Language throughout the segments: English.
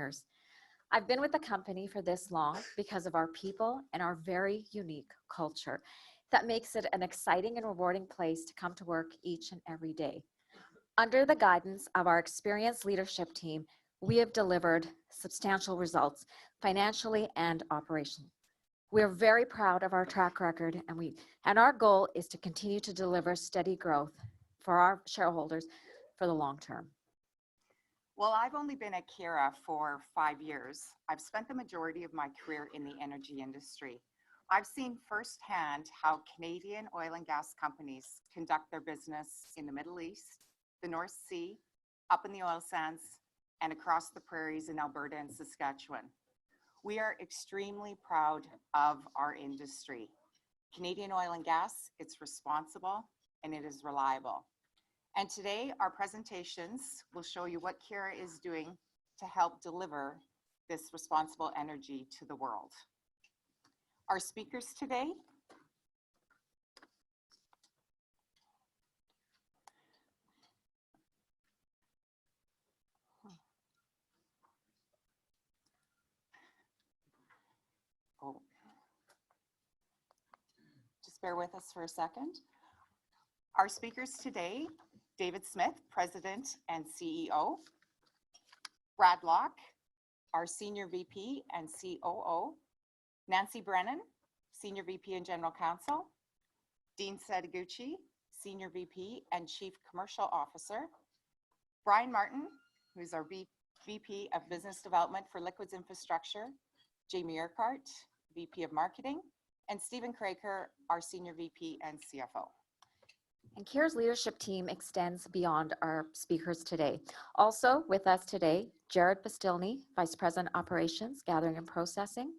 years. I've been with the company for this long because of our people and our very unique culture that makes it an exciting and rewarding place to come to work each and every day. Under the guidance of our experienced leadership team, we have delivered substantial results financially and operationally. We're very proud of our track record, and our goal is to continue to deliver steady growth for our shareholders for the long term. Well, I've only been at Keyera for 5 years. I've spent the majority of my career in the energy industry. I've seen firsthand how Canadian oil and gas companies conduct their business in the Middle East, the North Sea, up in the oil sands, and across the prairies in Alberta and Saskatchewan. We are extremely proud of our industry. Canadian oil and gas, it's responsible and it is reliable. And today, our presentations will show you what Keyera is doing to help deliver this responsible energy to the world. Our speakers today just bear with us for a second. Our speakers today, David Smith, President and CEO, Brad Locke, our Senior VP and COO, Nancy Brennan, Senior VP and General Counsel, Dean Setaguchi, Senior VP and Chief Commercial Officer, Brian Martin, who's our VP of Business Development for Liquids Infrastructure, Jamie Urquhart, VP of Marketing, and Stephen Craker, our Senior VP and CFO. And Keyera's leadership team extends beyond our speakers today. Also with us today, Jared Bastilny, Vice President Operations, Gathering and Processing,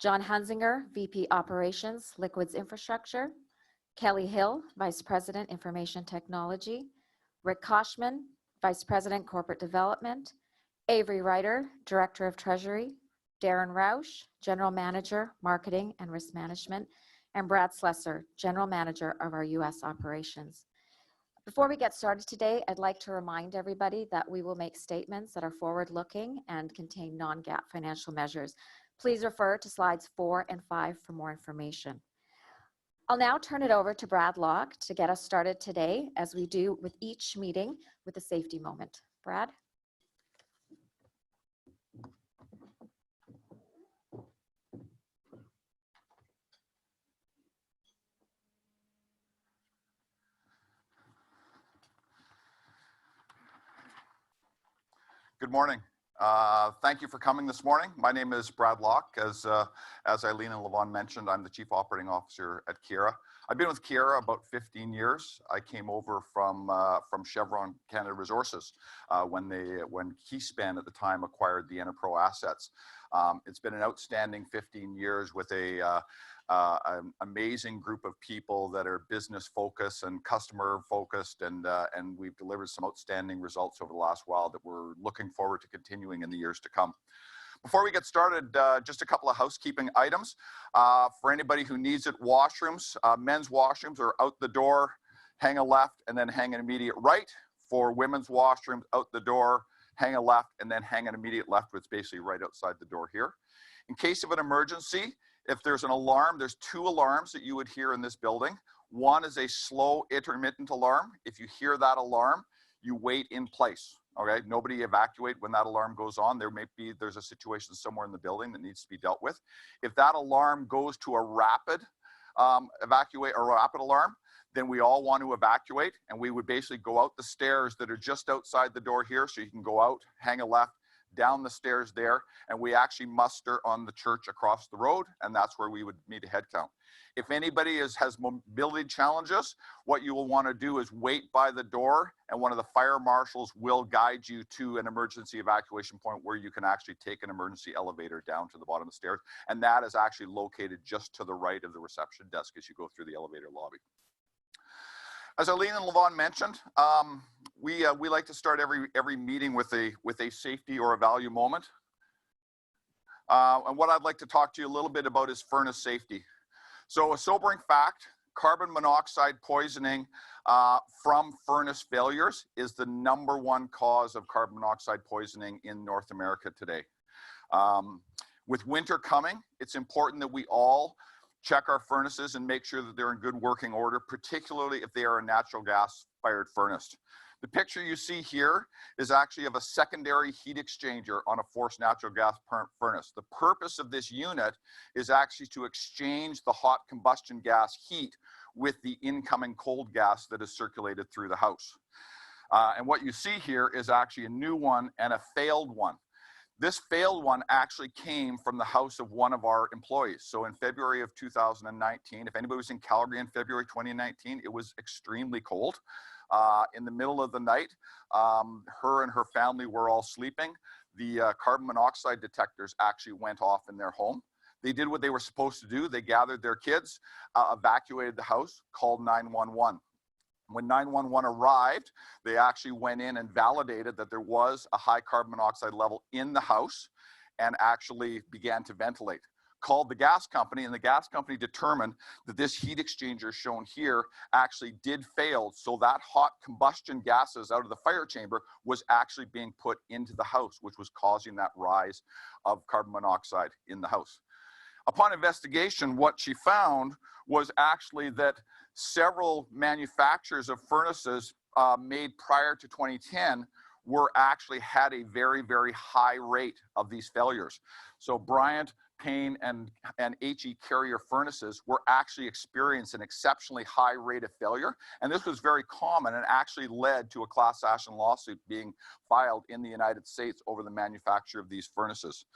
John Hunzinger, VP Operations, Liquids Infrastructure, Kelly Hill, Vice President, Information Technology, Rick Koshman, Vice President, Corporate Development, Avery Ryder, Director of Treasury, Darren Roush, General Manager, Marketing and Risk Management, and Brad Slesser, General Manager of our U.S. operations. Before we get started today, I'd like to remind everybody that we will make statements that are forward-looking and contain non-GAAP financial measures. Please refer to slides 4 and 5 for more information. I'll now turn it over to Brad Locke to get us started today, as we do with each meeting, with a safety moment. Brad? Good morning. Thank you for coming this morning. My name is Brad Locke. As Eileen and Levon mentioned, I'm the Chief Operating Officer at Keyera. I've been with Keyera about 15 years. I came over from Chevron Canada Resources when Keyspan at the time acquired the Enterpro assets. It's been an outstanding 15 years with an amazing group of people that are business focused and customer focused, and we've delivered some outstanding results over the last while that we're looking forward to continuing in the years to come. Before we get started, just a couple of housekeeping items. For anybody who needs it, washrooms, men's washrooms are out the door, hang a left, and then hang an immediate right. For women's washrooms, out the door, hang a left, and then hang an immediate left, which is basically right outside the door here. In case of an emergency, if there's an alarm, there's 2 alarms that you would hear in this building. One is a slow intermittent alarm. If you hear that alarm, you wait in place, okay? Nobody evacuate when that alarm goes on. There's a situation somewhere in the building that needs to be dealt with. If that alarm goes to a rapid rapid alarm, then we all want to evacuate, and we would basically go out the stairs that are just outside the door here, so you can go out, hang a left, down the stairs there, and we actually muster on the church across the road, and that's where we would meet a head count. If anybody has mobility challenges, what you will want to do is wait by the door, and one of the fire marshals will guide you to an emergency evacuation point where you can actually take an emergency elevator down to the bottom of the stairs, and that is actually located just to the right of the reception desk as you go through the elevator lobby. As Eileen and Levon mentioned, we like to start every meeting with a safety or a value moment. And what I'd like to talk to you a little bit about is furnace safety. So a sobering fact, carbon monoxide poisoning from furnace failures is the #1 cause of carbon monoxide poisoning in North America today. With winter coming, it's important that we all check our furnaces and make sure that they're in good working order, particularly if they are a natural gas fired furnace. The picture you see here is actually of a secondary heat exchanger on a forced natural gas furnace. The purpose of this unit is actually to exchange the hot combustion gas heat with the incoming cold gas that is circulated through the house. And what you see here is actually a new one and a failed one. This failed one actually came from the house of one of our employees. So in February of 2019, if anybody was in Calgary in February 2019, it was extremely cold. In the middle of the night, her and her family were all sleeping. The carbon monoxide detectors actually went off in their home. They did what they were supposed to do. They gathered their kids, evacuated the house, called 911. When 911 arrived, they actually went in and validated that there was a high carbon monoxide level in the house and actually began to ventilate. Called the gas company, and the gas company determined that this heat exchanger shown here actually did fail. So that hot combustion gases out of the fire chamber was actually being put into the house, which was causing that rise of carbon monoxide in the house. Upon investigation, what she found was actually that several manufacturers of furnaces made prior to 2010 were actually had a very, very high rate of these failures. So Bryant, Payne, and HE Carrier furnaces were actually experiencing an exceptionally high rate of failure. And this was very common and actually led to a class action lawsuit being filed in the United States over the manufacture of these furnaces.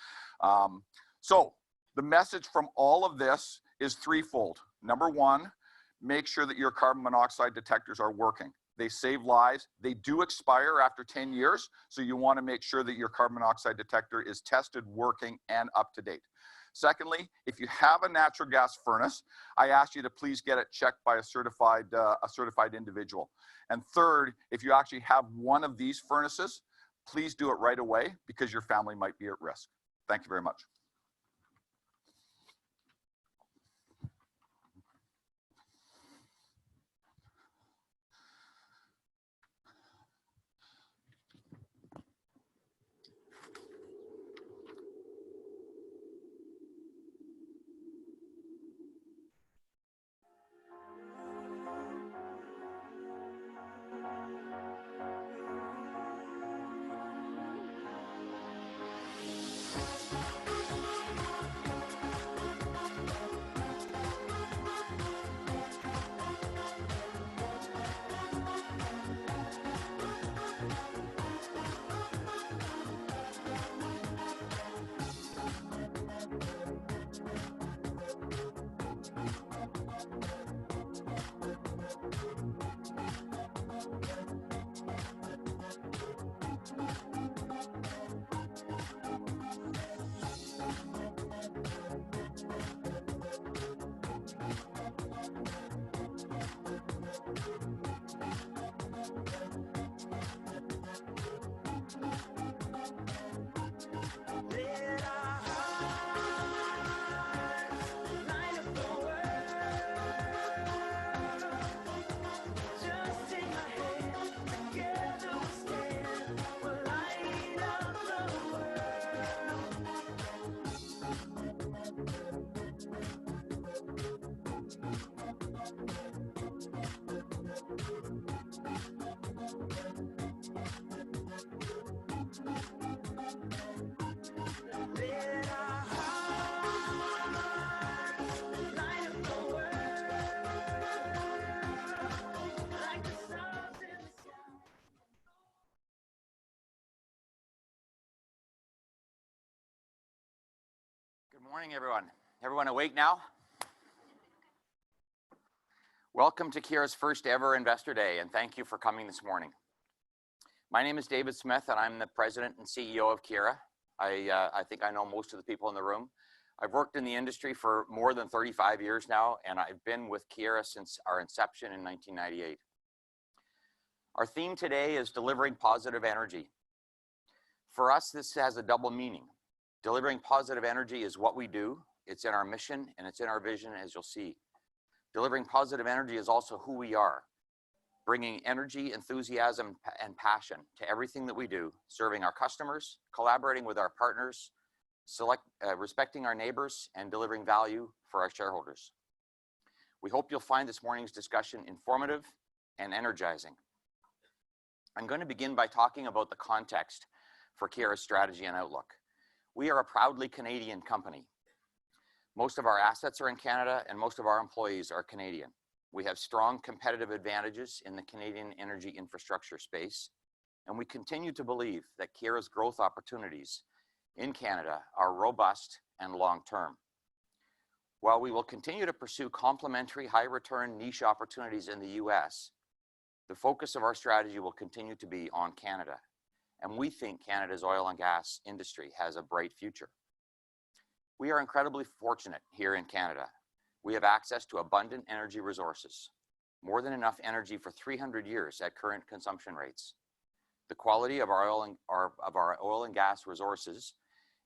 So the message from all of this is threefold. #1, make sure that your carbon monoxide detectors are working. They save lives. They do expire after 10 years, so you want to make sure that your carbon monoxide detector is tested, working, and up to date. Secondly, if you have a natural gas furnace, I ask you to please get it checked by a certified individual. And third, if you actually have one of these furnaces, please do it right away because your family might be at risk. Thank you very much. Good morning, everyone. Everyone awake now? Welcome to Keyera's first ever Investor Day, and thank you for coming this morning. My name is David Smith, and I'm the President and CEO of Keyera. I think I know most of the people in the room. I've worked in the industry for more than 35 years now, and I've been with Keyera since our inception in 1998. Our theme today is delivering positive energy. For us, this has a double meaning. Delivering positive energy is what we do. It's in our mission and it's in our vision, as you'll see. Delivering positive energy is also who we are, bringing energy, enthusiasm, and passion to everything that we do, serving our customers, collaborating with our partners, respecting our neighbors, and delivering value for our shareholders. We hope you'll find this morning's discussion informative and energizing. I'm going to begin by talking about the context for Keyera's strategy and outlook. We are a proudly Canadian company. Most of our assets are in Canada and most of our employees are Canadian. We have strong competitive advantages in the Canadian energy infrastructure space, and we continue to believe that Keyera's growth opportunities in Canada are robust and long-term. While we will continue to pursue complementary high-return niche opportunities in the US, the focus of our strategy will continue to be on Canada, and we think Canada's oil and gas industry has a bright future. We are incredibly fortunate here in Canada. We have access to abundant energy resources, more than enough energy for 300 years at current consumption rates. The quality of our oil and gas resources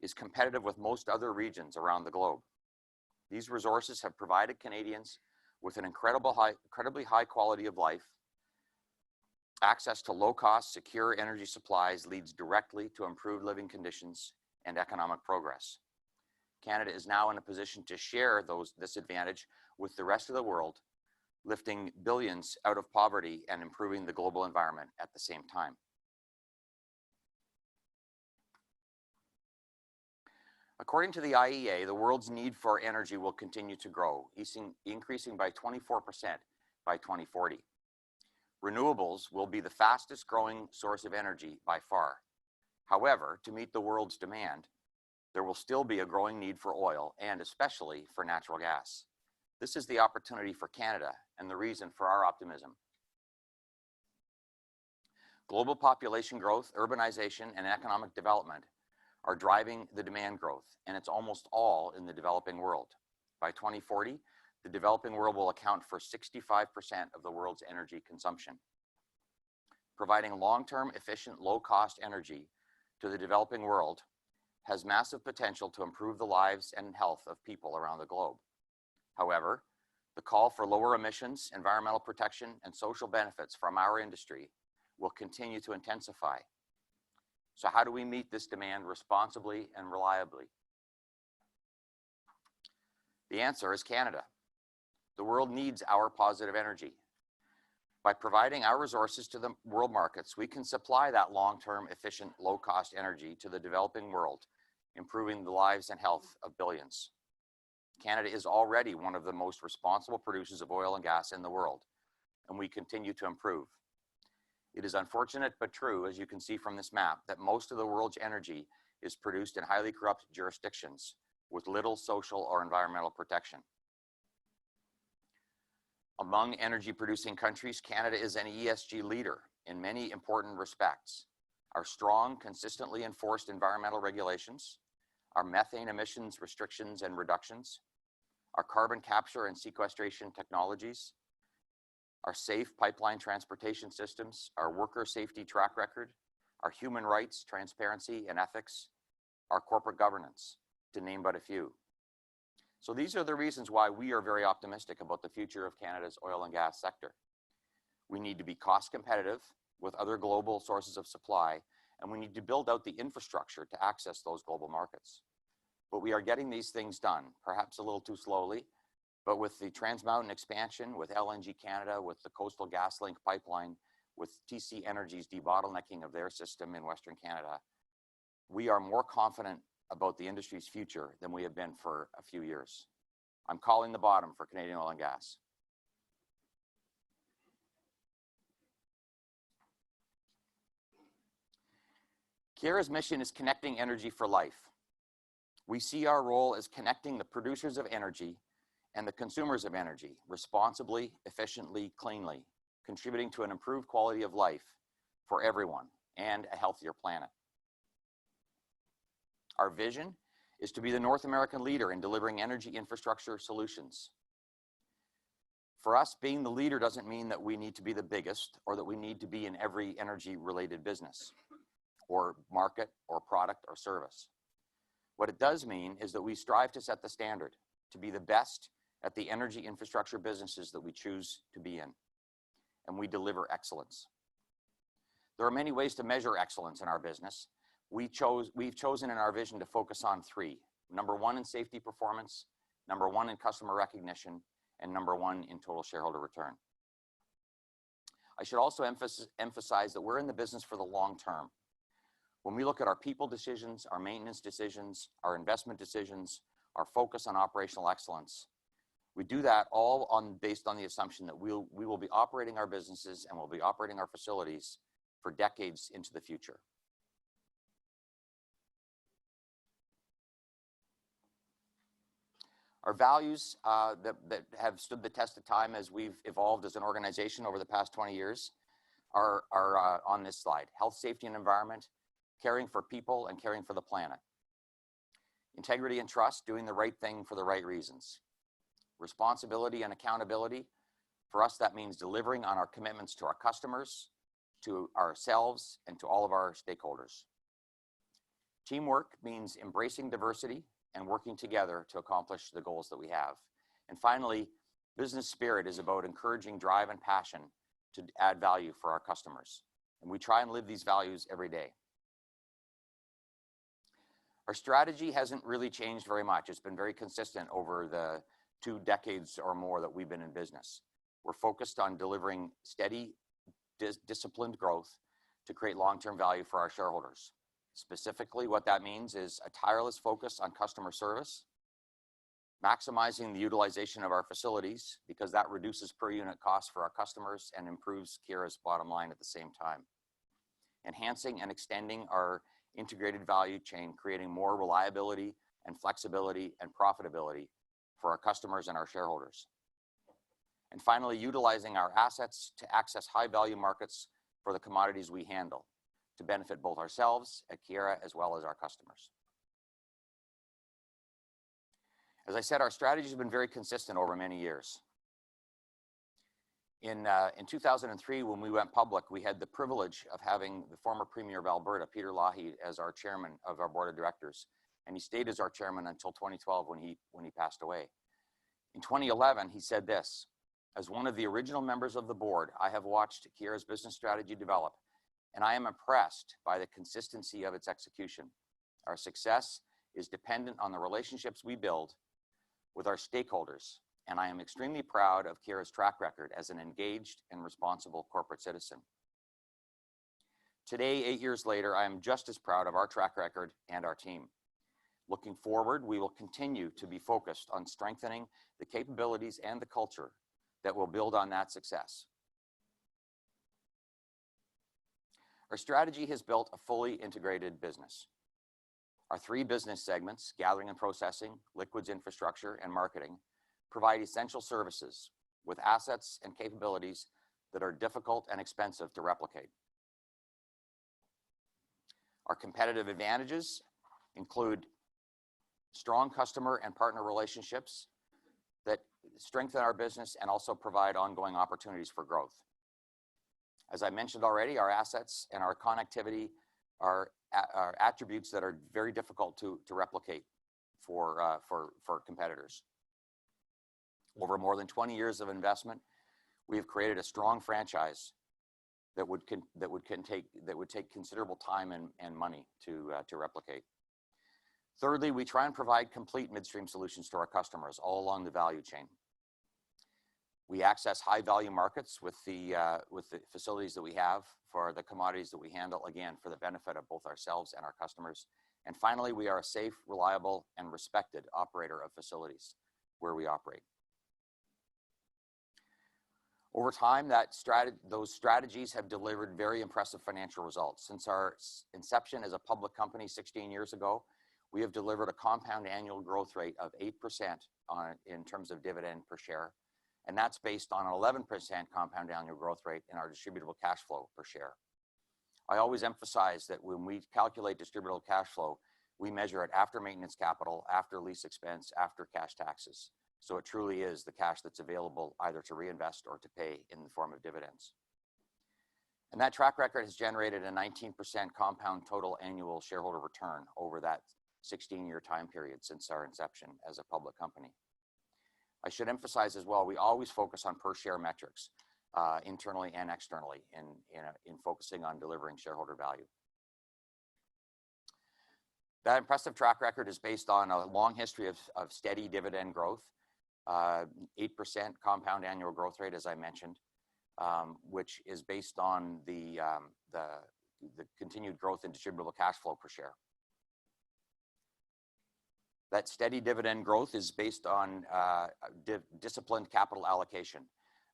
is competitive with most other regions around the globe. These resources have provided Canadians with an incredibly high quality of life. Access to low-cost, secure energy supplies leads directly to improved living conditions and economic progress. Canada is now in a position to share this advantage with the rest of the world, lifting billions out of poverty and improving the global environment at the same time. According to the IEA, the world's need for energy will continue to grow, increasing by 24% by 2040. Renewables will be the fastest growing source of energy by far. However, to meet the world's demand, there will still be a growing need for oil and especially for natural gas. This is the opportunity for Canada and the reason for our optimism. Global population growth, urbanization, and economic development are driving the demand growth, and it's almost all in the developing world. By 2040, the developing world will account for 65% of the world's energy consumption. Providing long-term, efficient, low-cost energy to the developing world has massive potential to improve the lives and health of people around the globe. However, the call for lower emissions, environmental protection, and social benefits from our industry will continue to intensify. So how do we meet this demand responsibly and reliably? The answer is Canada. The world needs our positive energy. By providing our resources to the world markets, we can supply that long-term, efficient, low-cost energy to the developing world, improving the lives and health of billions. Canada is already one of the most responsible producers of oil and gas in the world, and we continue to improve. It is unfortunate but true, as you can see from this map, that most of the world's energy is produced in highly corrupt jurisdictions with little social or environmental protection. Among energy-producing countries, Canada is an ESG leader in many important respects. Our strong, consistently enforced environmental regulations, our methane emissions restrictions and reductions, our carbon capture and sequestration technologies, our safe pipeline transportation systems, our worker safety track record, our human rights, transparency, and ethics, our corporate governance, to name but a few. So these are the reasons why we are very optimistic about the future of Canada's oil and gas sector. We need to be cost competitive with other global sources of supply, and we need to build out the infrastructure to access those global markets. But we are getting these things done, perhaps a little too slowly, but with the Trans Mountain expansion, with LNG Canada, with the Coastal GasLink pipeline, with TC Energy's debottlenecking of their system in Western Canada, we are more confident about the industry's future than we have been for a few years. I'm calling the bottom for Canadian oil and gas. Keyera's mission is connecting energy for life. We see our role as connecting the producers of energy and the consumers of energy responsibly, efficiently, cleanly, contributing to an improved quality of life for everyone and a healthier planet. Our vision is to be the North American leader in delivering energy infrastructure solutions. For us, being the leader doesn't mean that we need to be the biggest or that we need to be in every energy-related business or market or product or service. What it does mean is that we strive to set the standard, to be the best at the energy infrastructure businesses that we choose to be in, and we deliver excellence. There are many ways to measure excellence in our business. We've chosen in our vision to focus on three. Number one in safety performance, number one in customer recognition, and number one in total shareholder return. I should also emphasize that we're in the business for the long term. When we look at our people decisions, our maintenance decisions, our investment decisions, our focus on operational excellence, we do that all based on the assumption that we will be operating our businesses and we'll be operating our facilities for decades into the future. Our values that have stood the test of time as we've evolved as an organization over the past 20 years are on this slide. Health, safety, and environment, caring for people and caring for the planet. Integrity and trust, doing the right thing for the right reasons. Responsibility and accountability, for us that means delivering on our commitments to our customers, to ourselves, and to all of our stakeholders. Teamwork means embracing diversity and working together to accomplish the goals that we have. And finally, business spirit is about encouraging drive and passion to add value for our customers. And we try and live these values every day. Our strategy hasn't really changed very much. It's been very consistent over the 2 decades or more that we've been in business. We're focused on delivering steady, disciplined growth to create long-term value for our shareholders. Specifically, what that means is a tireless focus on customer service, maximizing the utilization of our facilities because that reduces per unit costs for our customers and improves Keyera's bottom line at the same time. Enhancing and extending our integrated value chain, creating more reliability and flexibility and profitability for our customers and our shareholders. And finally, utilizing our assets to access high-value markets for the commodities we handle, to benefit both ourselves at Keyera as well as our customers. As I said, our strategy has been very consistent over many years. In 2003, when we went public, we had the privilege of having the former Premier of Alberta, Peter Lougheed, as our chairman of our board of directors. And he stayed as our chairman until 2012 when he passed away. In 2011, he said this: as one of the original members of the board, I have watched Keyera's business strategy develop, and I am impressed by the consistency of its execution. Our success is dependent on the relationships we build with our stakeholders, and I am extremely proud of Keyera's track record as an engaged and responsible corporate citizen. Today, 8 years later, I am just as proud of our track record and our team. Looking forward, we will continue to be focused on strengthening the capabilities and the culture that will build on that success. Our strategy has built a fully integrated business. Our 3 business segments, gathering and processing, liquids infrastructure, and marketing, provide essential services with assets and capabilities that are difficult and expensive to replicate. Our competitive advantages include strong customer and partner relationships that strengthen our business and also provide ongoing opportunities for growth. As I mentioned already, our assets and our connectivity are attributes that are very difficult to replicate for competitors. Over more than 20 years of investment, we have created a strong franchise that would take considerable time and money to replicate. Thirdly, we try and provide complete midstream solutions to our customers all along the value chain. We access high-value markets with the facilities that we have for the commodities that we handle, again, for the benefit of both ourselves and our customers. And finally, we are a safe, reliable, and respected operator of facilities where we operate. Over time, those strategies have delivered very impressive financial results. Since our inception as a public company 16 years ago, we have delivered a compound annual growth rate of 8% in terms of dividend per share. And that's based on an 11% compound annual growth rate in our distributable cash flow per share. I always emphasize that when we calculate distributable cash flow, we measure it after maintenance capital, after lease expense, after cash taxes. So it truly is the cash that's available either to reinvest or to pay in the form of dividends. And that track record has generated a 19% compound total annual shareholder return over that 16-year time period since our inception as a public company. I should emphasize as well, we always focus on per share metrics, internally and externally in focusing on delivering shareholder value. That impressive track record is based on a long history of steady dividend growth, 8% compound annual growth rate, as I mentioned, which is based on the continued growth in distributable cash flow per share. That steady dividend growth is based on disciplined capital allocation.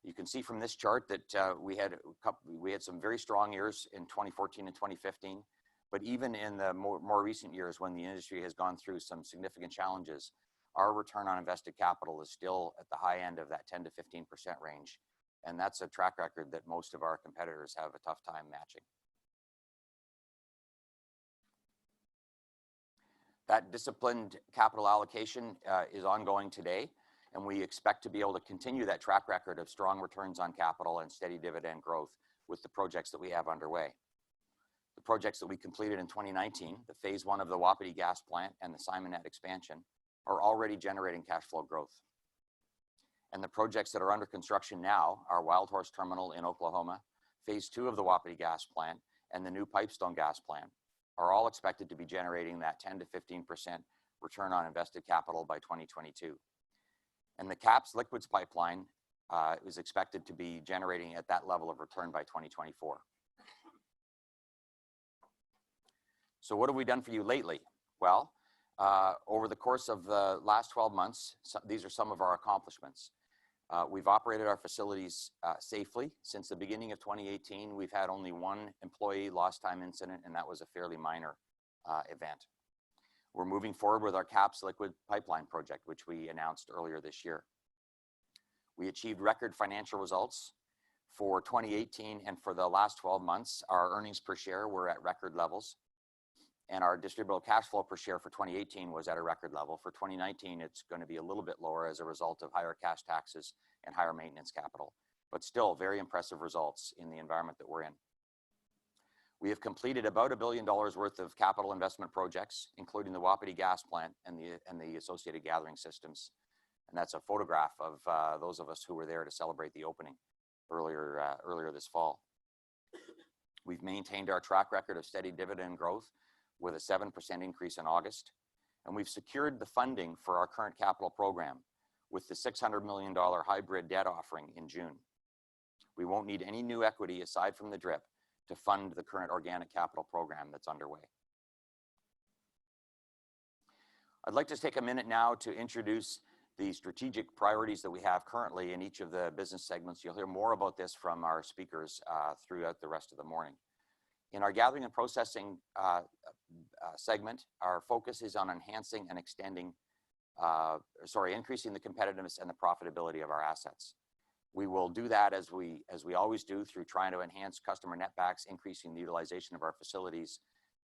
You can see from this chart that we had some very strong years in 2014 and 2015, but even in the more recent years when the industry has gone through some significant challenges, our return on invested capital is still at the high end of that 10 to 15% range. And that's a track record that most of our competitors have a tough time matching. That disciplined capital allocation is ongoing today, and we expect to be able to continue that track record of strong returns on capital and steady dividend growth with the projects that we have underway. The projects that we completed in 2019, the phase 1 of the Wapiti gas plant and the Simonette expansion, are already generating cash flow growth. And the projects that are under construction now, our Wildhorse Terminal in Oklahoma, phase 2 of the Wapiti gas plant, and the new Pipestone gas plant, are all expected to be generating that 10 to 15% return on invested capital by 2022. And the CAPS liquids pipeline is expected to be generating at that level of return by 2024. So what have we done for you lately? Well, over the course of the last 12 months, these are some of our accomplishments. We've operated our facilities safely. Since the beginning of 2018, we've had only one employee lost time incident, and that was a fairly minor event. We're moving forward with our CAPS liquid pipeline project, which we announced earlier this year. We achieved record financial results for 2018, and for the last 12 months, our earnings per share were at record levels. And our distributable cash flow per share for 2018 was at a record level. For 2019, it's going to be a little bit lower as a result of higher cash taxes and higher maintenance capital, but still very impressive results in the environment that we're in. We have completed about $1 billion worth of capital investment projects, including the Wapiti gas plant and the associated gathering systems. And that's a photograph of those of us who were there to celebrate the opening earlier this fall. We've maintained our track record of steady dividend growth with a 7% increase in August. And we've secured the funding for our current capital program with the $600 million hybrid debt offering in June. We won't need any new equity aside from the DRIP to fund the current organic capital program that's underway. I'd like to take a minute now to introduce the strategic priorities that we have currently in each of the business segments. You'll hear more about this from our speakers throughout the rest of the morning. In our gathering and processing segment, our focus is on enhancing and increasing the competitiveness and the profitability of our assets. We will do that as we always do through trying to enhance customer netbacks, increasing the utilization of our facilities,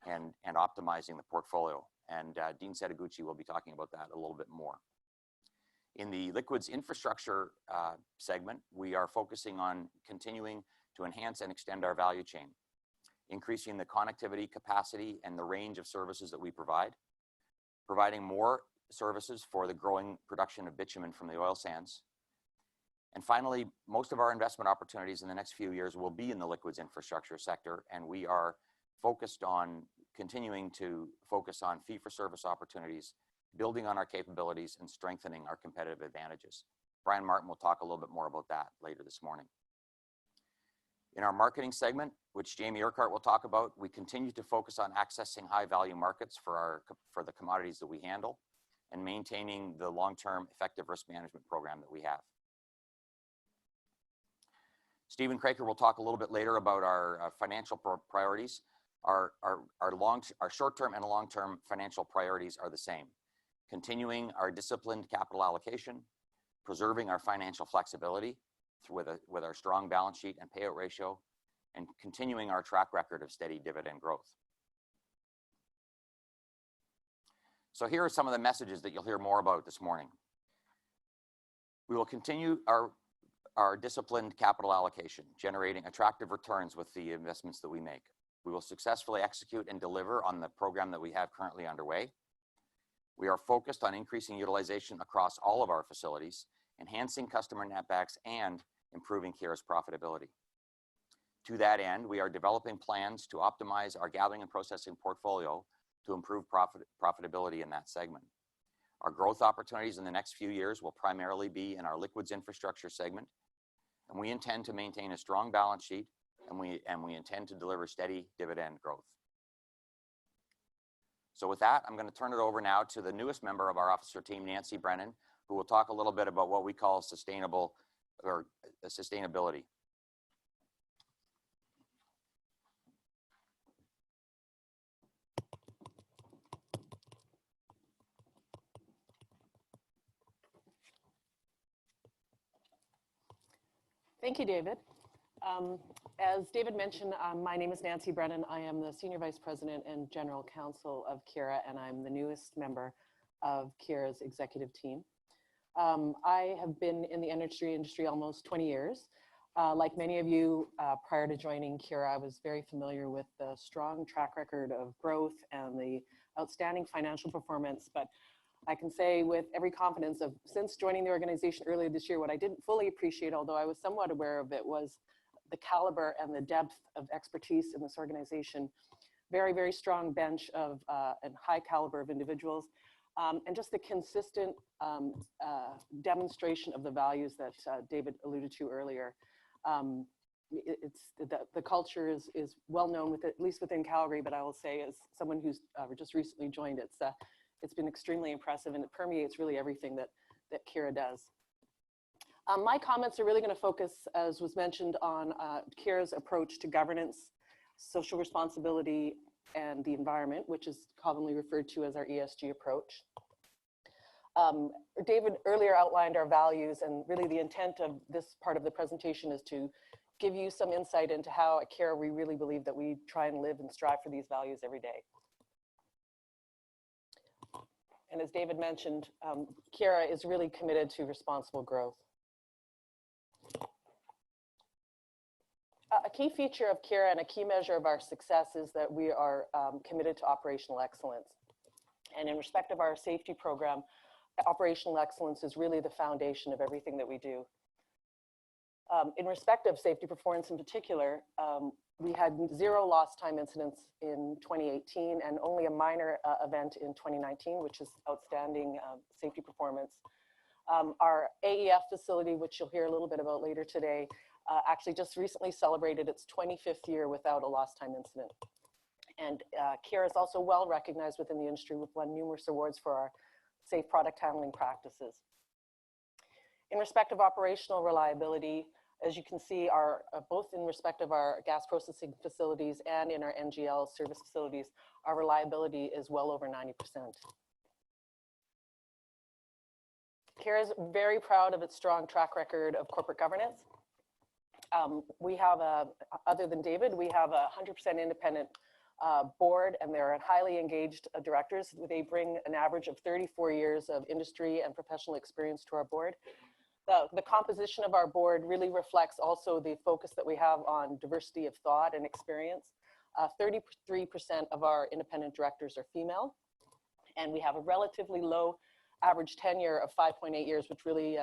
and optimizing the portfolio. And Dean Setaguchi will be talking about that a little bit more. In the liquids infrastructure segment, we are focusing on continuing to enhance and extend our value chain, increasing the connectivity capacity and the range of services that we provide, providing more services for the growing production of bitumen from the oil sands. And finally, most of our investment opportunities in the next few years will be in the liquids infrastructure sector, and we are focused on continuing to focus on fee-for-service opportunities, building on our capabilities, and strengthening our competitive advantages. Brian Martin will talk a little bit more about that later this morning. In our marketing segment, which Jamie Urquhart will talk about, we continue to focus on accessing high-value markets for the commodities that we handle and maintaining the long-term effective risk management program that we have. Stephen Craker will talk a little bit later about our financial priorities. Our short-term and long-term financial priorities are the same: continuing our disciplined capital allocation, preserving our financial flexibility with our strong balance sheet and payout ratio, and continuing our track record of steady dividend growth. So here are some of the messages that you'll hear more about this morning. We will continue our disciplined capital allocation, generating attractive returns with the investments that we make. We will successfully execute and deliver on the program that we have currently underway. We are focused on increasing utilization across all of our facilities enhancing customer netbacks, and improving Keyera's profitability. To that end, we are developing plans to optimize our gathering and processing portfolio to improve profitability in that segment. Our growth opportunities in the next few years will primarily be in our liquids infrastructure segment, and we intend to maintain a strong balance sheet, and we intend to deliver steady dividend growth. So with that, I'm going to turn it over now to the newest member of our officer team, Nancy Brennan, who will talk a little bit about what we call sustainability. Thank you, David. As David mentioned, my name is Nancy Brennan. I am the Senior Vice President and General Counsel of Keyera, and I'm the newest member of Keyera's executive team. I have been in the energy industry almost 20 years. Like many of you, prior to joining Keyera, I was very familiar with the strong track record of growth and the outstanding financial performance, but I can say with every confidence of since joining the organization earlier this year, what I didn't fully appreciate, although I was somewhat aware of it, was the caliber and the depth of expertise in this organization. Very, very strong bench of and high caliber of individuals, and just the consistent demonstration of the values that David alluded to earlier. The culture is well known, with at least within Calgary, but I will say as someone who's just recently joined, it's been extremely impressive, and it permeates really everything that Keyera does. My comments are really going to focus, as was mentioned, on Keyera's approach to governance, social responsibility, and the environment, which is commonly referred to as our ESG approach. David earlier outlined our values, and really the intent of this part of the presentation is to give you some insight into how at Keyera we really believe that we try and live and strive for these values every day. And as David mentioned, Keyera is really committed to responsible growth. A key feature of Keyera and a key measure of our success is that we are committed to operational excellence. And in respect of our safety program, operational excellence is really the foundation of everything that we do. In respect of safety performance in particular, we had 0 lost time incidents in 2018 and only a minor event in 2019, which is outstanding safety performance. Our AEF facility, which you'll hear a little bit about later today, actually just recently celebrated its 25th year without a lost time incident. And Keyera is also well recognized within the industry. We've won numerous awards for our safe product handling practices. In respect of operational reliability, as you can see, both in respect of our gas processing facilities and in our NGL service facilities, our reliability is well over 90%. Keyera is very proud of its strong track record of corporate governance. We have other than David, we have a 100% independent board, and they're highly engaged directors. They bring an average of 34 years of industry and professional experience to our board. The composition of our board really reflects also the focus that we have on diversity of thought and experience. 33% of our independent directors are female, and we have a relatively low average tenure of 5.8 years, which really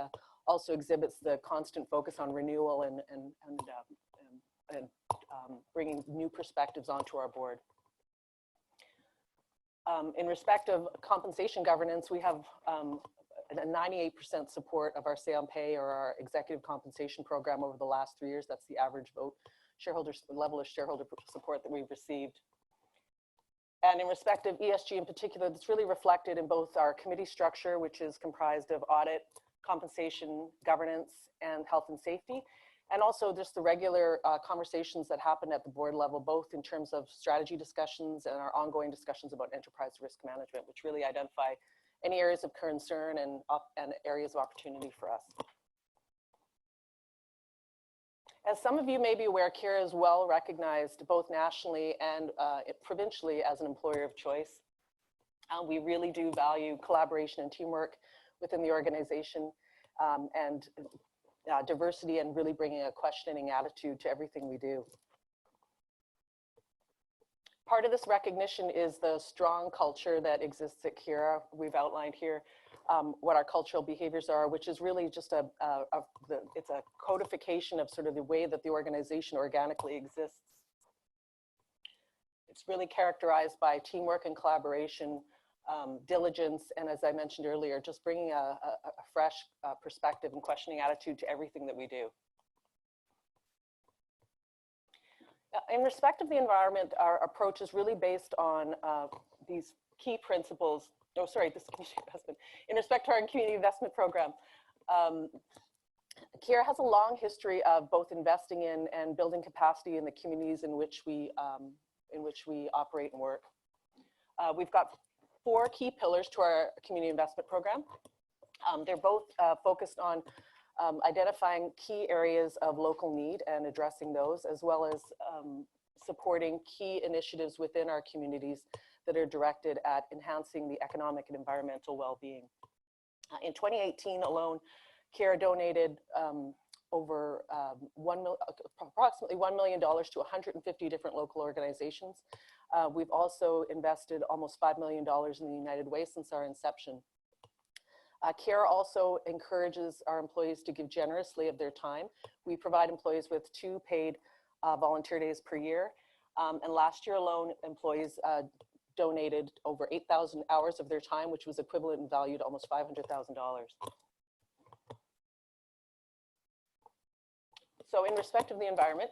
also exhibits the constant focus on renewal and bringing new perspectives onto our board. In respect of compensation governance, we have a 98% support of our say on pay, or our executive compensation program, over the last 3 years. That's the average vote level of shareholder support that we've received. And in respect of ESG in particular, that's really reflected in both our committee structure, which is comprised of audit, compensation, governance, and health and safety, and also just the regular conversations that happen at the board level, both in terms of strategy discussions and our ongoing discussions about enterprise risk management, which really identify any areas of concern and areas of opportunity for us. As some of you may be aware, Keyera is well recognized both nationally and provincially as an employer of choice. We really do value collaboration and teamwork within the organization, and diversity, and really bringing a questioning attitude to everything we do. Part of this recognition is the strong culture that exists at Keyera. We've outlined here what our cultural behaviors are, which is really just it's a codification of sort of the way that the organization organically exists. It's really characterized by teamwork and collaboration, diligence, and as I mentioned earlier, just bringing a fresh perspective and questioning attitude to everything that we do. In respect of the environment, our approach is really based on these key principles. Oh, sorry, this community investment. In respect to our community investment program, Keyera has a long history of both investing in and building capacity in the communities in which we operate and work. We've got 4 key pillars to our community investment program. They're both focused on identifying key areas of local need and addressing those, as well as supporting key initiatives within our communities that are directed at enhancing the economic and environmental well-being. In 2018 alone, Keyera donated approximately $1 million to 150 different local organizations. We've also invested almost $5 million in the United Way since our inception. Keyera also encourages our employees to give generously of their time. We provide employees with 2 paid volunteer days per year. And last year alone, employees donated over 8,000 hours of their time, which was equivalent in value to almost $500,000. So in respect of the environment,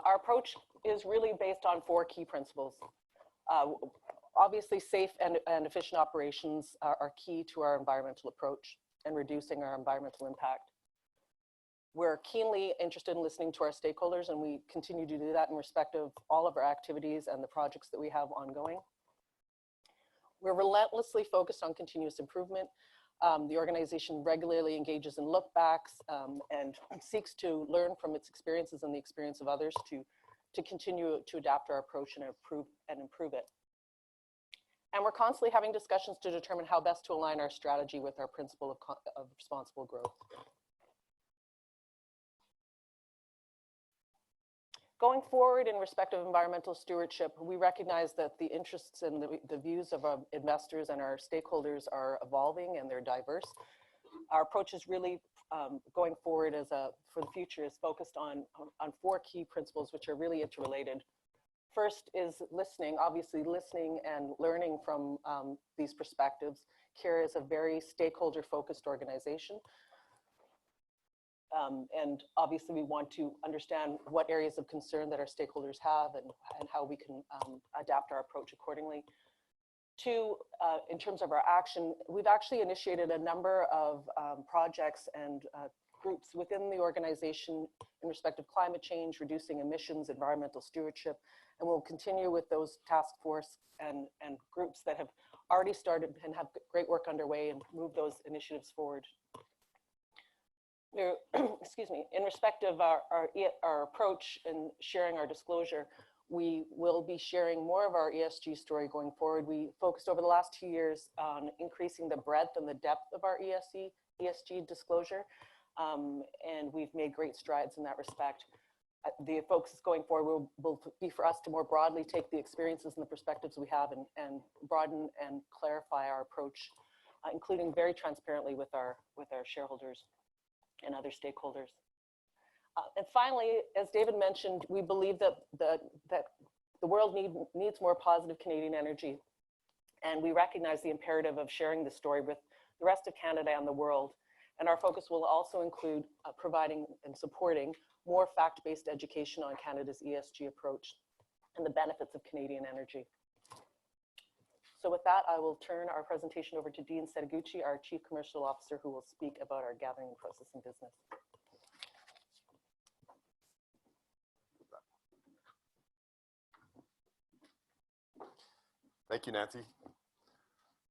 our approach is really based on 4 key principles. Obviously, safe and efficient operations are key to our environmental approach and reducing our environmental impact. We're keenly interested in listening to our stakeholders, and we continue to do that in respect of all of our activities and the projects that we have ongoing. We're relentlessly focused on continuous improvement. The organization regularly engages in look-backs and seeks to learn from its experiences and the experience of others to continue to adapt our approach and improve it. And we're constantly having discussions to determine how best to align our strategy with our principle of responsible growth. Going forward in respect of environmental stewardship, we recognize that the interests and the views of our investors and our stakeholders are evolving and they're diverse. Our approach is really going forward for the future is focused on 4 key principles which are really interrelated. First is listening, obviously listening and learning from these perspectives. Keyera is a very stakeholder-focused organization. And obviously we want to understand what areas of concern that our stakeholders have and how we can adapt our approach accordingly. 2, in terms of our action, we've actually initiated a number of projects and groups within the organization in respect of climate change, reducing emissions, environmental stewardship, and we'll continue with those task force and groups that have already started and have great work underway and move those initiatives forward. Excuse me, in respect of our approach and sharing our disclosure, we will be sharing more of our ESG story going forward. We focused over the last 2 years on increasing the breadth and the depth of our ESG disclosure, and we've made great strides in that respect. The focus going forward will be for us to more broadly take the experiences and the perspectives we have and broaden and clarify our approach, including very transparently with our shareholders and other stakeholders. And finally, as David mentioned, we believe that the world needs more positive Canadian energy, and we recognize the imperative of sharing this story with the rest of Canada and the world. And our focus will also include providing and supporting more fact-based education on Canada's ESG approach and the benefits of Canadian energy. So with that, I will turn our presentation over to Dean Setaguchi, our Chief Commercial Officer, who will speak about our gathering and processing business. Thank you, Nancy.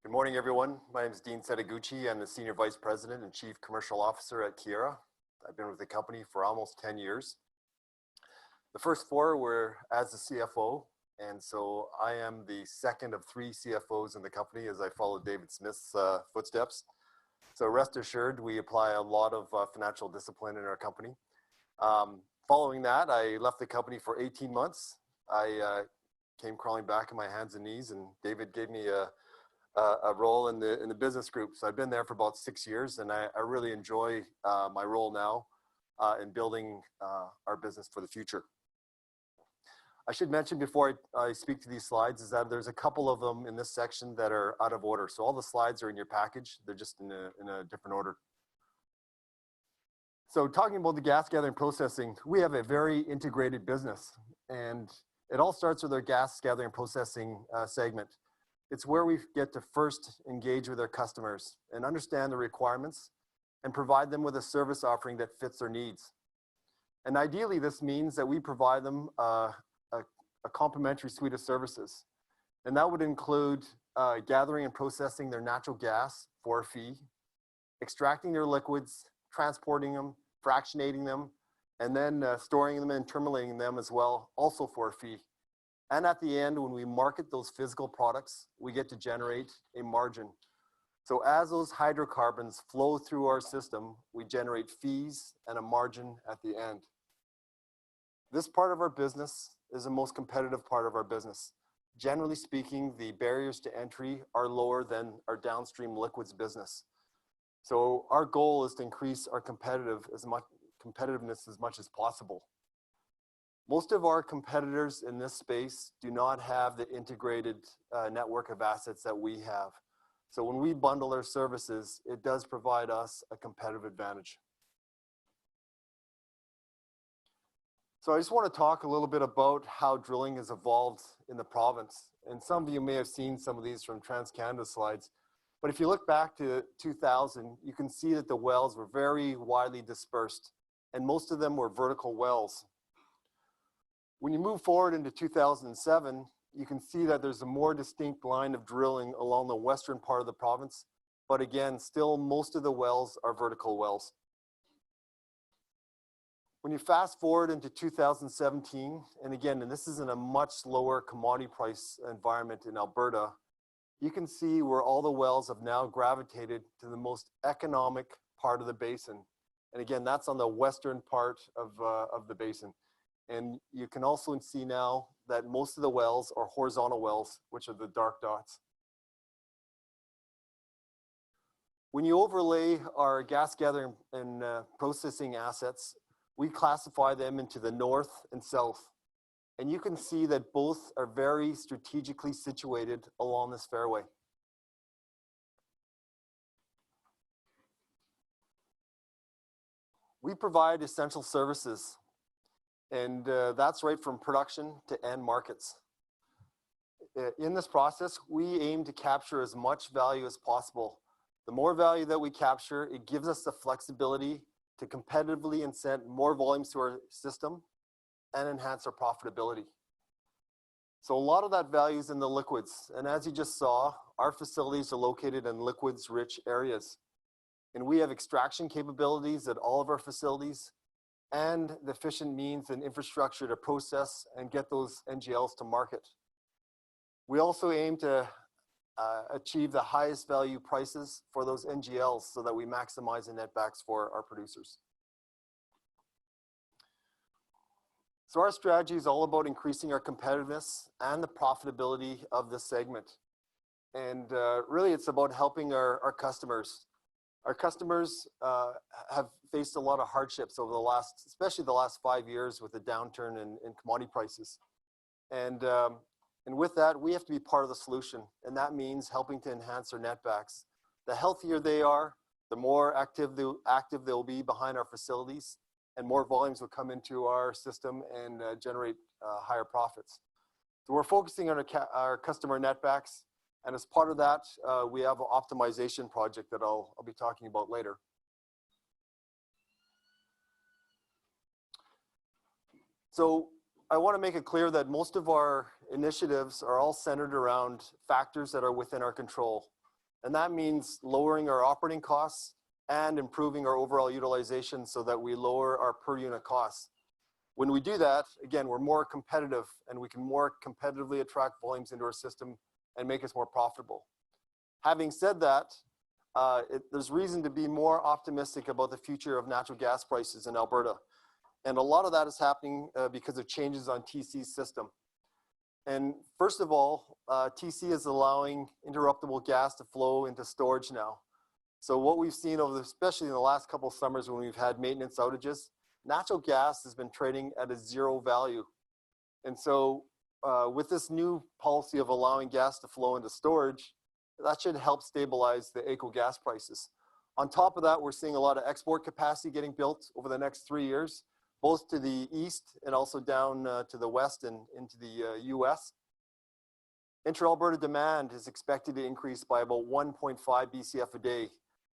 Good morning, everyone. My name is Dean Setaguchi. I'm the Senior Vice President and Chief Commercial Officer at Keyera. I've been with the company for almost 10 years. The first 4 were as the CFO, and so I am the second of 3 CFOs in the company as I follow David Smith's footsteps. So rest assured, we apply a lot of financial discipline in our company. Following that, I left the company for 18 months. I came crawling back on my hands and knees, and David gave me a role in the business group. So I've been there for about 6 years, and I really enjoy my role now in building our business for the future. I should mention before I speak to these slides is that there's a couple of them in this section that are out of order. So all the slides are in your package. They're just in a different order. So talking about the gas gathering processing, we have a very integrated business, and it all starts with our gas gathering processing segment. It's where we get to first engage with our customers and understand the requirements and provide them with a service offering that fits their needs. And ideally, this means that we provide them a complementary suite of services. And that would include gathering and processing their natural gas for a fee, extracting their liquids, transporting them, fractionating them, and then storing them and terminating them as well, also for a fee. And at the end, when we market those physical products, we get to generate a margin. So as those hydrocarbons flow through our system, we generate fees and a margin at the end. This part of our business is the most competitive part of our business. Generally speaking, the barriers to entry are lower than our downstream liquids business. So our goal is to increase our competitiveness as much as possible. Most of our competitors in this space do not have the integrated network of assets that we have. So when we bundle our services, it does provide us a competitive advantage. So I just want to talk a little bit about how drilling has evolved in the province. And some of you may have seen some of these from TransCanada slides. But if you look back to 2000, you can see that the wells were very widely dispersed, and most of them were vertical wells. When you move forward into 2007, you can see that there's a more distinct line of drilling along the western part of the province. But again, still most of the wells are vertical wells. When you fast forward into 2017, and again, and this is in a much lower commodity price environment in Alberta, you can see where all the wells have now gravitated to the most economic part of the basin. And again, that's on the western part of the basin. And you can also see now that most of the wells are horizontal wells, which are the dark dots. When you overlay our gas gathering and processing assets, we classify them into the north and south. And you can see that both are very strategically situated along this fairway. We provide essential services, and that's right from production to end markets. In this process, we aim to capture as much value as possible. The more value that we capture, it gives us the flexibility to competitively incent more volumes to our system and enhance our profitability. So a lot of that value is in the liquids. And as you just saw, our facilities are located in liquids-rich areas. And we have extraction capabilities at all of our facilities and the efficient means and infrastructure to process and get those NGLs to market. We also aim to achieve the highest value prices for those NGLs so that we maximize the netbacks for our producers. So our strategy is all about increasing our competitiveness and the profitability of this segment. And really it's about helping our customers. Our customers have faced a lot of hardships over especially the last 5 years with the downturn in commodity prices. And with that, we have to be part of the solution. And that means helping to enhance their netbacks. The healthier they are, the more active they'll be behind our facilities, and more volumes will come into our system and generate higher profits. So we're focusing on our customer netbacks. And as part of that, we have an optimization project that I'll be talking about later. So I want to make it clear that most of our initiatives are all centered around factors that are within our control. And that means lowering our operating costs and improving our overall utilization so that we lower our per unit costs. When we do that, again, we're more competitive and we can more competitively attract volumes into our system and make us more profitable. Having said that, there's reason to be more optimistic about the future of natural gas prices in Alberta. And a lot of that is happening because of changes on TC's system. And first of all, TC is allowing interruptible gas to flow into storage now. So what we've seen over, especially in the last couple of summers when we've had maintenance outages, natural gas has been trading at a zero value. And so with this new policy of allowing gas to flow into storage, that should help stabilize the AECO gas prices. On top of that, we're seeing a lot of export capacity getting built over the next 3 years, both to the east and also down to the west and into the US. Inter-Alberta demand is expected to increase by about 1.5 BCF a day.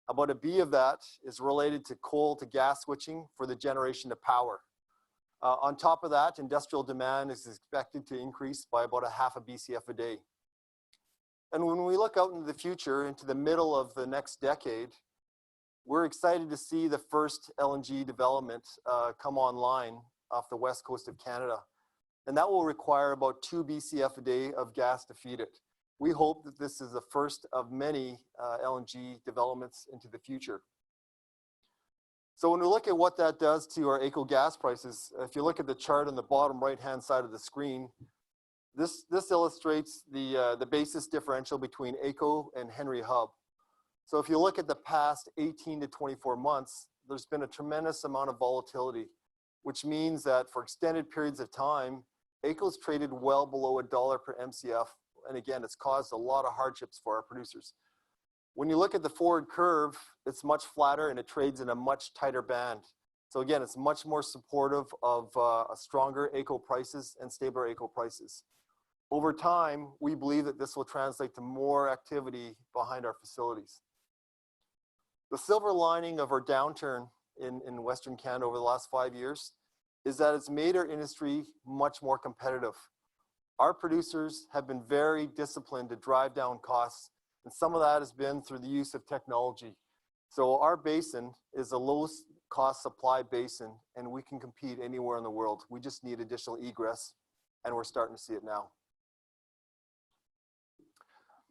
About a B of that is related to coal to gas switching for the generation of power. On top of that, industrial demand is expected to increase by about a half a BCF a day. And when we look out into the future, into the middle of the next decade, we're excited to see the first LNG development come online off the west coast of Canada. And that will require about 2 BCF a day of gas to feed it. We hope that this is the first of many LNG developments into the future. So when we look at what that does to our AECO gas prices, if you look at the chart on the bottom right-hand side of the screen, this illustrates the basis differential between AECO and Henry Hub. So if you look at the past 18 to 24 months, there's been a tremendous amount of volatility, which means that for extended periods of time, AECO's traded well below $1 per MCF. And again, it's caused a lot of hardships for our producers. When you look at the forward curve, it's much flatter and it trades in a much tighter band. So again, it's much more supportive of a stronger AECO prices and stabler AECO prices. Over time, we believe that this will translate to more activity behind our facilities. The silver lining of our downturn in Western Canada over the last 5 years is that it's made our industry much more competitive. Our producers have been very disciplined to drive down costs, and some of that has been through the use of technology. So our basin is the lowest cost supply basin, and we can compete anywhere in the world. We just need additional egress, and we're starting to see it now.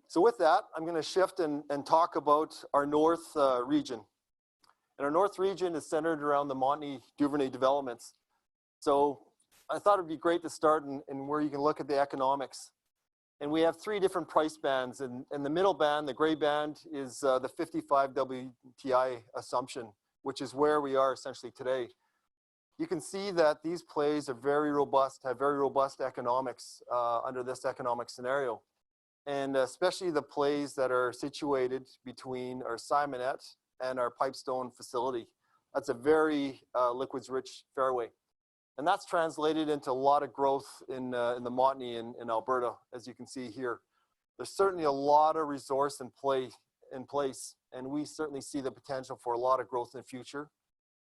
So with that, I'm going to shift and talk about our north region. And our north region is centered around the Montney-Duvernay developments. So I thought it'd be great to start in where you can look at the economics. And we have 3 different price bands. And the middle band, the gray band, is the 55 WTI assumption, which is where we are essentially today. You can see that these plays are very robust, have very robust economics under this economic scenario. And especially the plays that are situated between our Simonette and our Pipestone facility. That's a very liquids-rich fairway. And that's translated into a lot of growth in the Montney in Alberta, as you can see here. There's certainly a lot of resource in place, and we certainly see the potential for a lot of growth in the future.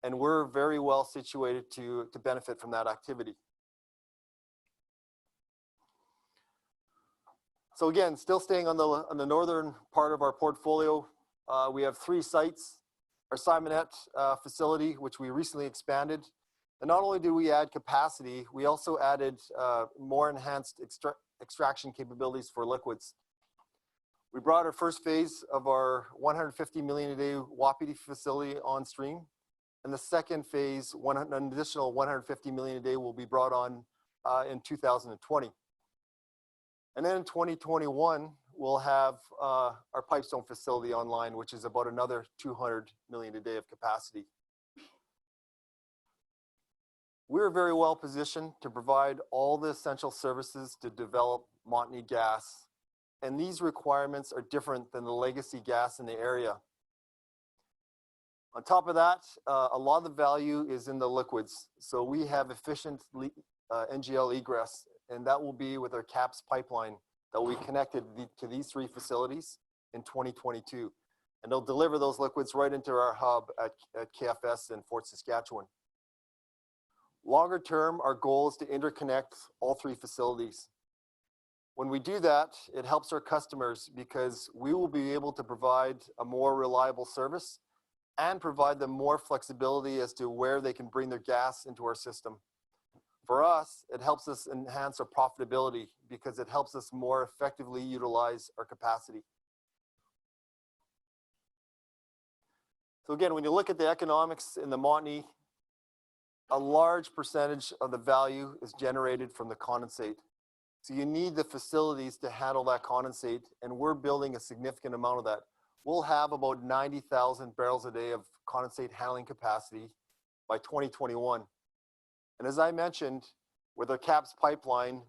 And we're very well situated to benefit from that activity. So again, still staying on the northern part of our portfolio, we have 3 sites. Our Simonette facility, which we recently expanded. And not only did we add capacity, we also added more enhanced extraction capabilities for liquids. We brought our first phase of our 150 million a day Wapiti facility on stream. And the second phase, an additional 150 million a day, will be brought on in 2020. And then in 2021, we'll have our Pipestone facility online, which is about another 200 million a day of capacity. We're very well positioned to provide all the essential services to develop Montney gas. And these requirements are different than the legacy gas in the area. On top of that, a lot of the value is in the liquids. So we have efficient NGL egress, and that will be with our CAPS pipeline that we connected to these 3 facilities in 2022. And they'll deliver those liquids right into our hub at KFS in Fort Saskatchewan. Longer term, our goal is to interconnect all 3 facilities. When we do that, it helps our customers because we will be able to provide a more reliable service and provide them more flexibility as to where they can bring their gas into our system. For us, it helps us enhance our profitability because it helps us more effectively utilize our capacity. So again, when you look at the economics in the Montney, a large percentage of the value is generated from the condensate. So you need the facilities to handle that condensate, and we're building a significant amount of that. We'll have about 90,000 barrels a day of condensate handling capacity by 2021. And as I mentioned, with our CAPS pipeline,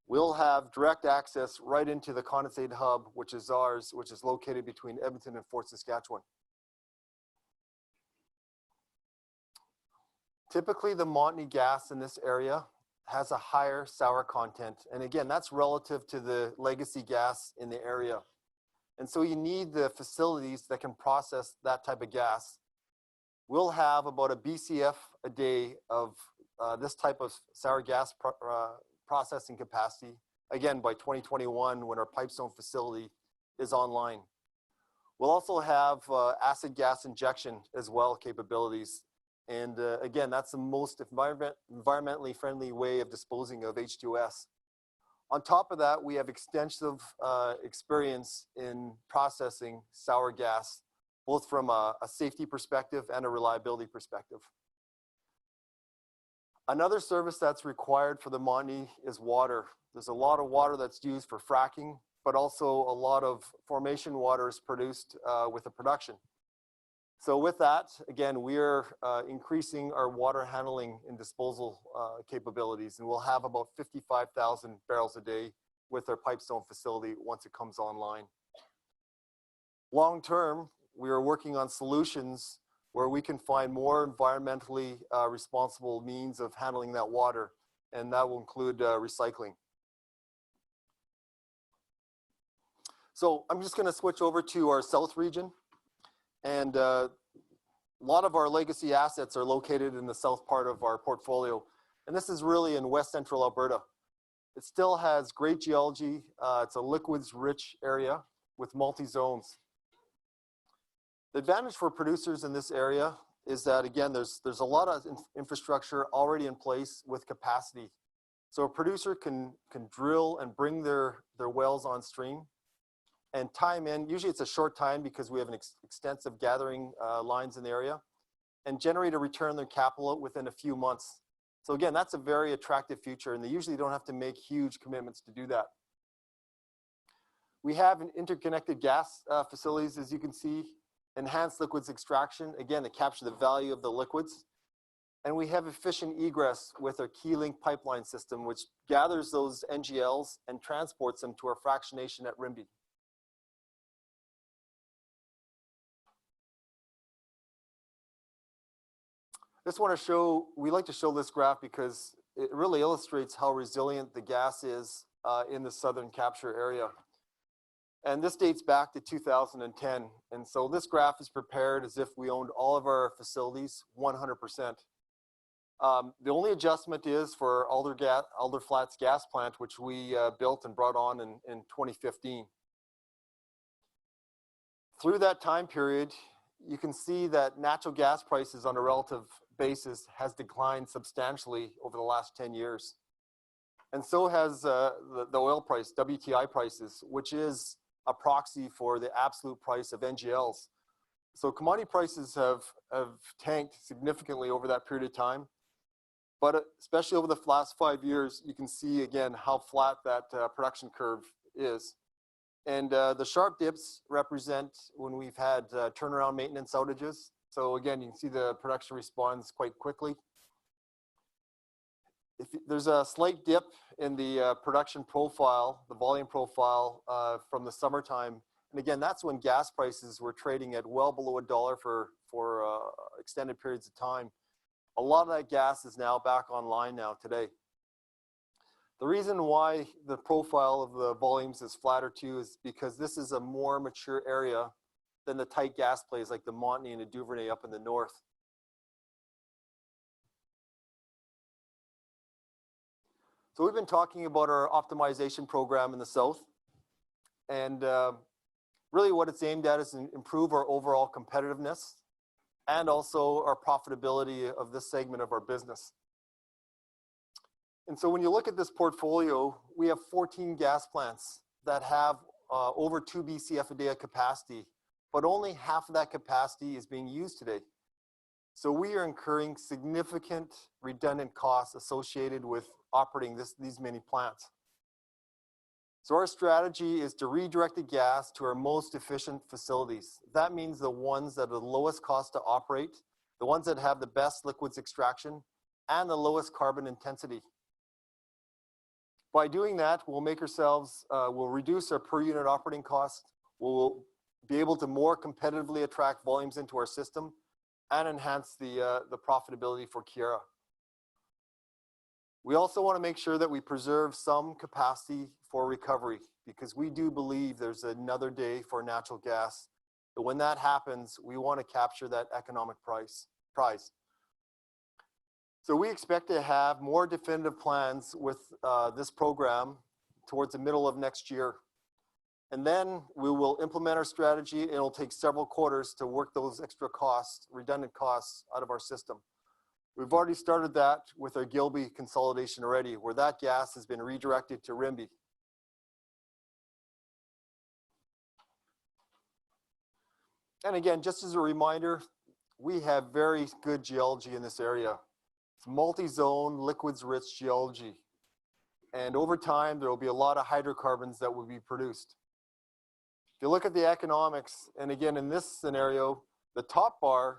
we'll have direct access right into the condensate hub, which is ours, which is located between Edmonton and Fort Saskatchewan. Typically, the Montney gas in this area has a higher sour content. And again, that's relative to the legacy gas in the area. And so you need the facilities that can process that type of gas. We'll have about a BCF a day of this type of sour gas processing capacity, again, by 2021 when our Pipestone facility is online. We'll also have acid gas injection as well capabilities. And again, that's the most environmentally friendly way of disposing of H2S. On top of that, we have extensive experience in processing sour gas, both from a safety perspective and a reliability perspective. Another service that's required for the Montney is water. There's a lot of water that's used for fracking, but also a lot of formation water is produced with the production. So with that, again, we're increasing our water handling and disposal capabilities, and we'll have about 55,000 barrels a day with our Pipestone facility once it comes online. Long term, we are working on solutions where we can find more environmentally responsible means of handling that water, and that will include recycling. So I'm just going to switch over to our south region. And a lot of our legacy assets are located in the south part of our portfolio. And this is really in west central Alberta. It still has great geology. It's a liquids-rich area with multi-zones. The advantage for producers in this area is that, again, there's a lot of infrastructure already in place with capacity. So a producer can drill and bring their wells on stream and time in. Usually it's a short time because we have an extensive gathering lines in the area, and generate a return on their capital within a few months. So again, that's a very attractive feature, and they usually don't have to make huge commitments to do that. We have an interconnected gas facilities, as you can see, enhanced liquids extraction, again, to capture the value of the liquids. And we have efficient egress with our Keylink pipeline system, which gathers those NGLs and transports them to our fractionation at Rimbey. Just want to show, we like to show this graph because it really illustrates how resilient the gas is in the southern capture area. And this dates back to 2010. And so this graph is prepared as if we owned all of our facilities 100%. The only adjustment is for Alder Flats gas plant, which we built and brought on in 2015. Through that time period, you can see that natural gas prices on a relative basis has declined substantially over the last 10 years. And so has the oil price, WTI prices, which is a proxy for the absolute price of NGLs. So commodity prices have tanked significantly over that period of time. But especially over the last 5 years, you can see again how flat that production curve is. And the sharp dips represent when we've had turnaround maintenance outages. So again, you can see the production responds quite quickly. There's a slight dip in the production profile, the volume profile from the summertime. And again, that's when gas prices were trading at well below $1 for extended periods of time. A lot of that gas is now back online now today. The reason why the profile of the volumes is flatter too is because this is a more mature area than the tight gas plays like the Montney and the Duvernay up in the north. So we've been talking about our optimization program in the south. And really what it's aimed at is to improve our overall competitiveness and also our profitability of this segment of our business. And so when you look at this portfolio, we have 14 gas plants that have over 2 BCF a day of capacity, but only half of that capacity is being used today. So we are incurring significant redundant costs associated with operating these many plants. So our strategy is to redirect the gas to our most efficient facilities. That means the ones that are the lowest cost to operate, the ones that have the best liquids extraction, and the lowest carbon intensity. By doing that, we'll reduce our per unit operating cost, we'll be able to more competitively attract volumes into our system, and enhance the profitability for Keyera. We also want to make sure that we preserve some capacity for recovery, because we do believe there's another day for natural gas. But when that happens, we want to capture that economic prize. So we expect to have more definitive plans with this program towards the middle of next year. And then we will implement our strategy, and it'll take several quarters to work those extra costs, redundant costs, out of our system. We've already started that with our Gilby consolidation already, where that gas has been redirected to Rimbey. And again, just as a reminder, we have very good geology in this area. It's multi-zone, liquids-rich geology. And over time, there will be a lot of hydrocarbons that will be produced. If you look at the economics, and again, in this scenario, the top bar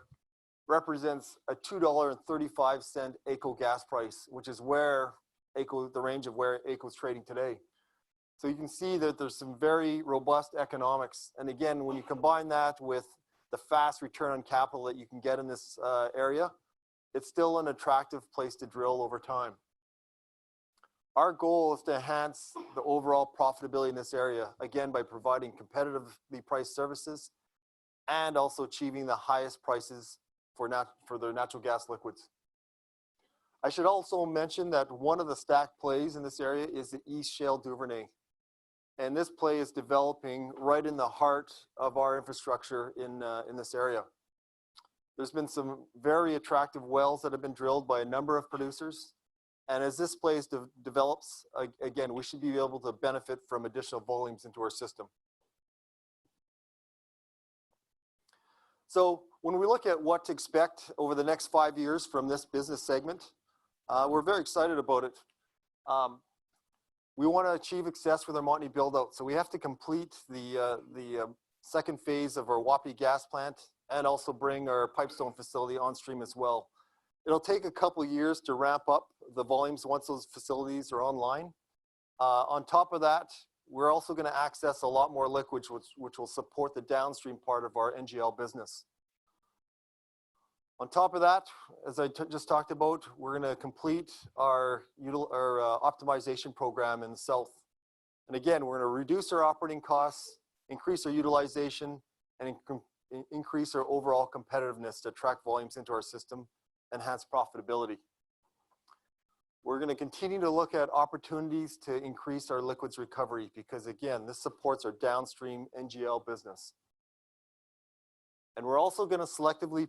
represents a $2.35 AECO gas price, which is where AECO, the range of where AECO is trading today. So you can see that there's some very robust economics. And again, when you combine that with the fast return on capital that you can get in this area, it's still an attractive place to drill over time. Our goal is to enhance the overall profitability in this area, again, by providing competitively priced services and also achieving the highest prices for the natural gas liquids. I should also mention that one of the stacked plays in this area is the East Shale Duvernay. And this play is developing right in the heart of our infrastructure in this area. There's been some very attractive wells that have been drilled by a number of producers. And as this play develops, again, we should be able to benefit from additional volumes into our system. So when we look at what to expect over the next 5 years from this business segment, we're very excited about it. We want to achieve success with our Montney build-out. So we have to complete the second phase of our Wapiti gas plant and also bring our Pipestone facility on stream as well. It'll take a couple of years to ramp up the volumes once those facilities are online. On top of that, we're also going to access a lot more liquids, which will support the downstream part of our NGL business. On top of that, as I just talked about, we're going to complete our optimization program in the south. And again, we're going to reduce our operating costs, increase our utilization, and increase our overall competitiveness to attract volumes into our system, enhance profitability. We're going to continue to look at opportunities to increase our liquids recovery because, again, this supports our downstream NGL business. And we're also going to selectively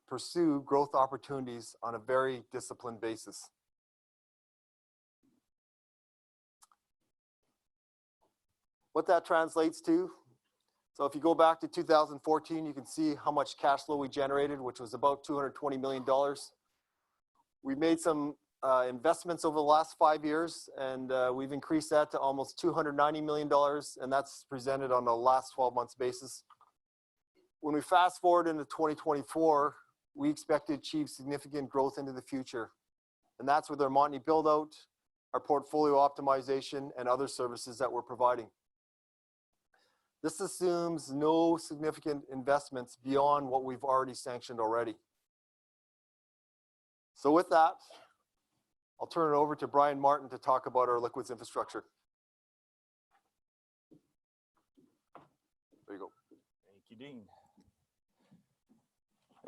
pursue growth opportunities on a very disciplined basis. What that translates to, so if you go back to 2014, you can see how much cash flow we generated, which was about $220 million. We made some investments over the last 5 years, and we've increased that to almost $290 million, and that's presented on a last 12 months basis. When we fast forward into 2024, we expect to achieve significant growth into the future. And that's with our Montney build-out, our portfolio optimization, and other services that we're providing. This assumes no significant investments beyond what we've already sanctioned already. So with that, I'll turn it over to Brian Martin to talk about our liquids infrastructure. There you go. Thank you, Dean.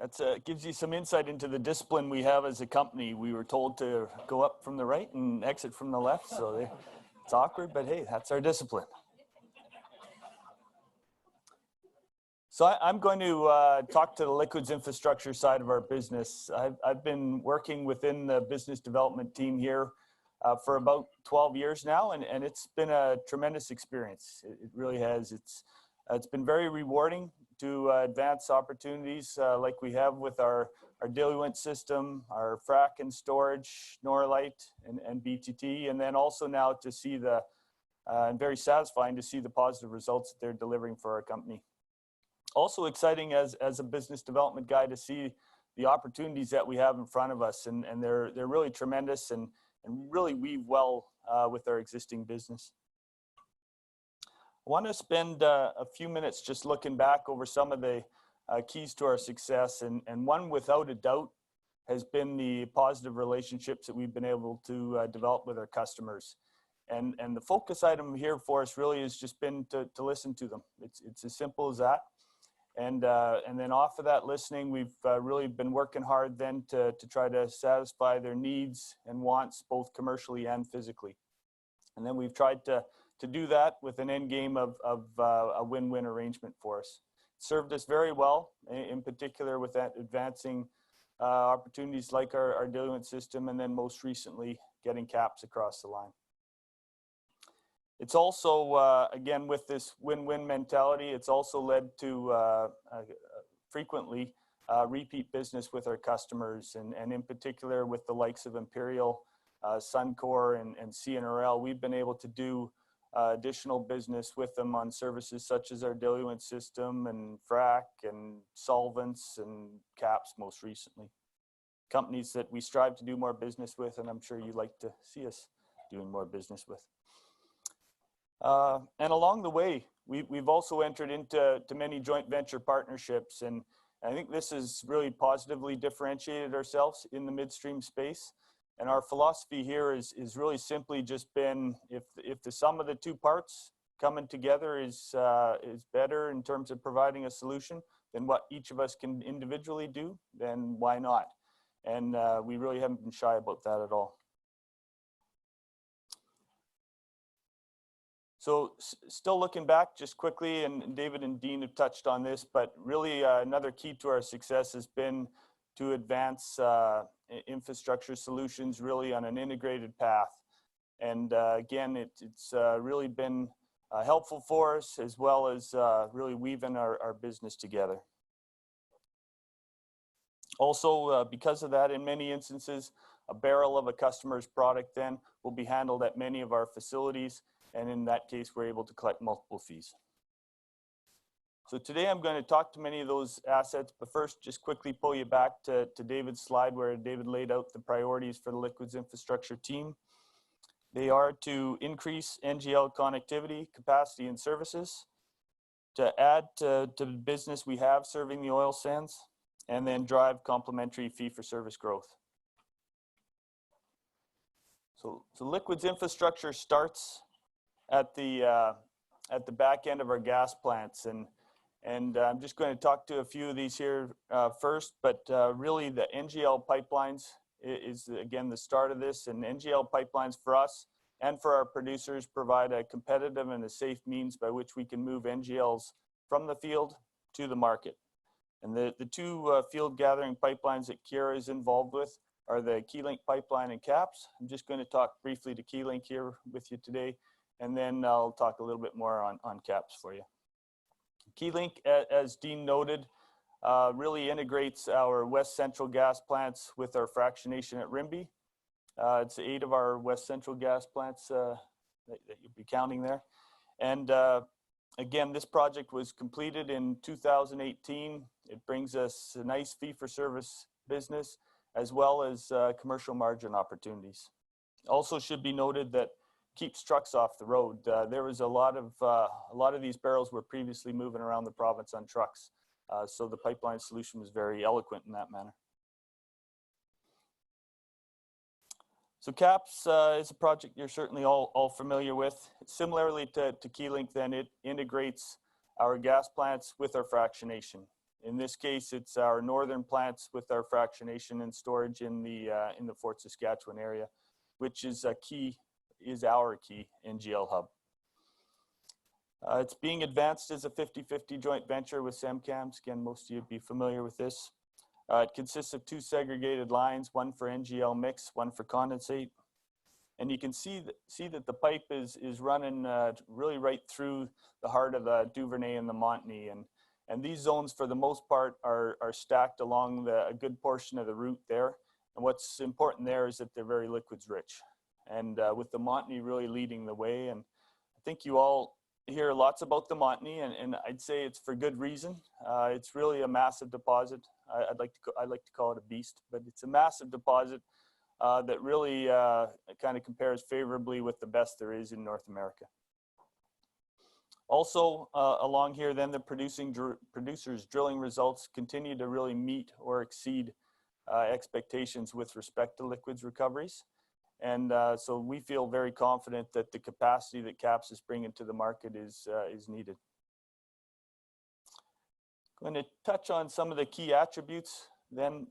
That gives you some insight into the discipline we have as a company. We were told to go up from the right and exit from the left, so it's awkward, but hey, that's our discipline. So I'm going to talk to the liquids infrastructure side of our business. I've been working within the business development team here for about 12 years now, and it's been a tremendous experience. It really has. It's been very rewarding to advance opportunities like we have with our diluent system, our frac and storage, Norlite and BTT, and then also now to see the and very satisfying to see the positive results that they're delivering for our company. Also exciting as a business development guy to see the opportunities that we have in front of us, and they're really tremendous and really weave well with our existing business. I want to spend a few minutes just looking back over some of the keys to our success, and one without a doubt has been the positive relationships that we've been able to develop with our customers. And the focus item here for us really has just been to listen to them. It's as simple as that. And then off of that listening, we've really been working hard then to try to satisfy their needs and wants, both commercially and physically. And then we've tried to do that with an end game of a win-win arrangement for us. It served us very well, in particular with that advancing opportunities like our diluent system, and then most recently getting caps across the line. It's also, again, with this win-win mentality, it's also led to frequently repeat business with our customers, and in particular with the likes of Imperial, Suncor, and CNRL. We've been able to do additional business with them on services such as our diluent system and frac and solvents and caps most recently. Companies that we strive to do more business with, and I'm sure you'd like to see us doing more business with. And along the way, we've also entered into many joint venture partnerships, and I think this has really positively differentiated ourselves in the midstream space. And our philosophy here is really simply just been, if the sum of the two parts coming together is better in terms of providing a solution than what each of us can individually do, then why not? And we really haven't been shy about that at all. So still looking back just quickly, and David and Dean have touched on this, but really another key to our success has been to advance infrastructure solutions really on an integrated path. And again, it's really been helpful for us, as well as really weaving our business together. Also, because of that, in many instances, a barrel of a customer's product then will be handled at many of our facilities, and in that case, we're able to collect multiple fees. So today I'm going to talk to many of those assets, but first just quickly pull you back to David's slide where David laid out the priorities for the liquids infrastructure team. They are to increase NGL connectivity, capacity, and services, to add to the business we have serving the oil sands, and then drive complementary fee-for-service growth. So liquids infrastructure starts at the back end of our gas plants, and I'm just going to talk to a few of these here first, but really the NGL pipelines is again the start of this, and NGL pipelines for us and for our producers provide a competitive and a safe means by which we can move NGLs from the field to the market. And the two field gathering pipelines that Keyera is involved with are the Keylink pipeline and KAPS. I'm just going to talk briefly to Keylink here with you today, and then I'll talk a little bit more on KAPS for you. Keylink, as Dean noted, really integrates our West Central gas plants with our fractionation at Rimbey. It's 8 of our West Central gas plants that you'll be counting there. And again, this project was completed in 2018. It brings us a nice fee-for-service business, as well as commercial margin opportunities. Also should be noted that keeps trucks off the road. There was a lot of these barrels were previously moving around the province on trucks. So the pipeline solution was very eloquent in that manner. So KAPS is a project you're certainly all familiar with. Similarly to Keylink, then it integrates our gas plants with our fractionation. In this case, it's our northern plants with our fractionation and storage in the Fort Saskatchewan area, which is our key NGL hub. It's being advanced as a 50-50 joint venture with Semcams. Again, most of you would be familiar with this. It consists of 2 segregated lines, one for NGL mix, one for condensate. And you can see that the pipe is running really right through the heart of the Duvernay and the Montney. And these zones, for the most part, are stacked along a good portion of the route there. And what's important there is that they're very liquids rich. And with the Montney really leading the way. And I think you all hear lots about the Montney, and I'd say it's for good reason. It's really a massive deposit. I like to call it a beast, but it's a massive deposit that really kind of compares favorably with the best there is in North America. Also, along here, then the producers' drilling results continue to really meet or exceed expectations with respect to liquids recoveries. And so we feel very confident that the capacity that KAPS is bringing to the market is needed. Going to touch on some of the key attributes then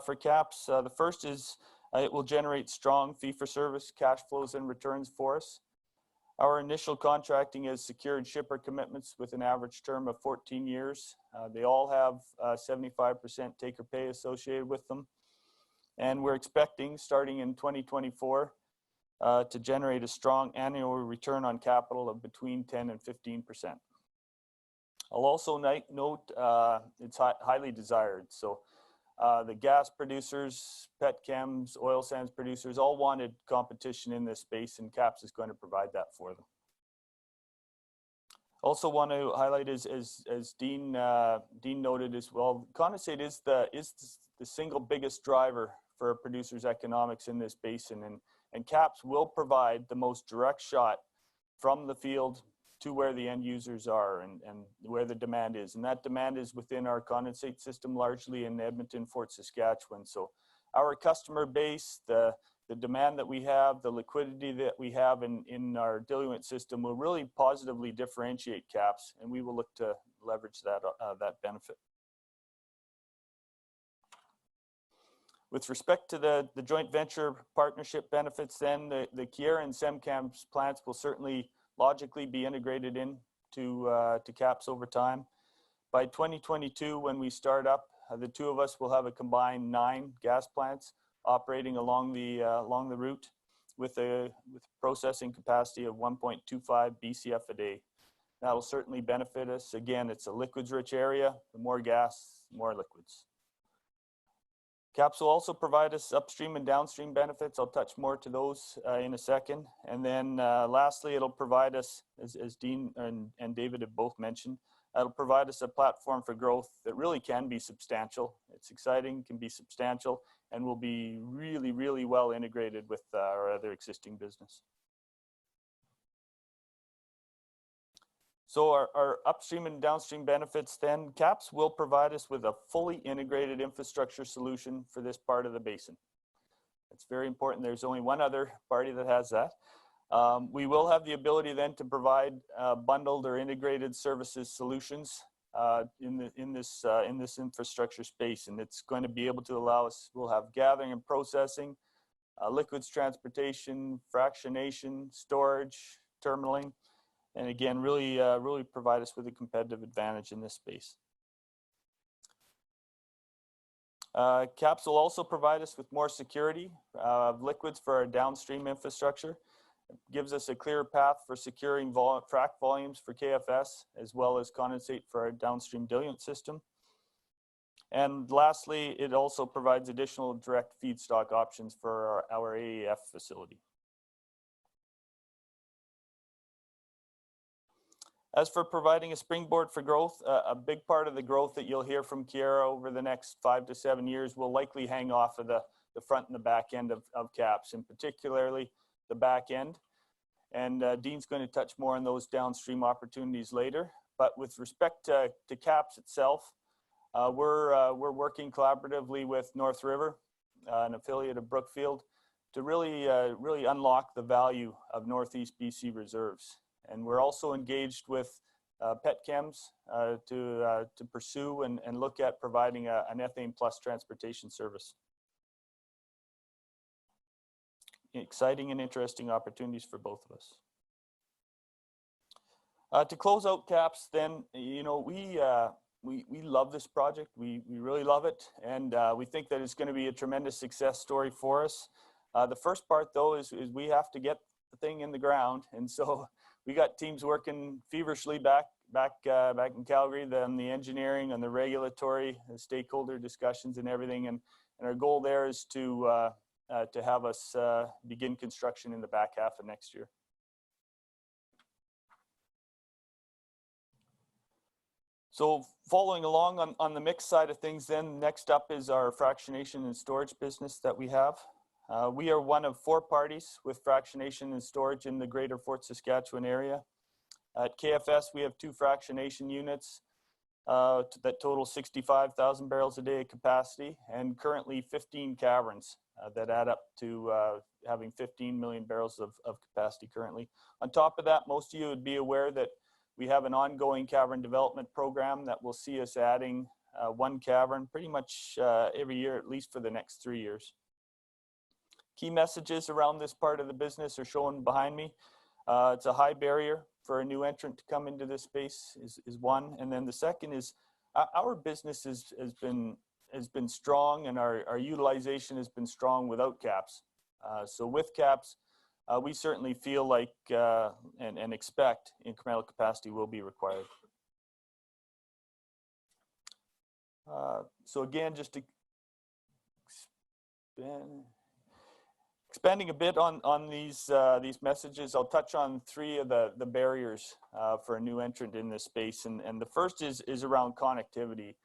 for KAPS. The first is it will generate strong fee-for-service cash flows and returns for us. Our initial contracting has secured shipper commitments with an average term of 14 years. They all have 75% take-or-pay associated with them. And we're expecting, starting in 2024, to generate a strong annual return on capital of between 10 and 15%. I'll also note it's highly desired. So the gas producers, petchems, oil sands producers all wanted competition in this space, and KAPS is going to provide that for them. Also want to highlight, as Dean noted as well, condensate is the single biggest driver for a producer's economics in this basin, and KAPS will provide the most direct shot from the field to where the end users are and where the demand is. And that demand is within our condensate system, largely in Edmonton, Fort Saskatchewan. So our customer base, the demand that we have, the liquidity that we have in our diluent system will really positively differentiate KAPS, and we will look to leverage that benefit. With respect to the joint venture partnership benefits, then the Keyera and SemCAMS plants will certainly logically be integrated into KAPS over time. By 2022, when we start up, the two of us will have a combined 9 gas plants operating along the route with processing capacity of 1.25 BCF a day. That will certainly benefit us. Again, it's a liquids-rich area. The more gas, the more liquids. KAPS will also provide us upstream and downstream benefits. I'll touch more to those in a second. And then lastly, it'll provide us, as Dean and David have both mentioned, it'll provide us a platform for growth that really can be substantial. It's exciting, can be substantial, and will be really, really well integrated with our other existing business. So our upstream and downstream benefits, then KAPS will provide us with a fully integrated infrastructure solution for this part of the basin. It's very important. There's only one other party that has that. We will have the ability then to provide bundled or integrated services solutions in this infrastructure space, and it's going to be able to allow us. We'll have gathering and processing, liquids transportation, fractionation, storage, terminaling. And again, really provide us with a competitive advantage in this space. KAPS will also provide us with more security of liquids for our downstream infrastructure. It gives us a clear path for securing frac volumes for KFS, as well as condensate for our downstream diluent system. And lastly, it also provides additional direct feedstock options for our AEF facility. As for providing a springboard for growth, a big part of the growth that you'll hear from Keyera over the next 5 to 7 years will likely hang off of the front and the back end of KAPS, and particularly the back end. And Dean's going to touch more on those downstream opportunities later. But with respect to KAPS itself, we're working collaboratively with North River, an affiliate of Brookfield, to really unlock the value of Northeast BC reserves. And we're also engaged with petchems to pursue and look at providing an ethane plus transportation service. Exciting and interesting opportunities for both of us. To close out KAPS, then, you know, we love this project. We really love it, and we think that it's going to be a tremendous success story for us. The first part, though, is we have to get the thing in the ground, and so we got teams working feverishly back in Calgary, on the engineering and the regulatory stakeholder discussions and everything. And our goal there is to have us begin construction in the back half of next year. So following along on the mix side of things, then next up is our fractionation and storage business that we have. We are one of 4 parties with fractionation and storage in the greater Fort Saskatchewan area. At KFS, we have 2 fractionation units that total 65,000 barrels a day of capacity, and currently 15 caverns that add up to having 15 million barrels of capacity currently. On top of that, most of you would be aware that we have an ongoing cavern development program that will see us adding 1 cavern pretty much every year, at least for the next 3 years. Key messages around this part of the business are shown behind me. It's a high barrier for a new entrant to come into this space is one. And then the second is our business has been strong, and our utilization has been strong without caps. So with caps, we certainly feel like and expect incremental capacity will be required. So again, just to expanding a bit on these messages, I'll touch on 3 of the barriers for a new entrant in this space. And the first is around connectivity.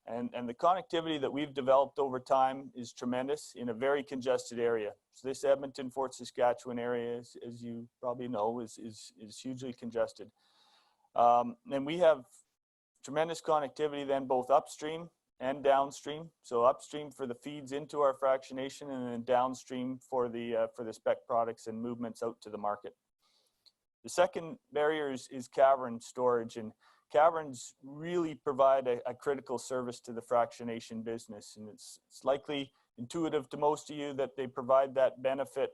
And the connectivity that we've developed over time is tremendous in a very congested area. So this Edmonton, Fort Saskatchewan area, as you probably know, is hugely congested. And we have tremendous connectivity then both upstream and downstream. So upstream for the feeds into our fractionation, and then downstream for the spec products and movements out to the market. The second barrier is cavern storage, and caverns really provide a critical service to the fractionation business. And it's likely intuitive to most of you that they provide that benefit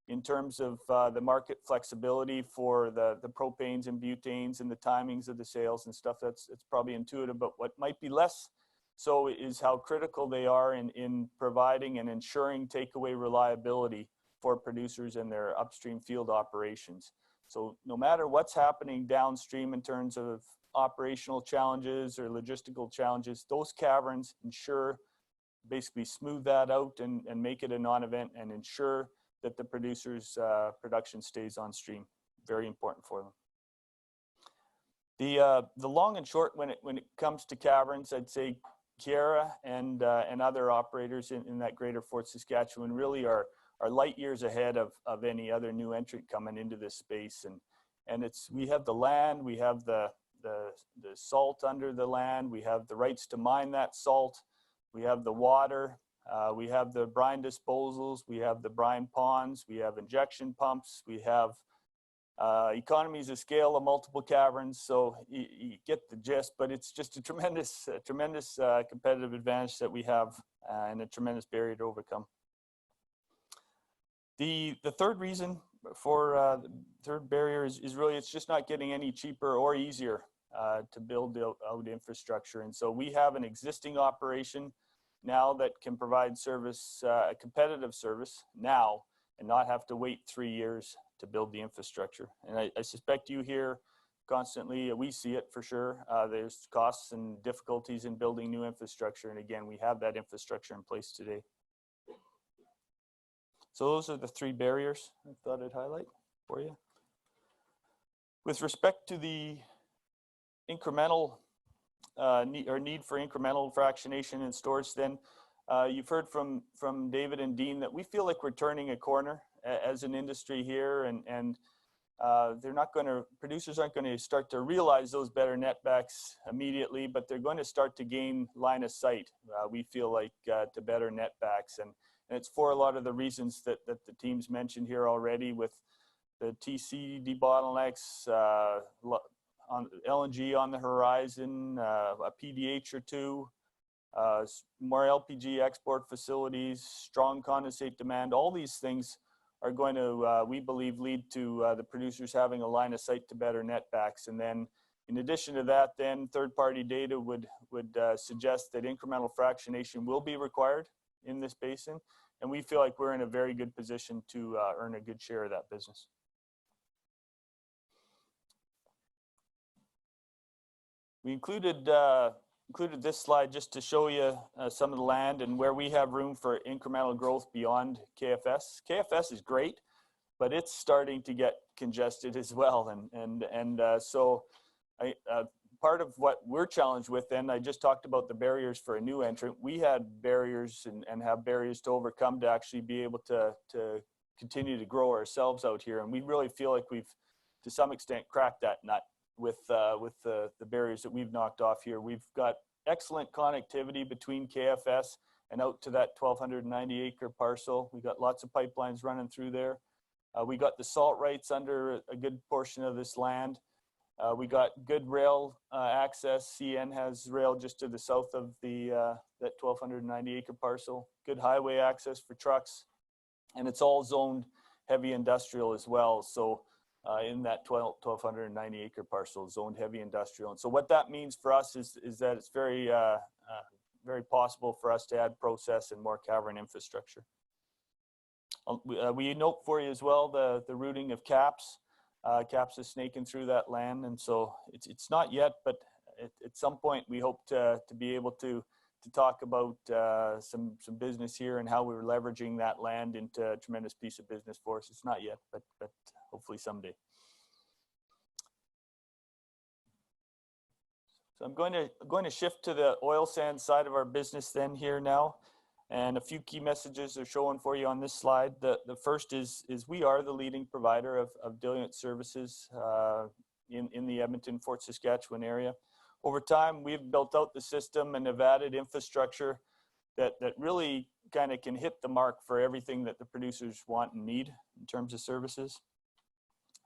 in terms of the market flexibility for the propanes and butanes and the timings of the sales and stuff. It's probably intuitive, but what might be less so is how critical they are in providing and ensuring takeaway reliability for producers and their upstream field operations. So no matter what's happening downstream in terms of operational challenges or logistical challenges, those caverns ensure, basically smooth that out and make it a non-event and ensure that the producer's production stays on stream. Very important for them. The long and short when it comes to caverns, I'd say Keyera and other operators in that greater Fort Saskatchewan really are light years ahead of any other new entrant coming into this space. And we have the land, we have the salt under the land, we have the rights to mine that salt, we have the water, we have the brine disposals, we have the brine ponds, we have injection pumps, we have economies of scale of multiple caverns. So you get the gist, but it's just a tremendous competitive advantage that we have and a tremendous barrier to overcome. The third reason for the third barrier is really it's just not getting any cheaper or easier to build out infrastructure. And so we have an existing operation now that can provide service, a competitive service now, and not have to wait 3 years to build the infrastructure. And I suspect you hear constantly, we see it for sure, there's costs and difficulties in building new infrastructure. And again, we have that infrastructure in place today. So those are the 3 barriers I thought I'd highlight for you. With respect to the incremental need for incremental fractionation and storage, then you've heard from David and Dean that we feel like we're turning a corner as an industry here, and producers aren't going to start to realize those better netbacks immediately, but they're going to start to gain line of sight, we feel like, to better netbacks. And it's for a lot of the reasons that the team's mentioned here already, with the TC debottlenecks, on LNG on the horizon, a PDH or 2, more LPG export facilities, strong condensate demand. All these things are going to, we believe, lead to the producers having a line of sight to better netbacks. And then in addition to that, then third-party data would suggest that incremental fractionation will be required in this basin. And we feel like we're in a very good position to earn a good share of that business. We included this slide just to show you some of the land and where we have room for incremental growth beyond KFS. KFS is great, but it's starting to get congested as well. So part of what we're challenged with, and I just talked about the barriers for a new entrant, we had barriers and have barriers to overcome to actually be able to continue to grow ourselves out here. And we really feel like we've, to some extent, cracked that nut with the barriers that we've knocked off here. We've got excellent connectivity between KFS and out to that 1,290 acre parcel. We got lots of pipelines running through there. We got the salt rights under a good portion of this land. We got good rail access. CN has rail just to the south of that 1,290 acre parcel. Good highway access for trucks. And it's all zoned heavy industrial as well. So in that 1,290 acre parcel, zoned heavy industrial. And so what that means for us is that it's very, very possible for us to add process and more cavern infrastructure. We note for you as well the routing of CAPS. CAPS is snaking through that land, and so it's not yet, but at some point we hope to be able to talk about some business here and how we're leveraging that land into a tremendous piece of business for us. It's not yet, but hopefully someday. So I'm going to shift to the oil sands side of our business then here now. And a few key messages are showing for you on this slide. The first is we are the leading provider of diluent services in the Edmonton, Fort Saskatchewan area. Over time, we've built out the system and have added infrastructure that really kind of can hit the mark for everything that the producers want and need in terms of services.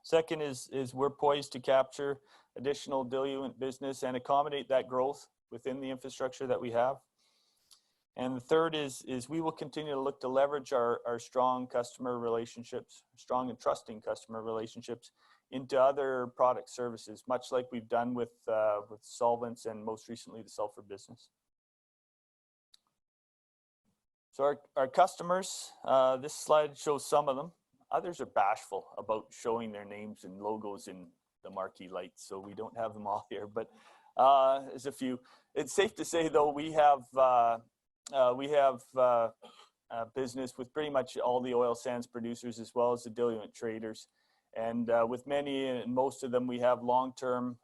Second is we're poised to capture additional diluent business and accommodate that growth within the infrastructure that we have. And the third is we will continue to look to leverage our strong customer relationships, strong and trusting customer relationships into other product services, much like we've done with solvents and most recently the sulfur business. So our customers, this slide shows some of them. Others are bashful about showing their names and logos in the marquee lights, so we don't have them all here, but there's a few. It's safe to say, though, we have business with pretty much all the oil sands producers as well as the diluent traders. And with many and most of them, we have long-term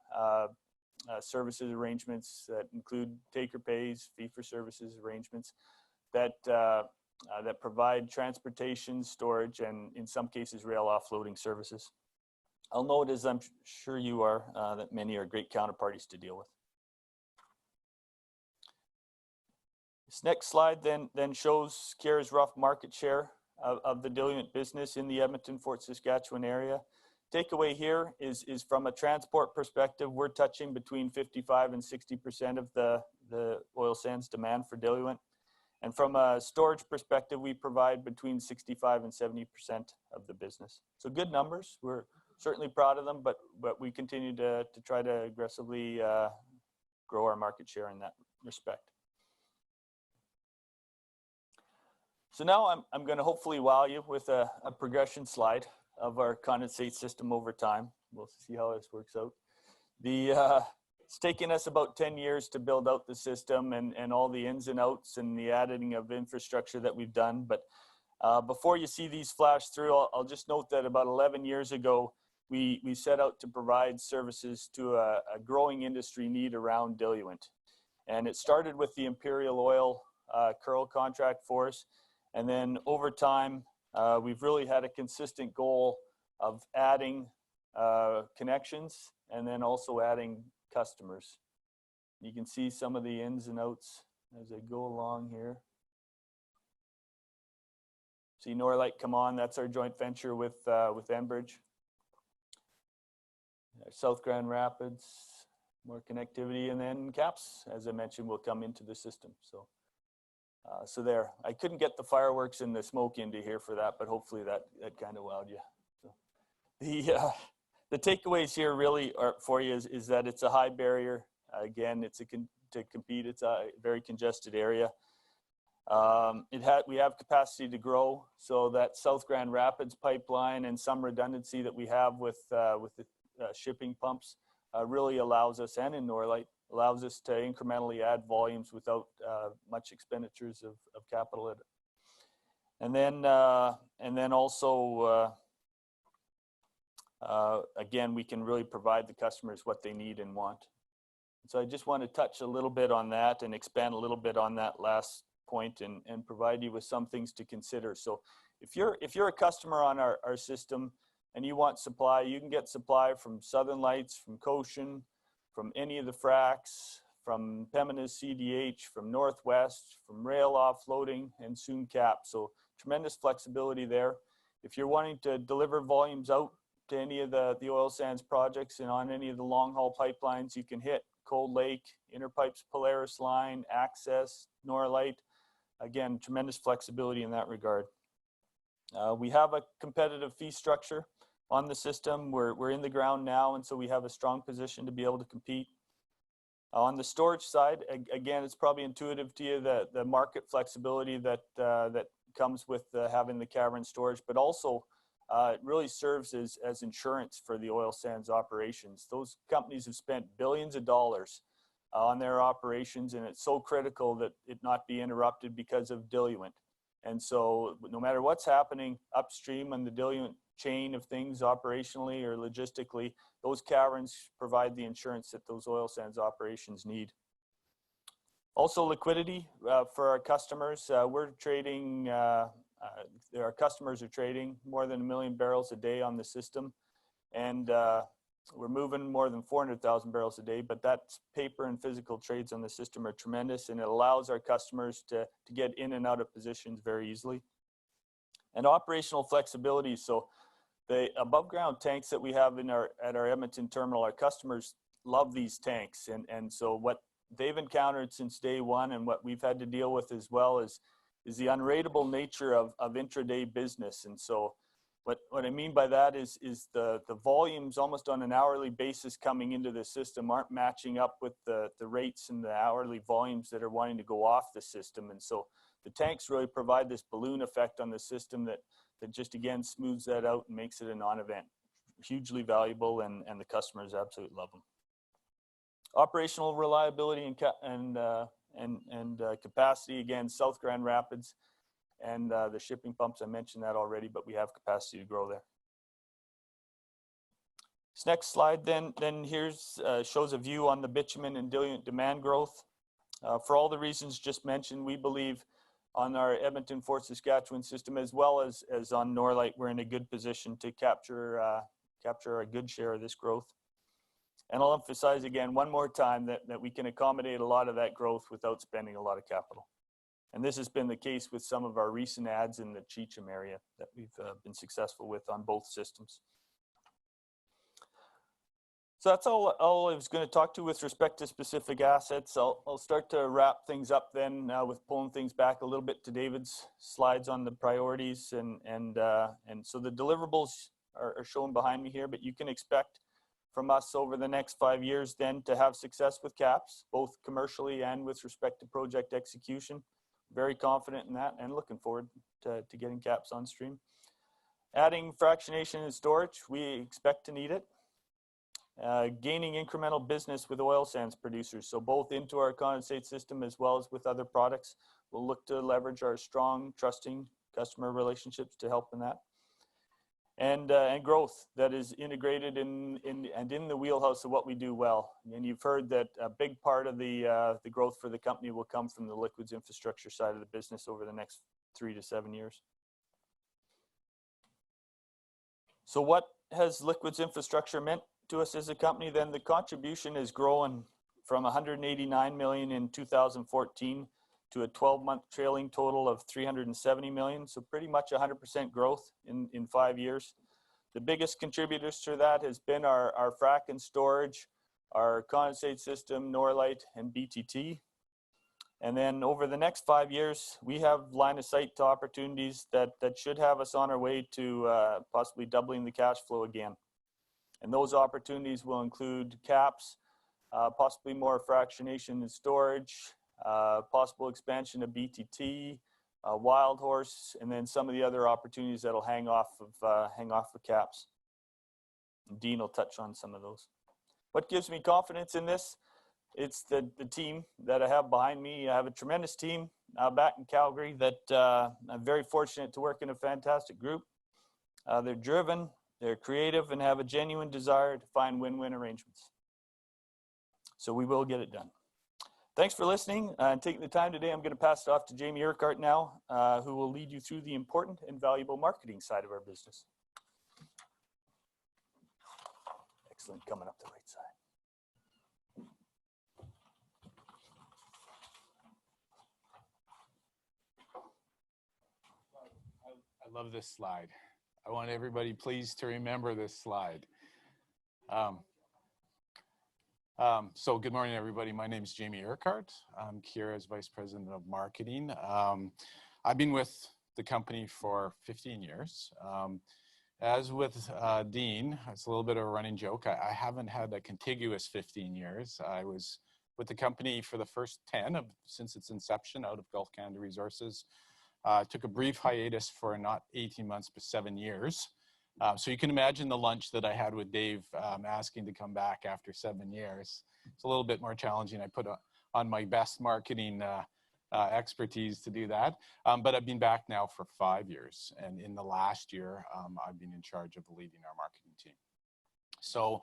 services arrangements that include take-or-pays, fee-for-services arrangements that provide transportation, storage, and in some cases, rail offloading services. I'll note, as I'm sure you are, that many are great counterparties to deal with. This next slide then shows Keyera's rough market share of the diluent business in the Edmonton, Fort Saskatchewan area. Takeaway here is from a transport perspective, we're touching between 55 and 60% of the oil sands demand for diluent. And from a storage perspective, we provide between 65 and 70% of the business. So good numbers. We're certainly proud of them, but we continue to try to aggressively grow our market share in that respect. So now I'm going to hopefully wow you with a progression slide of our condensate system over time. We'll see how this works out. It's taken us about 10 years to build out the system and all the ins and outs and the adding of infrastructure that we've done. But before you see these flash through, I'll just note that about 11 years ago, we set out to provide services to a growing industry need around diluent. And it started with the Imperial Oil curl contract for us. And then over time, we've really had a consistent goal of adding connections and then also adding customers. You can see some of the ins and outs as I go along here. See Norlite come on, that's our joint venture with Enbridge. South Grand Rapids, more connectivity, and then CAPS, as I mentioned, will come into the system. So there, I couldn't get the fireworks and the smoke into here for that, but hopefully that kind of wowed you. So the takeaways here really are for you is that it's a high barrier. Again, to compete, it's a very congested area. We have capacity to grow, so that South Grand Rapids pipeline and some redundancy that we have with the shipping pumps really allows us, and in Norlite, allows us to incrementally add volumes without much expenditures of capital. And then also, again, we can really provide the customers what they need and want. So I just want to touch a little bit on that and expand a little bit on that last point and provide you with some things to consider. So if you're a customer on our system and you want supply, you can get supply from Southern Lights, from Cochin, from any of the fracs, from Pembina's CDH, from Northwest, from rail offloading, and soon CAP. So tremendous flexibility there. If you're wanting to deliver volumes out to any of the oil sands projects and on any of the long haul pipelines, you can hit Cold Lake, Interpipes Polaris Line, Access, Norlite. Again, tremendous flexibility in that regard. We have a competitive fee structure on the system. We're in the ground now, and so we have a strong position to be able to compete. On the storage side, again, it's probably intuitive to you the market flexibility that comes with having the cavern storage, but also it really serves as insurance for the oil sands operations. Those companies have spent billions of dollars on their operations, and it's so critical that it not be interrupted because of diluent. And so no matter what's happening upstream on the diluent chain of things operationally or logistically, those caverns provide the insurance that those oil sands operations need. Also liquidity for our customers. We're trading, our customers are trading more than 1 million barrels a day on the system. And we're moving more than 400,000 barrels a day, but that paper and physical trades on the system are tremendous, and it allows our customers to get in and out of positions very easily. And operational flexibility. So the above ground tanks that we have at our Edmonton terminal, our customers love these tanks. And so what they've encountered since day one and what we've had to deal with as well is the unratable nature of intraday business. And so what I mean by that is the volumes almost on an hourly basis coming into the system aren't matching up with the rates and the hourly volumes that are wanting to go off the system. And so the tanks really provide this balloon effect on the system that just again smooths that out and makes it a non-event. Hugely valuable, and the customers absolutely love them. Operational reliability and capacity, again, South Grand Rapids and the shipping pumps, I mentioned that already, but we have capacity to grow there. This next slide then here's shows a view on the bitumen and diluent demand growth. For all the reasons just mentioned, we believe on our Edmonton Fort Saskatchewan system as well as on Norlite, we're in a good position to capture a good share of this growth. And I'll emphasize again one more time that we can accommodate a lot of that growth without spending a lot of capital. And this has been the case with some of our recent adds in the Cheecham area that we've been successful with on both systems. So that's all I was going to talk to with respect to specific assets. I'll start to wrap things up then with pulling things back a little bit to David's slides on the priorities. And so the deliverables are shown behind me here, but you can expect from us over the next 5 years then to have success with CAPS, both commercially and with respect to project execution. Very confident in that and looking forward to getting CAPS on stream. Adding fractionation and storage, we expect to need it. Gaining incremental business with oil sands producers, so both into our condensate system as well as with other products. We'll look to leverage our strong, trusting customer relationships to help in that. And growth that is integrated in the wheelhouse of what we do well. And you've heard that a big part of the growth for the company will come from the liquids infrastructure side of the business over the next 3 to 7 years. So what has liquids infrastructure meant to us as a company? Then the contribution is growing from 189 million in 2014 to a 12-month trailing total of 370 million. So pretty much 100% growth in 5 years. The biggest contributors to that has been our frac and storage, our condensate system, Norlite, and BTT. And then over the next 5 years, we have line of sight to opportunities that should have us on our way to possibly doubling the cash flow again. And those opportunities will include CAPS, possibly more fractionation and storage, possible expansion of BTT, Wild Horse, and then some of the other opportunities that'll hang off of CAPS. And Dean will touch on some of those. What gives me confidence in this? It's the team that I have behind me. I have a tremendous team back in Calgary that I'm very fortunate to work in a fantastic group. They're driven, they're creative, and have a genuine desire to find win-win arrangements. So we will get it done. Thanks for listening and taking the time today. I'm going to pass it off to Jamie Urquhart now, who will lead you through the important and valuable marketing side of our business. Excellent, coming up the right side. I love this slide. I want everybody please to remember this slide. So good morning, everybody. My name is Jamie Urquhart. I'm Keyera's Vice President of Marketing. I've been with the company for 15 years. As with Dean, it's a little bit of a running joke. I haven't had a contiguous 15 years. I was with the company for the first 10 since its inception out of Gulf Canada Resources. Took a brief hiatus for not 18 months, but 7 years. So you can imagine the lunch that I had with Dave asking to come back after 7 years. It's a little bit more challenging. I put on my best marketing expertise to do that. But I've been back now for 5 years. And in the last year, I've been in charge of leading our marketing team. So,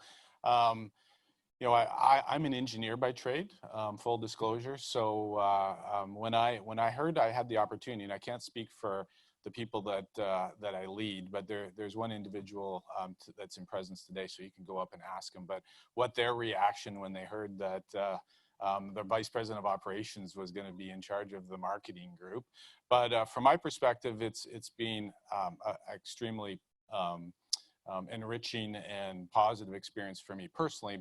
you know, I'm an engineer by trade, full disclosure. So when I heard I had the opportunity, and I can't speak for the people that I lead, but there's one individual that's in presence today, so you can go up and ask them. But what their reaction when they heard that the vice president of operations was going to be in charge of the marketing group. But from my perspective, it's been extremely enriching and positive experience for me personally.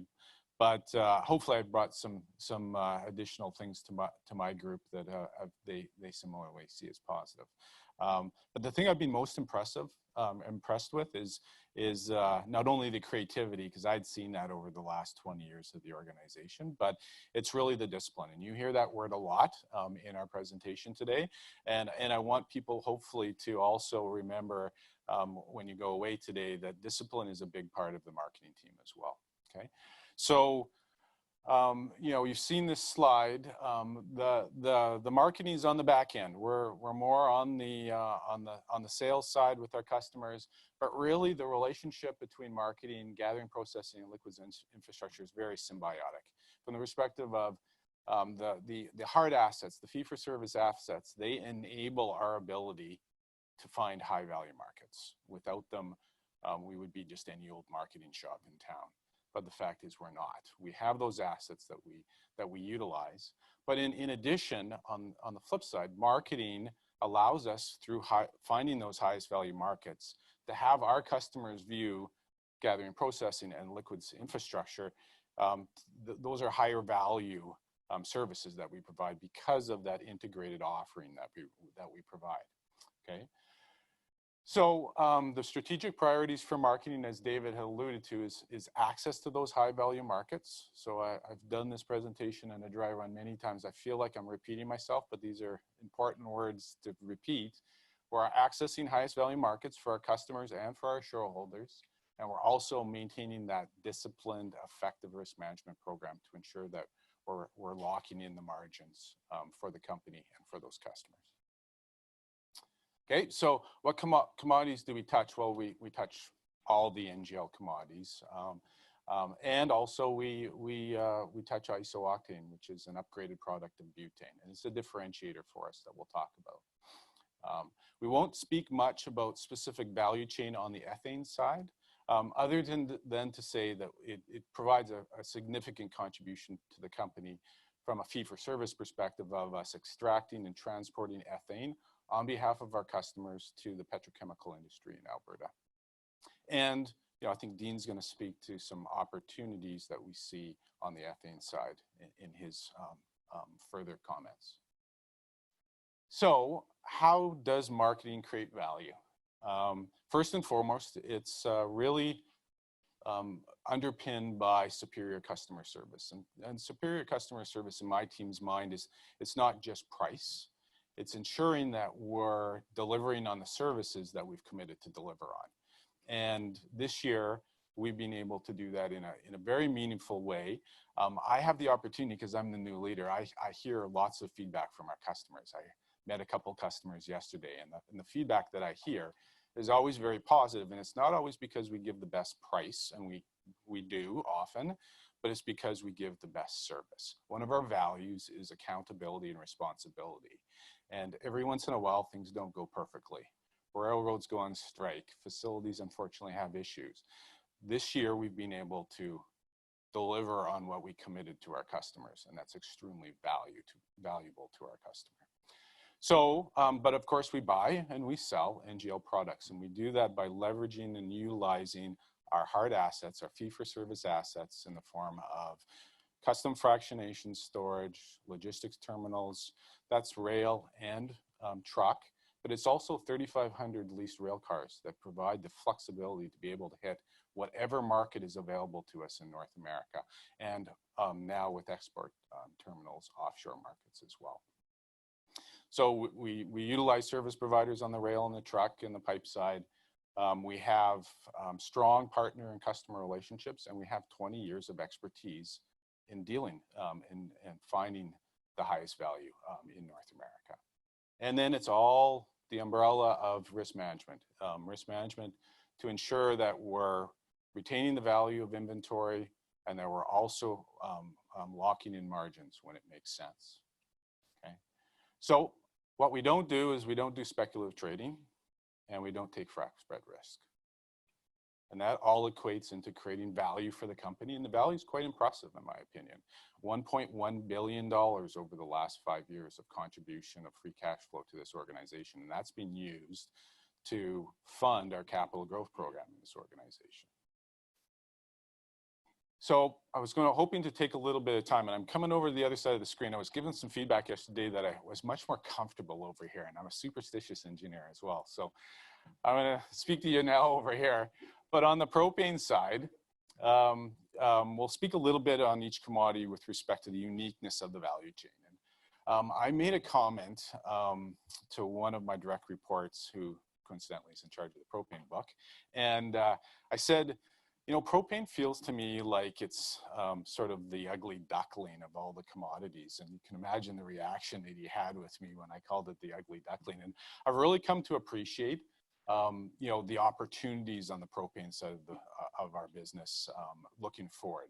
But hopefully I brought some additional things to my group that they similarly see as positive. But the thing I've been most impressed with is not only the creativity, because I'd seen that over the last 20 years of the organization, but it's really the discipline. And you hear that word a lot in our presentation today. And I want people hopefully to also remember when you go away today that discipline is a big part of the marketing team as well. Okay. So, you know, you've seen this slide. The marketing is on the back end. We're more on the sales side with our customers, but really the relationship between marketing, gathering, processing, and liquids infrastructure is very symbiotic. From the perspective of the hard assets, the fee-for-service assets, they enable our ability to find high-value markets. Without them, we would be just any old marketing shop in town. But the fact is we're not. We have those assets that we utilize. But in addition, on the flip side, marketing allows us through finding those highest value markets to have our customers view gathering, processing, and liquids infrastructure. Those are higher value services that we provide because of that integrated offering that we provide. Okay. So the strategic priorities for marketing, as David had alluded to, is access to those high value markets. So I've done this presentation in a dry run many times. I feel like I'm repeating myself, but these are important words to repeat. We're accessing highest value markets for our customers and for our shareholders. And we're also maintaining that disciplined, effective risk management program to ensure that we're locking in the margins for the company and for those customers. Okay, so what commodities do we touch? Well, we touch all the NGL commodities, and also we touch isooctane, which is an upgraded product of butane, and it's a differentiator for us that we'll talk about. We won't speak much about specific value chain on the ethane side, other than to say that it provides a significant contribution to the company from a fee-for-service perspective of us extracting and transporting ethane on behalf of our customers to the petrochemical industry in Alberta. And you know, I think Dean's going to speak to some opportunities that we see on the ethane side in his further comments. So how does marketing create value? First and foremost, it's really underpinned by superior customer service. And superior customer service in my team's mind is, it's not just price. It's ensuring that we're delivering on the services that we've committed to deliver on. And this year, we've been able to do that in a very meaningful way. I have the opportunity, because I'm the new leader, I hear lots of feedback from our customers. I met a couple customers yesterday, and the feedback that I hear is always very positive. And it's not always because we give the best price, and we do often, but it's because we give the best service. One of our values is accountability and responsibility. And every once in a while, things don't go perfectly. Railroads go on strike. Facilities, unfortunately, have issues. This year, we've been able to deliver on what we committed to our customers, and that's extremely valuable to our customer. So, but of course, we buy and we sell NGL products, and we do that by leveraging and utilizing our hard assets, our fee-for-service assets in the form of custom fractionation storage, logistics terminals, that's rail and truck, but it's also 3,500 leased rail cars that provide the flexibility to be able to hit whatever market is available to us in North America, and now with export terminals, offshore markets as well. So we utilize service providers on the rail and the truck and the pipe side. We have strong partner and customer relationships, and we have 20 years of expertise in dealing and finding the highest value in North America. And then it's all the umbrella of risk management. Risk management to ensure that we're retaining the value of inventory and that we're also locking in margins when it makes sense. Okay. So what we don't do is we don't do speculative trading, and we don't take frac spread risk. And that all equates into creating value for the company, and the value is quite impressive in my opinion. $1.1 billion over the last 5 years of contribution of free cash flow to this organization, and that's been used to fund our capital growth program in this organization. So I was hoping to take a little bit of time, and I'm coming over to the other side of the screen. I was given some feedback yesterday that I was much more comfortable over here, and I'm a superstitious engineer as well. So I'm gonna speak to you now over here. But on the propane side, we'll speak a little bit on each commodity with respect to the uniqueness of the value chain. And, I made a comment to one of my direct reports, who coincidentally is in charge of the propane book, and I said, you know, propane feels to me like it's sort of the ugly duckling of all the commodities. And you can imagine the reaction that he had with me when I called it the ugly duckling. And I've really come to appreciate, you know, the opportunities on the propane side of our business looking forward.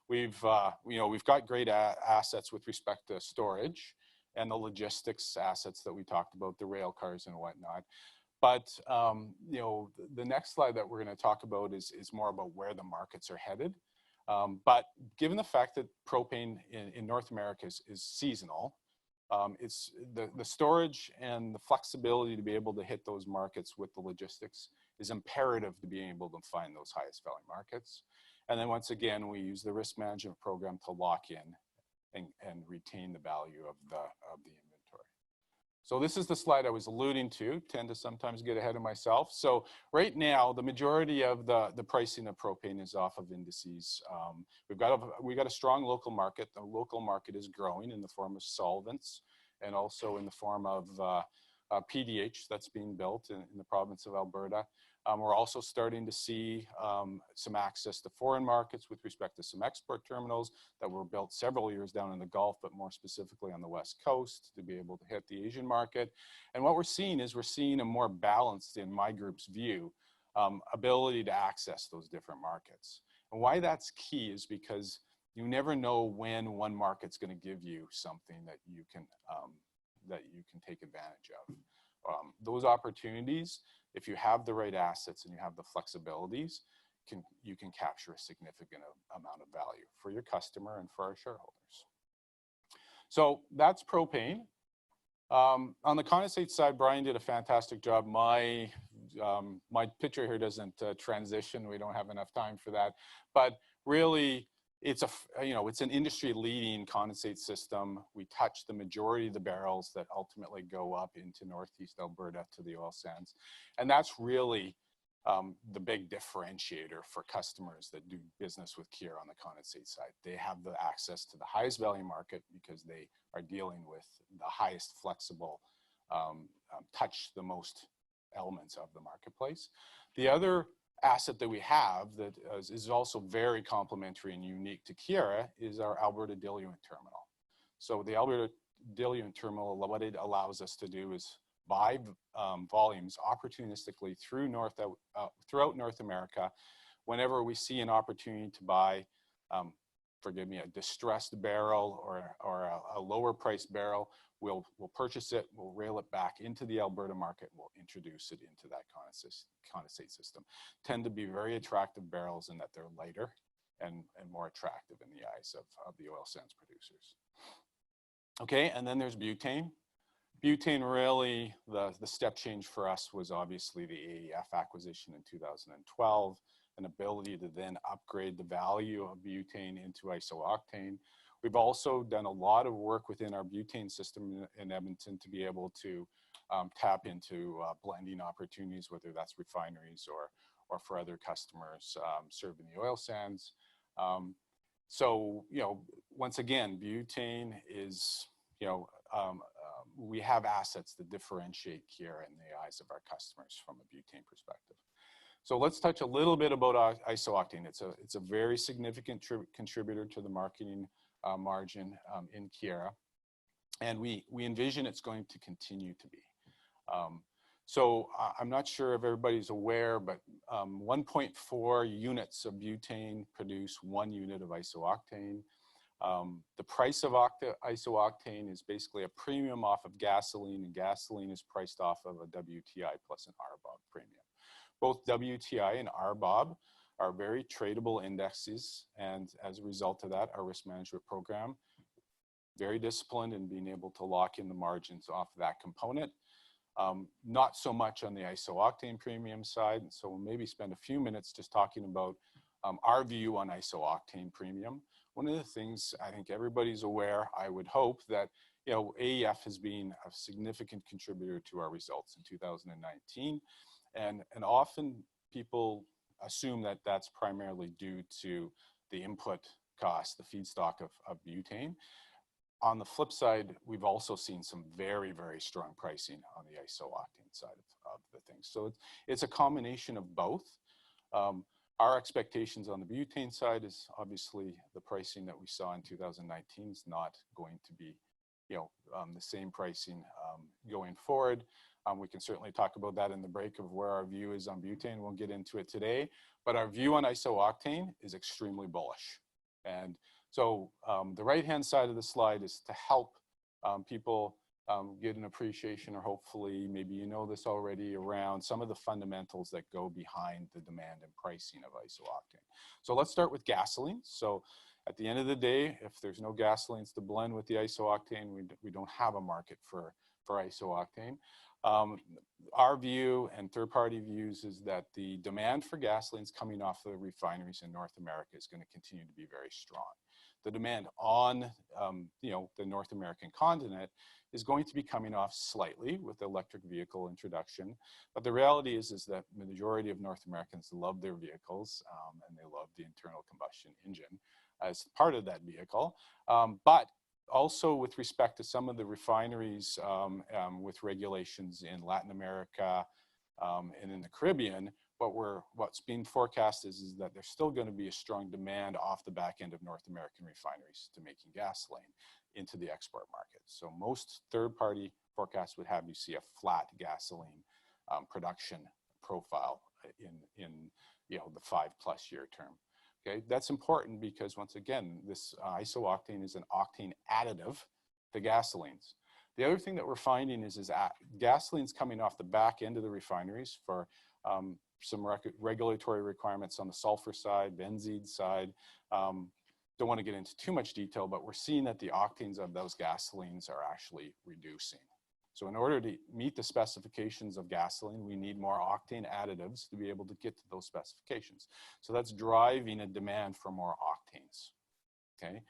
We've, you know, we've got great assets with respect to storage and the logistics assets that we talked about, the rail cars and whatnot. But you know, the next slide that we're going to talk about is more about where the markets are headed. But given the fact that propane in North America is seasonal, it's the storage and the flexibility to be able to hit those markets with the logistics is imperative to being able to find those highest value markets. And then once again, we use the risk management program to lock in and retain the value of the inventory. So this is the slide I was alluding to, tend to sometimes get ahead of myself. So right now, the majority of the pricing of propane is off of indices. We've got a strong local market. The local market is growing in the form of solvents and also in the form of PDH that's being built in the province of Alberta. We're also starting to see some access to foreign markets with respect to some export terminals that were built several years down in the Gulf, but more specifically on the West Coast to be able to hit the Asian market. And what we're seeing is we're seeing a more balanced, in my group's view, ability to access those different markets. And why that's key is because you never know when one market's going to give you something that you can take advantage of. Those opportunities, if you have the right assets and you have the flexibilities, you can capture a significant amount of value for your customer and for our shareholders. So that's propane. On the condensate side, Brian did a fantastic job. My picture here doesn't transition. We don't have enough time for that. But really, it's an industry-leading condensate system. We touch the majority of the barrels that ultimately go up into Northeast Alberta to the oil sands. And that's really the big differentiator for customers that do business with Keyera on the condensate side. They have the access to the highest value market because they are dealing with the highest flexible, touch the most elements of the marketplace. The other asset that we have that is also very complementary and unique to Keyera is our Alberta Diluent Terminal. So the Alberta Diluent Terminal, what it allows us to do is buy volumes opportunistically throughout North America whenever we see an opportunity to buy forgive me, a distressed barrel or a lower priced barrel, we'll purchase it, we'll rail it back into the Alberta market, we'll introduce it into that condensate system. Tend to be very attractive barrels in that they're lighter and more attractive in the eyes of the oil sands producers. Okay, and then there's butane. Butane, really, the step change for us was obviously the AEF acquisition in 2012, an ability to then upgrade the value of butane into isooctane. We've also done a lot of work within our butane system in Edmonton to be able to tap into blending opportunities, whether that's refineries or for other customers serving the oil sands. So, once again, butane is, we have assets that differentiate Keyera in the eyes of our customers from a butane perspective. So let's touch a little bit about isooctane. It's a very significant contributor to the marketing margin in Keyera, and we envision it's going to continue to be. So I'm not sure if everybody's aware, but 1.4 units of butane produce 1 unit of isooctane. The price of isooctane is basically a premium off of gasoline, and gasoline is priced off of a WTI plus an RBOB premium. Both WTI and RBOB are very tradable indexes, and as a result of that, our risk management program, very disciplined in being able to lock in the margins off of that component. Not so much on the isooctane premium side, so we'll maybe spend a few minutes just talking about our view on isooctane premium. One of the things I think everybody's aware, I would hope, that AEF has been a significant contributor to our results in 2019, and often people assume that that's primarily due to the input cost, the feedstock of butane. On the flip side, we've also seen some very, very strong pricing on the isooctane side of the things. So it's a combination of both. Our expectations on the butane side is obviously the pricing that we saw in 2019 is not going to be, the same pricing going forward. We can certainly talk about that in the break of where our view is on butane. We'll get into it today, but our view on isooctane is extremely bullish. And so the right-hand side of the slide is to help people get an appreciation, or hopefully maybe you know this already, around some of the fundamentals that go behind the demand and pricing of isooctane. So let's start with gasoline. So at the end of the day, if there's no gasolines to blend with the isooctane, we don't have a market for isooctane. Our view and third-party views is that the demand for gasolines coming off the refineries in North America is going to continue to be very strong. The demand on the North American continent is going to be coming off slightly with the electric vehicle introduction, but the reality is that the majority of North Americans love their vehicles and they love the internal combustion engine as part of that vehicle. But also with respect to some of the refineries with regulations in Latin America and in the Caribbean, what's being forecast is that there's still going to be a strong demand off the back end of North American refineries to making gasoline into the export market. So most third-party forecasts would have you see a flat gasoline production profile in the 5+ year term. Okay, that's important because once again, this isooctane is an octane additive to gasolines. The other thing that we're finding is gasoline's coming off the back end of the refineries for some regulatory requirements on the sulfur side, benzene side. Don't want to get into too much detail, but we're seeing that the octanes of those gasolines are actually reducing. So in order to meet the specifications of gasoline, we need more octane additives to be able to get to those specifications. So that's driving a demand for more octanes, okay?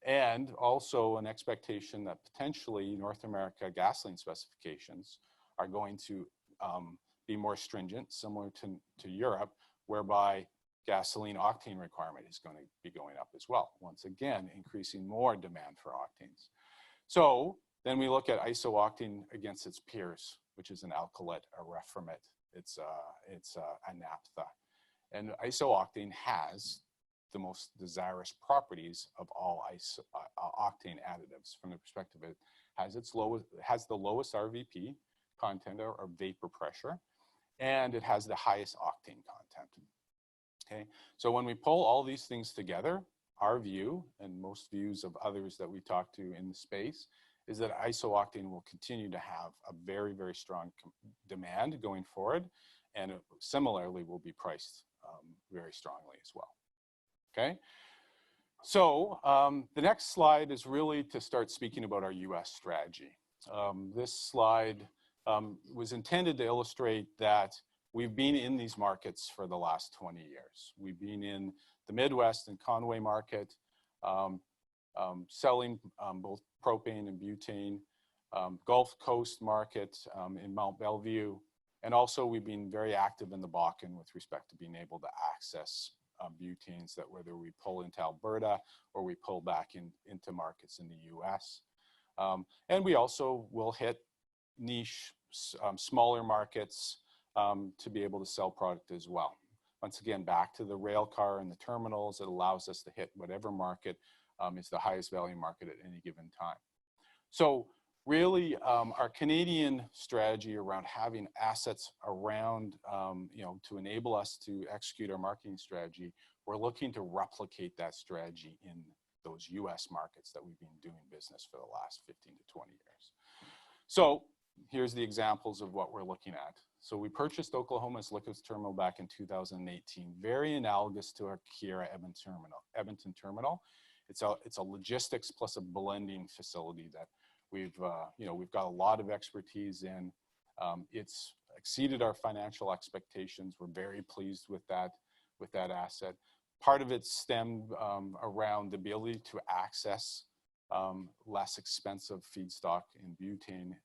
And also an expectation that potentially North America gasoline specifications are going to be more stringent, similar to Europe, whereby gasoline octane requirement is going to be going up as well. Once again, increasing more demand for octanes. So then we look at isooctane against its peers, which is an alkylate, a reformate, it's a naphtha. And isooctane has the most desirous properties of all octane additives from the perspective it has the lowest RVP content or vapor pressure, and it has the highest octane content. Okay, so when we pull all these things together, our view, and most views of others that we talk to in the space, is that isooctane will continue to have a very, very strong demand going forward, and it similarly will be priced very strongly as well. Okay, so the next slide is really to start speaking about our US strategy. This slide was intended to illustrate that we've been in these markets for the last 20 years. We've been in the Midwest and Conway market, selling both propane and butane, Gulf Coast market in Mont Belvieu, and also we've been very active in the Bakken with respect to being able to access butanes that whether we pull into Alberta or we pull back into markets in the US. And we also will hit niche, smaller markets to be able to sell product as well. Once again, back to the rail car and the terminals, it allows us to hit whatever market is the highest value market at any given time. So really, our Canadian strategy around having assets around, to enable us to execute our marketing strategy, we're looking to replicate that strategy in those US markets that we've been doing business for the last 15 to 20 years. So here's the examples of what we're looking at. So we purchased Oklahoma's liquids terminal back in 2018, very analogous to our Keyera Edmonton terminal. It's a logistics plus a blending facility that we've got a lot of expertise in. It's exceeded our financial expectations. We're very pleased with that asset. Part of it stemmed around the ability to access less expensive feedstock in butane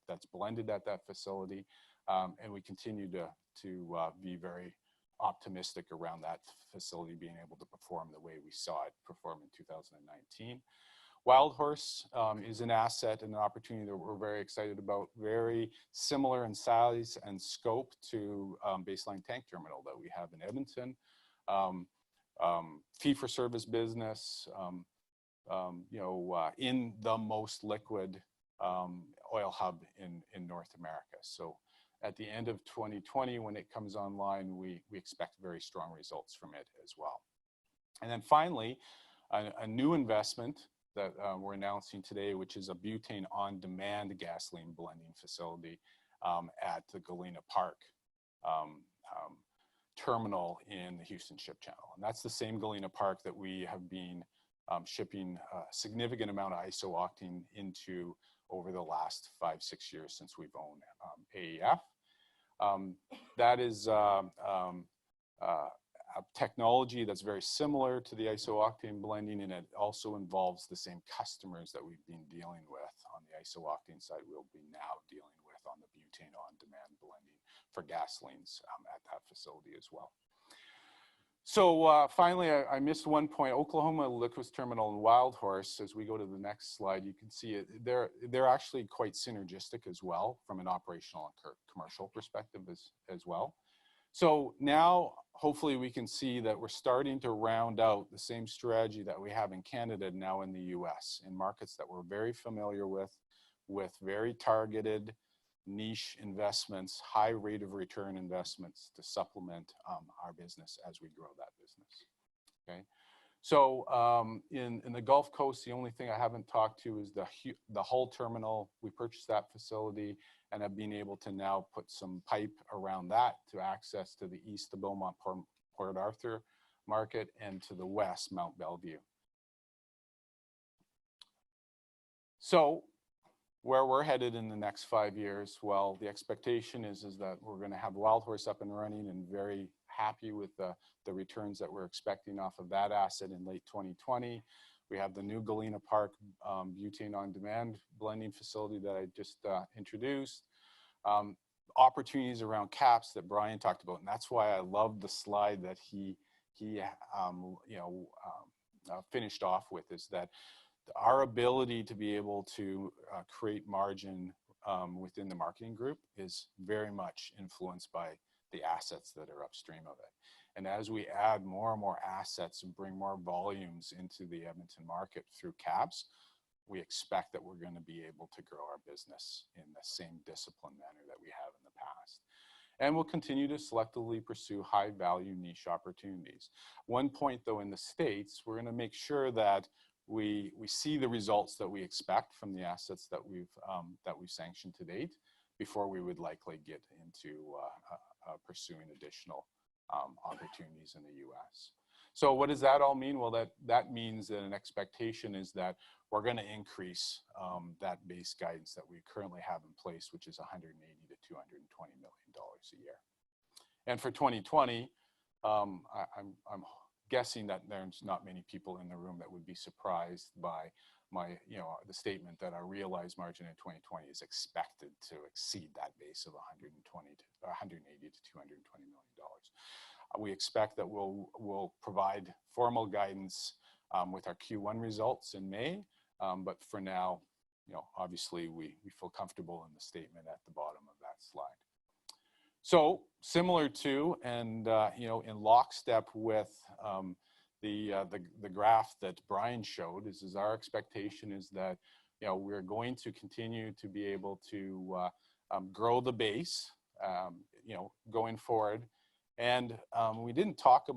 that's blended at that facility. And we continue to be very optimistic around that facility being able to perform the way we saw it perform in 2019. Wildhorse is an asset and an opportunity that we're very excited about, very similar in size and scope to Baseline Tank Terminal that we have in Edmonton. Fee-for-service business, in the most liquid oil hub in North America. So at the end of 2020, when it comes online, we expect very strong results from it as well. And then finally, a new investment that we're announcing today, which is a butane on-demand gasoline blending facility at the Galena Park terminal in the Houston Ship Channel. And that's the same Galena Park that we have been shipping a significant amount of isooctane into over the last 5-6 years since we've owned AEF. That is a technology that's very similar to the isooctane blending, and it also involves the same customers that we've been dealing with on the isooctane side we'll be now dealing with on the butane on-demand blending for gasolines at that facility as well. So finally, I missed one point. Oklahoma Liquids Terminal and Wildhorse, as we go to the next slide, you can see it. They're actually quite synergistic as well from an operational and commercial perspective as well. So now, hopefully we can see that we're starting to round out the same strategy that we have in Canada now in the US, in markets that we're very familiar with very targeted niche investments, high rate of return investments to supplement our business as we grow that business, okay? So in the Gulf Coast, the only thing I haven't talked to is the Hull terminal. We purchased that facility and have been able to now put some pipe around that to access to the east, the Beaumont Port Arthur market, and to the west, Mont Belvieu. So where we're headed in the next 5 years, well, the expectation is that we're going to have Wildhorse up and running and very happy with the returns that we're expecting off of that asset in late 2020. We have the new Galena Park butane on-demand blending facility that I just introduced. Opportunities around caps that Brian talked about, and that's why I love the slide that he finished off with, is that our ability to be able to create margin within the marketing group is very much influenced by the assets that are upstream of it. And as we add more and more assets and bring more volumes into the Edmonton market through caps, we expect that we're going to be able to grow our business in the same disciplined manner that we have in the past. And we'll continue to selectively pursue high-value niche opportunities. One point, though, in the States, we're going to make sure that we see the results that we expect from the assets that we've sanctioned to date before we would likely get into pursuing additional opportunities in the U.S. So what does that all mean? Well, that means that an expectation is that we're going to increase that base guidance that we currently have in place, which is $180 to $220 million a year. And for 2020, I'm guessing that there's not many people in the room that would be surprised by the statement that our realized margin in 2020 is expected to exceed that base of $180 to $220 million. We expect that we'll provide formal guidance with our Q1 results in May, but for now, obviously we feel comfortable in the statement at the bottom of that slide. So similar to and in lockstep with the graph that Brian showed, is our expectation is that we're going to continue to be able to grow the base going forward. And we didn't talk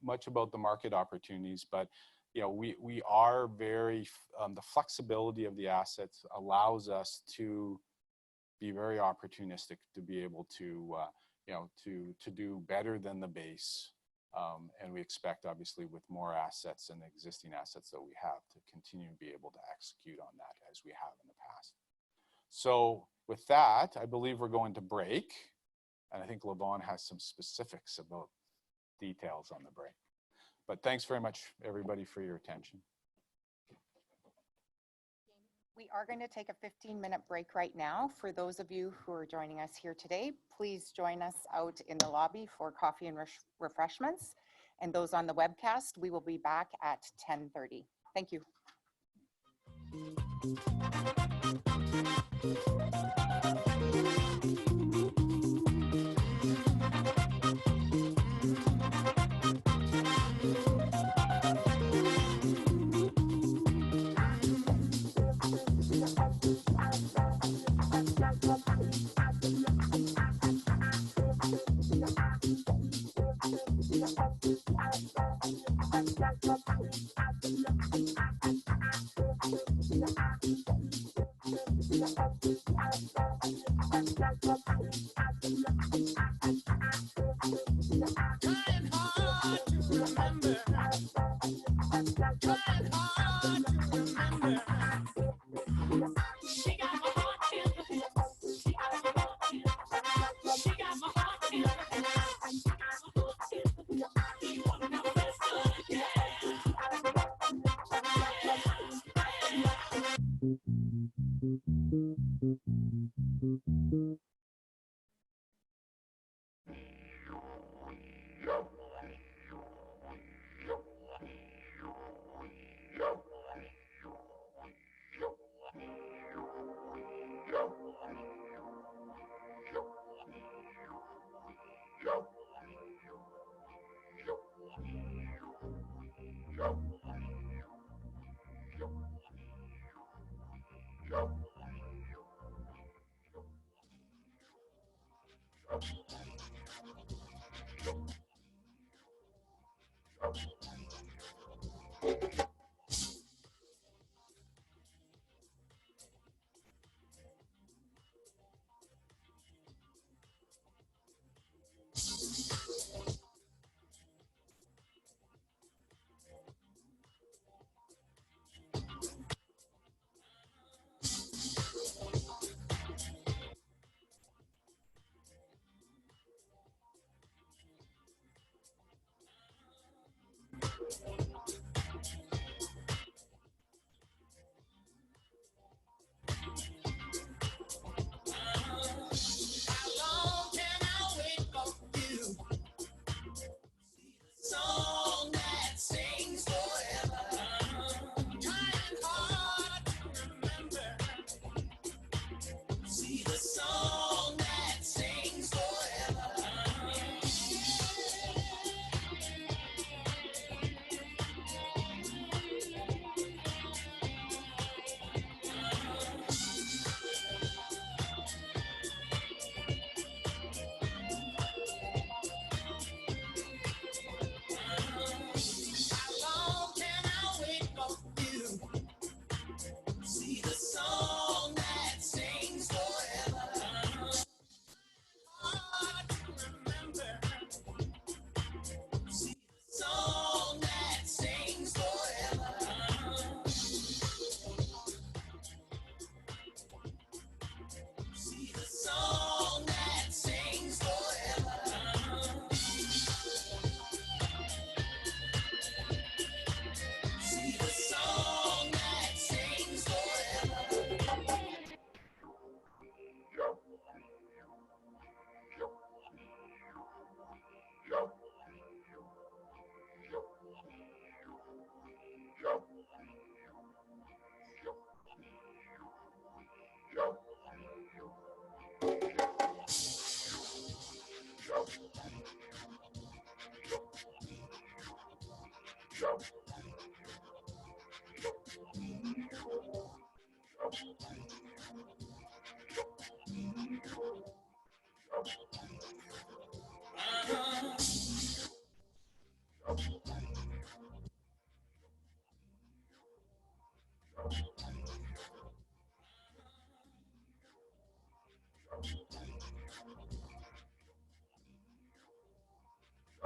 much about the market opportunities, but we are very the flexibility of the assets allows us to be very opportunistic, to be able to to do better than the base. And we expect, obviously, with more assets and the existing assets that we have, to continue to be able to execute on that as we have in the past. So with that, I believe we're going to break. And I think Levon has some specifics about details on the break. But thanks very much, everybody, for your attention. We are going to take a 15-minute break right now. For those of you who are joining us here today, please join us out in the lobby for coffee and refreshments. And those on the webcast, we will be back at 10:30. Thank you.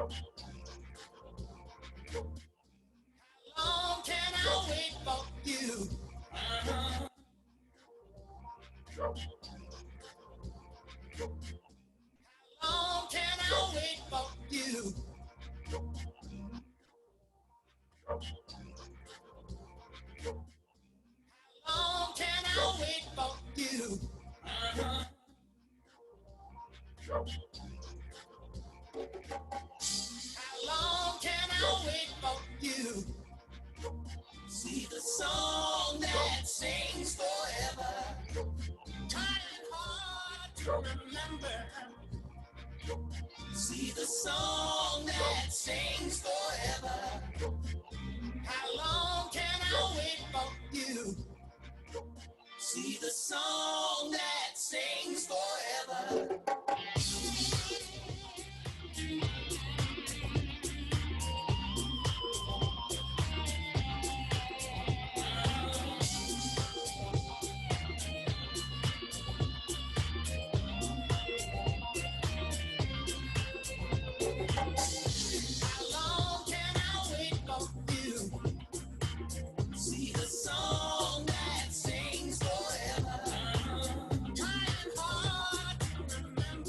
long can I wait for you? Long can I wait for you? Long can I wait for you? How long can I wait for you? See the song that sings forever. Trying hard to remember. See the song that sings forever. How long can I wait for you? See the song that sings forever. How long can I wait for you? See the song that sings forever. Trying hard to remember.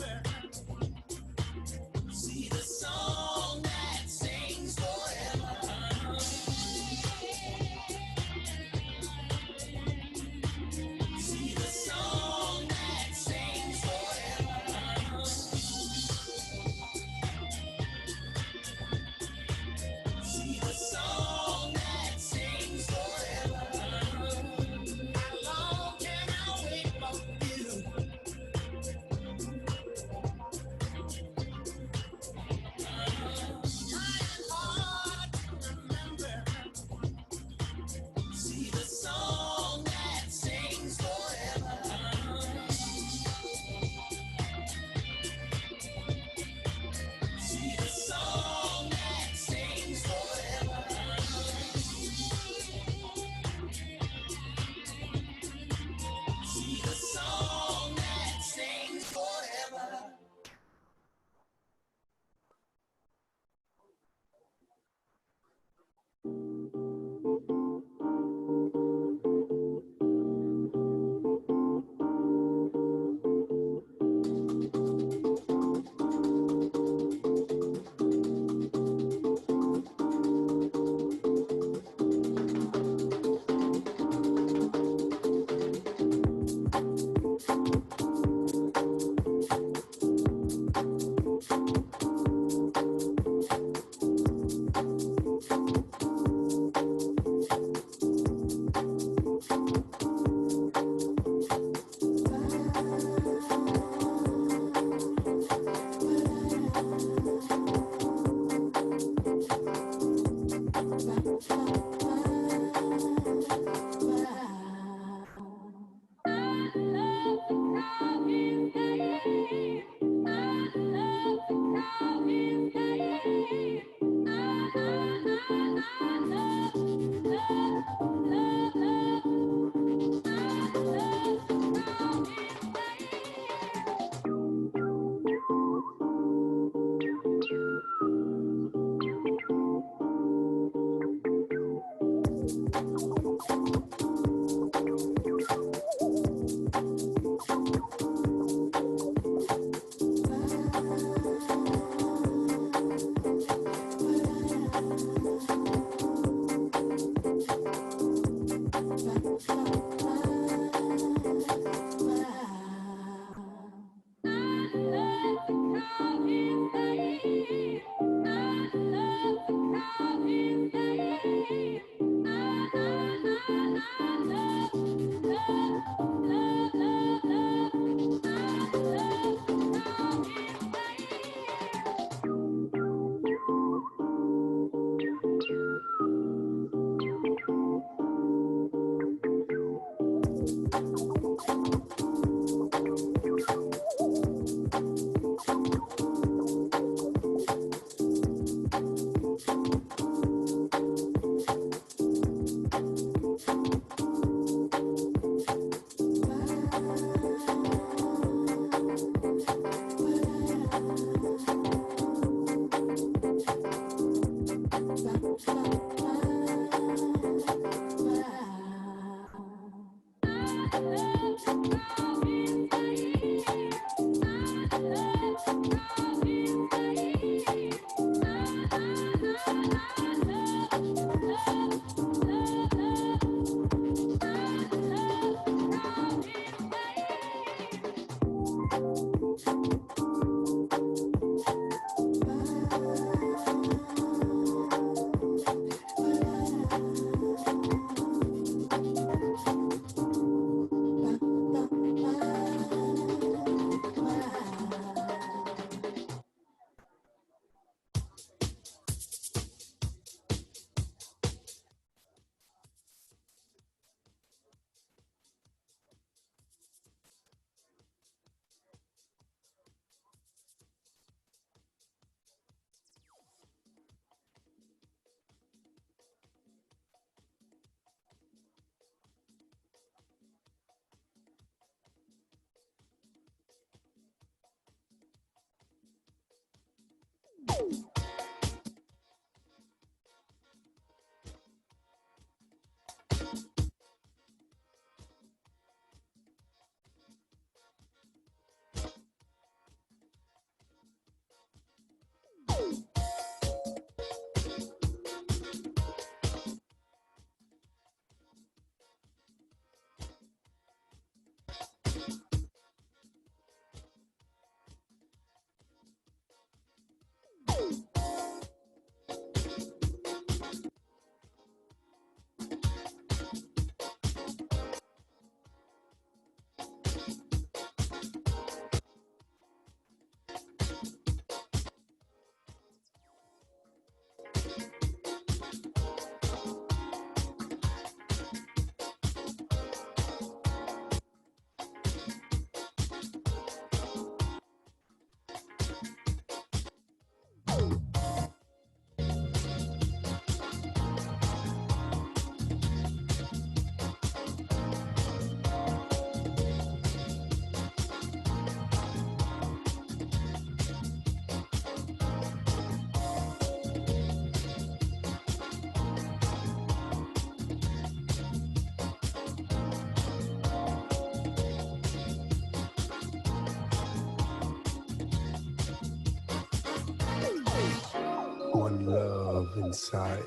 One love inside.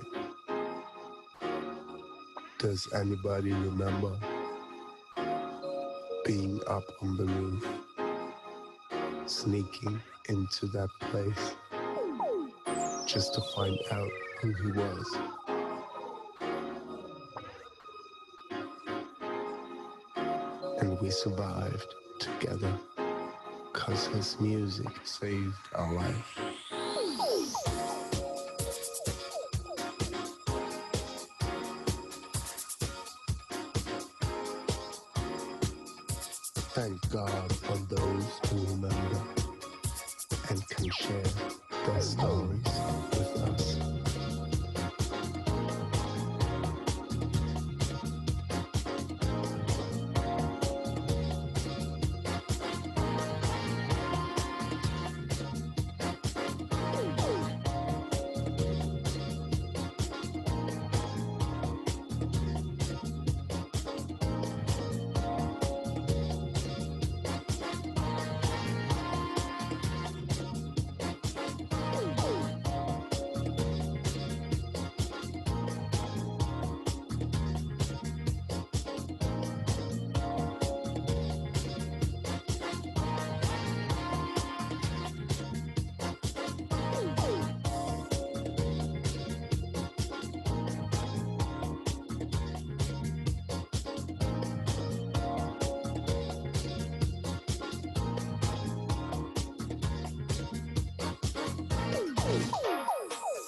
Does anybody remember being up on the roof, sneaking into that place just to find out who he was? And we survived together, 'cause his music saved our life. Thank God for those who remember and can share their stories with us.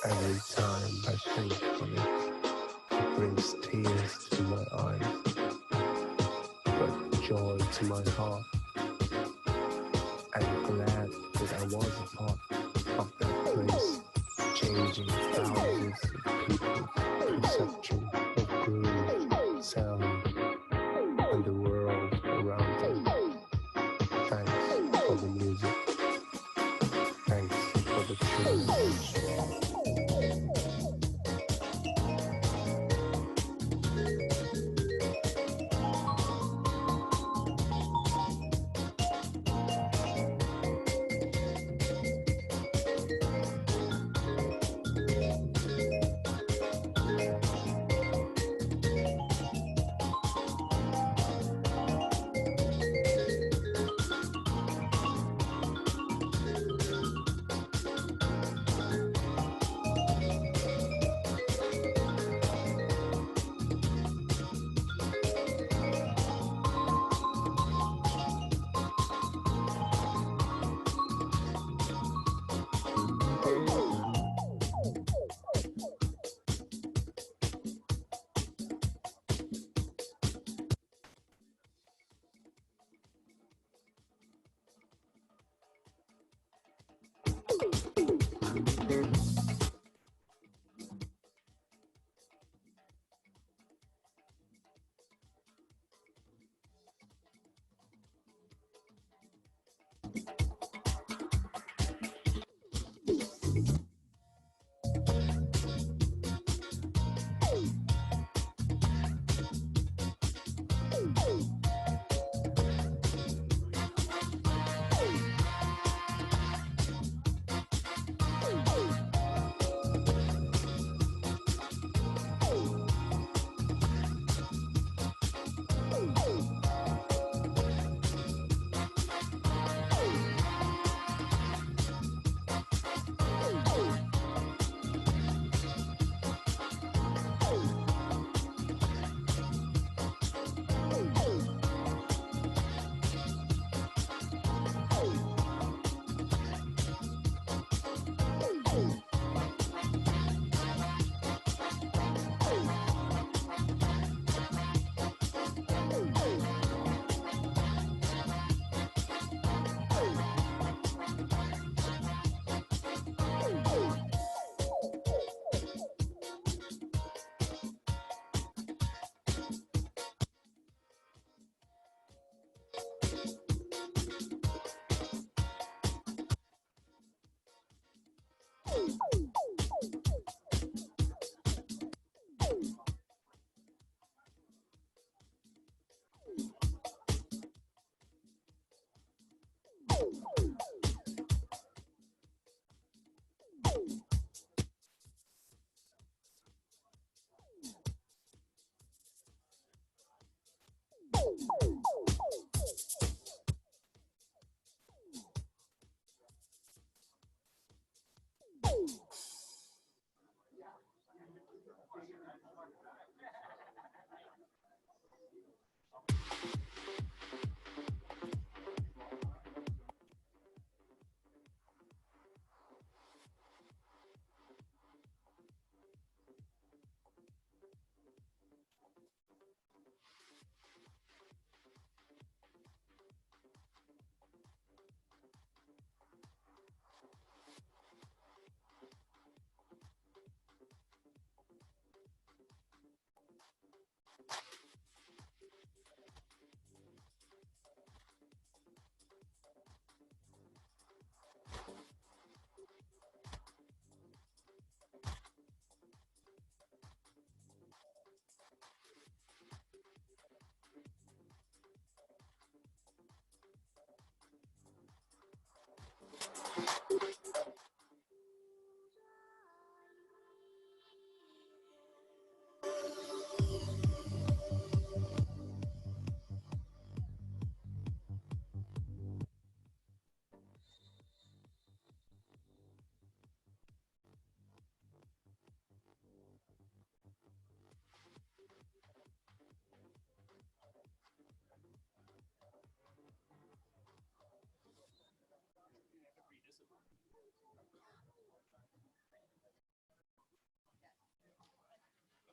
Every time I think of it, it brings tears to my eyes, but joy to my heart. I'm glad that I was a part of that place, changing thousands of people's perception of groove, sound, and the world around them. Thanks for the music. Thanks for the truth.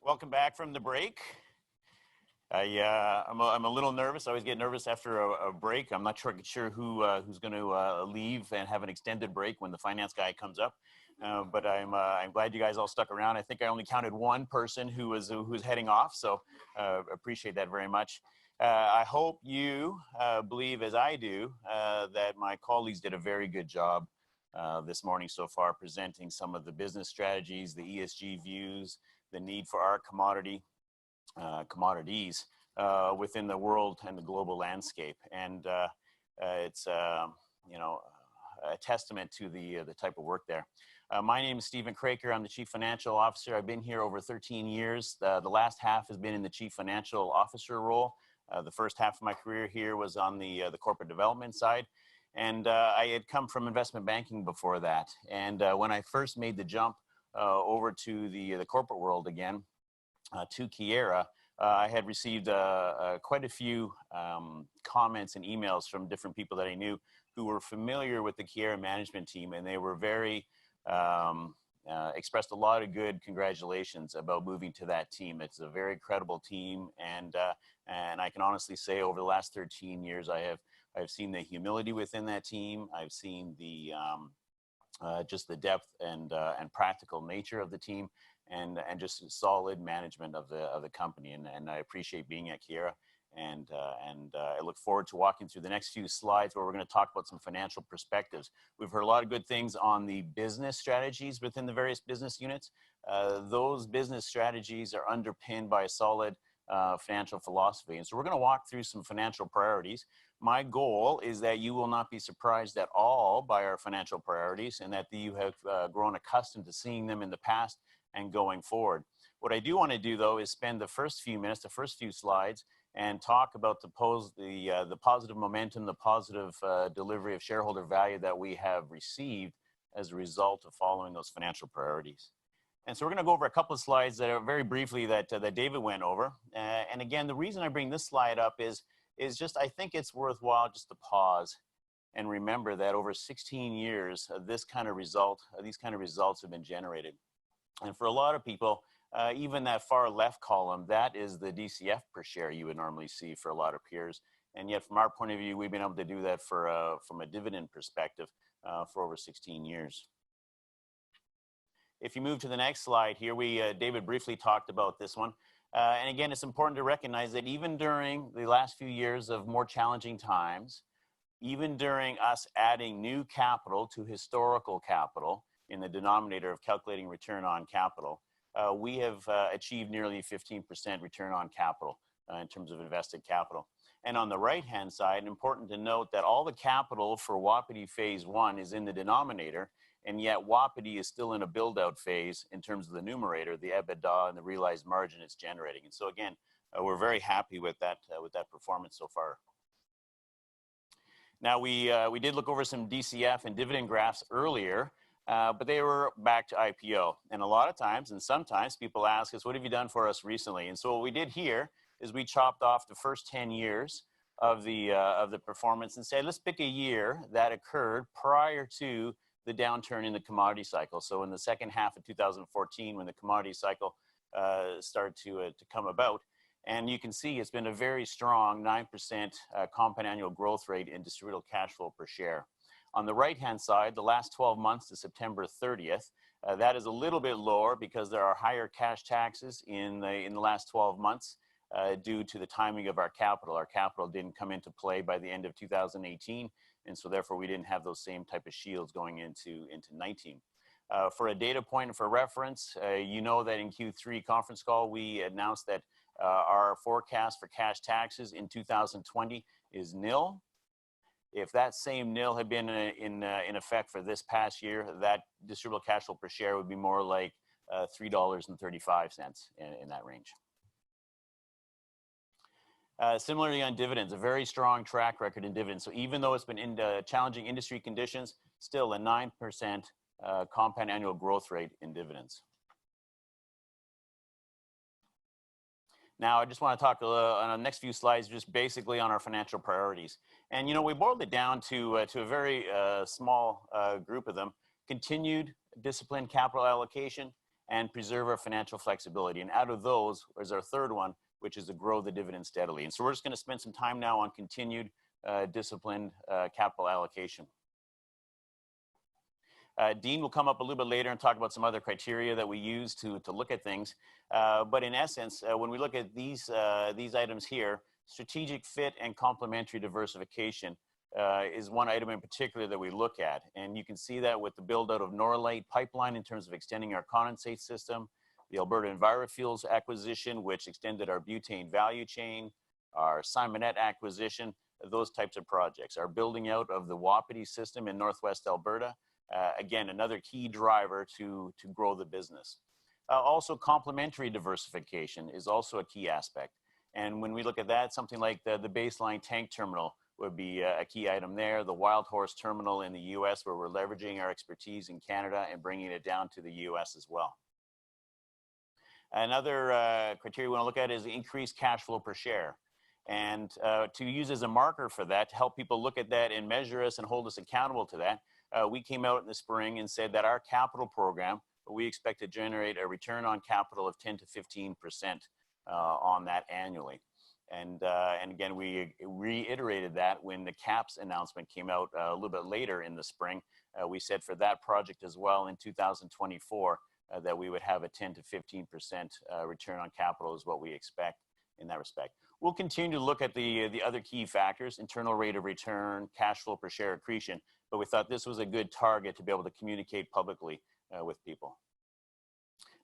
Welcome back from the break. I'm a little nervous. I always get nervous after a break. I'm not sure who's going to leave and have an extended break when the finance guy comes up. But I'm glad you guys all stuck around. I think I only counted one person who was heading off, so appreciate that very much. I hope you believe, as I do, that my colleagues did a very good job this morning so far, presenting some of the business strategies, the ESG views, the need for our commodities within the world and the global landscape. And it's you know, a testament to the type of work there. My name is Stephen Craker. I'm the Chief Financial Officer. I've been here over 13 years. The last half has been in the Chief Financial Officer role. The first half of my career here was on the corporate development side. And I had come from investment banking before that. And when I first made the jump over to the corporate world again, to Keyera, I had received quite a few comments and emails from different people that I knew who were familiar with the Keyera management team, and they were very, expressed a lot of good congratulations about moving to that team. It's a very credible team, and I can honestly say over the last 13 years, I've seen the humility within that team. I've seen the just the depth and practical nature of the team, and just solid management of the company. And I appreciate being at Keyera, and I look forward to walking through the next few slides where we're going to talk about some financial perspectives. We've heard a lot of good things on the business strategies within the various business units. Those business strategies are underpinned by a solid financial philosophy. And so we're going to walk through some financial priorities. My goal is that you will not be surprised at all by our financial priorities, and that you have grown accustomed to seeing them in the past and going forward. What I do want to do, though, is spend the first few minutes, the first few slides, and talk about the positive momentum, the positive delivery of shareholder value that we have received as a result of following those financial priorities. And so we're going to go over a couple of slides that are very briefly that David went over. And again, the reason I bring this slide up is just, I think it's worthwhile just to pause and remember that over 16 years, these kind of results have been generated. And for a lot of people, even that far left column, that is the DCF per share you would normally see for a lot of peers. And yet from our point of view, we've been able to do that from a dividend perspective for over 16 years. If you move to the next slide here, David briefly talked about this one. And again, it's important to recognize that even during the last few years of more challenging times, even during us adding new capital to historical capital in the denominator of calculating return on capital, we have achieved nearly 15% return on capital in terms of invested capital. And on the right-hand side, important to note that all the capital for Wapiti Phase 1 is in the denominator, and yet Wapiti is still in a build-out phase in terms of the numerator, the EBITDA and the realized margin it's generating. And so again, we're very happy with that performance so far. Now, we did look over some DCF and dividend graphs earlier, but they were back to IPO. And a lot of times, and sometimes, people ask us, what have you done for us recently? And so what we did here is we chopped off the first 10 years of the performance and said, let's pick a year that occurred prior to the downturn in the commodity cycle. So in the second half of 2014, when the commodity cycle started to come about. And you can see it's been a very strong 9% compound annual growth rate in distributable cash flow per share. On the right-hand side, the last 12 months to September 30th, that is a little bit lower because there are higher cash taxes in the last 12 months due to the timing of our capital. Our capital didn't come into play by the end of 2018, and so therefore we didn't have those same type of shields going into 19. For a data point and for reference, you know that in Q3 conference call, we announced that our forecast for cash taxes in 2020 is nil. If that same nil had been in effect for this past year, that distributable cash flow per share would be more like $3.35 in that range. Similarly on dividends, a very strong track record in dividends. So even though it's been in challenging industry conditions, still a 9% compound annual growth rate in dividends. Now, I just want to talk on the next few slides, just basically on our financial priorities. And, you know, we boiled it down to a very small group of them: continued disciplined capital allocation and preserve our financial flexibility. And out of those is our third one, which is to grow the dividend steadily. And so we're just going to spend some time now on continued disciplined capital allocation. Dean will come up a little bit later and talk about some other criteria that we use to look at things. But in essence, when we look at these items here, strategic fit and complementary diversification is one item in particular that we look at. And you can see that with the build out of Norlite pipeline in terms of extending our condensate system, the Alberta EnviroFuels acquisition, which extended our butane value chain, our Simonette acquisition, those types of projects. Our building out of the Wapiti system in Northwest Alberta, again, another key driver to grow the business. Also, complementary diversification is also a key aspect. And when we look at that, something like the Baseline tank terminal would be a key item there. The Wild Horse terminal in the US, where we're leveraging our expertise in Canada and bringing it down to the US as well. Another criteria we want to look at is increased cash flow per share. And to use as a marker for that, to help people look at that and measure us and hold us accountable to that, we came out in the spring and said that our capital program, we expect to generate a return on capital of 10 to 15% on that annually. And again, we reiterated that when the CAPS announcement came out a little bit later in the spring. We said for that project as well in 2024 that we would have a 10 to 15% return on capital is what we expect in that respect. We'll continue to look at the other key factors, internal rate of return, cash flow per share accretion, but we thought this was a good target to be able to communicate publicly with people.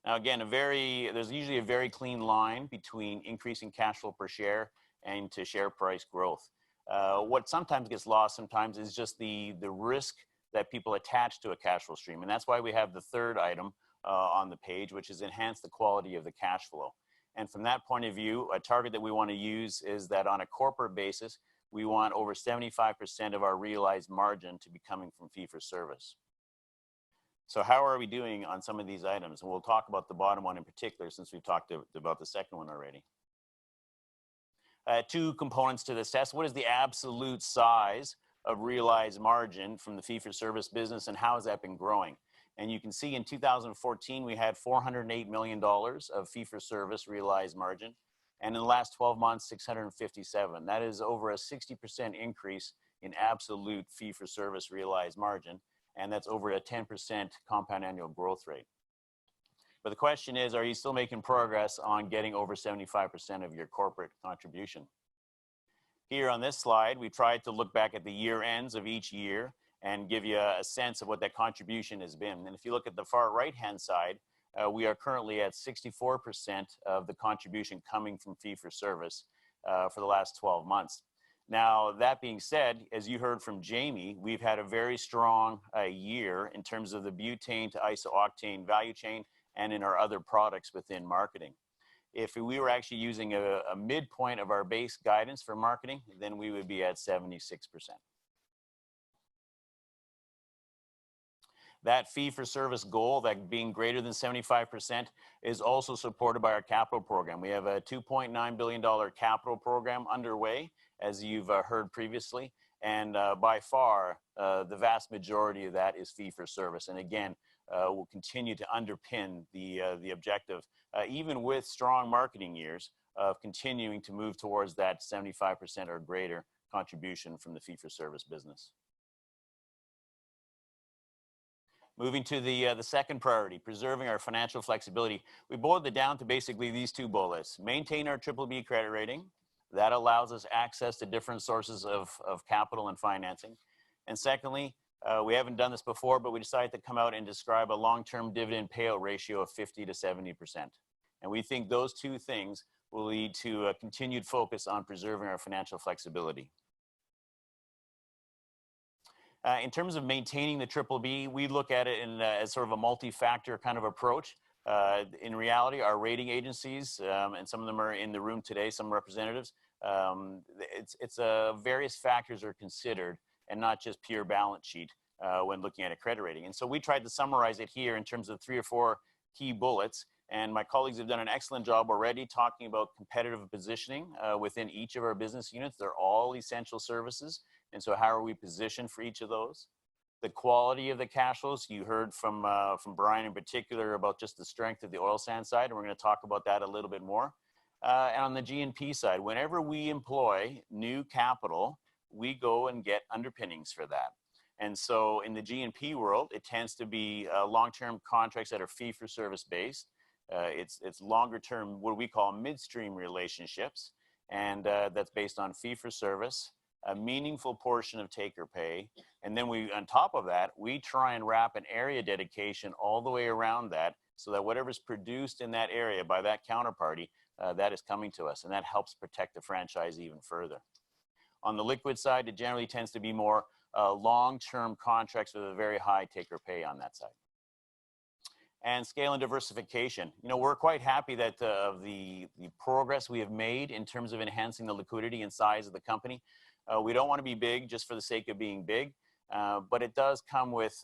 Now again, there's usually a very clean line between increasing cash flow per share and to share price growth. What sometimes gets lost sometimes is just the risk that people attach to a cash flow stream. And that's why we have the third item on the page, which is enhance the quality of the cash flow. And from that point of view, a target that we want to use is that on a corporate basis, we want over 75% of our realized margin to be coming from fee-for-service. So how are we doing on some of these items? And we'll talk about the bottom one in particular since we've talked about the second one already. Two components to this test. What is the absolute size of realized margin from the fee-for-service business and how has that been growing? And you can see in 2014, we had $408 million of fee-for-service realized margin. And in the last 12 months, 657. That is over a 60% increase in absolute fee-for-service realized margin. And that's over a 10% compound annual growth rate. But the question is, are you still making progress on getting over 75% of your corporate contribution? Here on this slide, we tried to look back at the year ends of each year and give you a sense of what that contribution has been. And if you look at the far right-hand side, we are currently at 64% of the contribution coming from fee-for-service for the last 12 months. Now, that being said, as you heard from Jamie, we've had a very strong year in terms of the butane to isooctane value chain and in our other products within marketing. If we were actually using a midpoint of our base guidance for marketing, then we would be at 76%. That fee-for-service goal, that being greater than 75%, is also supported by our capital program. We have a $2.9 billion capital program underway, as you've heard previously. And by far, the vast majority of that is fee-for-service. And again, will continue to underpin the objective, even with strong marketing years, of continuing to move towards that 75% or greater contribution from the fee-for-service business. Moving to the second priority, preserving our financial flexibility. We boiled it down to basically these two bullets. Maintain our BBB credit rating. That allows us access to different sources of capital and financing. And secondly, we haven't done this before, but we decided to come out and describe a long-term dividend payout ratio of 50 to 70%. And we think those two things will lead to a continued focus on preserving our financial flexibility. In terms of maintaining the BBB, we look at it as sort of a multi-factor kind of approach. In reality, our rating agencies, and some of them are in the room today, some representatives, various factors are considered and not just pure balance sheet when looking at a credit rating. And so we tried to summarize it here in terms of 3 or 4 key bullets. And my colleagues have done an excellent job already talking about competitive positioning within each of our business units. They're all essential services. And so how are we positioned for each of those? the quality of the cash flows. You heard from Brian in particular about just the strength of the oil sands side, and we're going to talk about that a little bit more. And on the G&P side, whenever we employ new capital, we go and get underpinnings for that. And so in the G&P world, it tends to be long-term contracts that are fee-for-service based. It's longer-term, what we call midstream relationships, and that's based on fee-for-service, a meaningful portion of take-or-pay, and then on top of that, we try and wrap an area dedication all the way around that, so that whatever's produced in that area by that counterparty, that is coming to us, and that helps protect the franchise even further. On the liquid side, it generally tends to be more long-term contracts with a very high take-or-pay on that side. And scale and diversification. You know, we're quite happy that of the progress we have made in terms of enhancing the liquidity and size of the company. We don't want to be big just for the sake of being big, but it does come with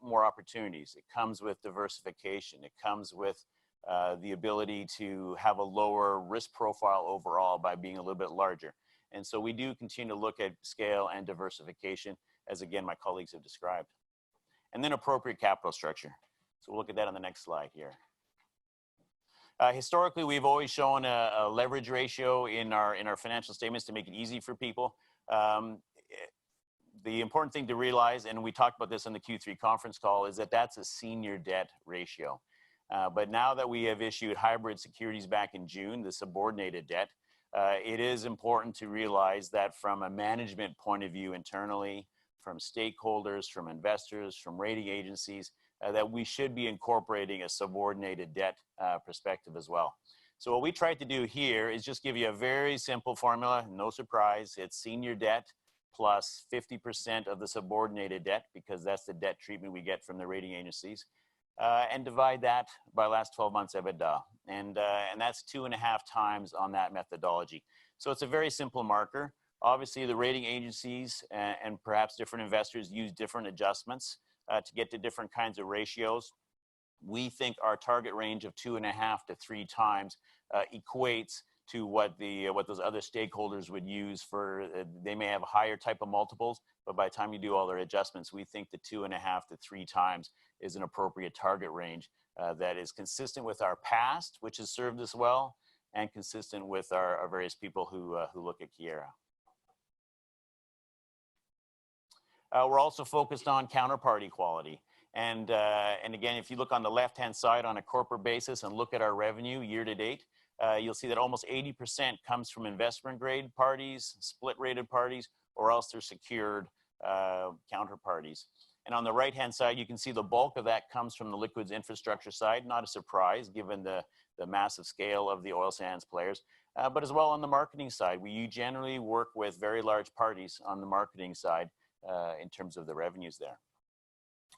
more opportunities. It comes with diversification. It comes with the ability to have a lower risk profile overall by being a little bit larger. And so we do continue to look at scale and diversification, as again, my colleagues have described. And then appropriate capital structure. So we'll look at that on the next slide here. Historically, we've always shown a leverage ratio in our financial statements to make it easy for people. The important thing to realize, and we talked about this on the Q3 conference call, is that that's a senior debt ratio. But now that we have issued hybrid securities back in June, the subordinated debt, it is important to realize that from a management point of view internally, from stakeholders, from investors, from rating agencies, that we should be incorporating a subordinated debt perspective as well. So what we tried to do here is just give you a very simple formula, no surprise. It's senior debt plus 50% of the subordinated debt, because that's the debt treatment we get from the rating agencies, and divide that by last 12 months EBITDA. And that's 2.5 times on that methodology. So it's a very simple marker. Obviously, the rating agencies and perhaps different investors use different adjustments to get to different kinds of ratios. We think our target range of 2.5 to 3 times equates to what those other stakeholders would use for, they may have higher type of multiples, but by the time you do all their adjustments, we think the 2.5 to 3 times is an appropriate target range that is consistent with our past, which has served us well, and consistent with our various people who look at Keyera. We're also focused on counterparty quality. And again, if you look on the left-hand side on a corporate basis and look at our revenue year to date, you'll see that almost 80% comes from investment grade parties, split rated parties, or else they're secured counterparties. And on the right-hand side, you can see the bulk of that comes from the liquids infrastructure side. Not a surprise, given the massive scale of the oil sands players. But as well on the marketing side, we generally work with very large parties on the marketing side in terms of the revenues there.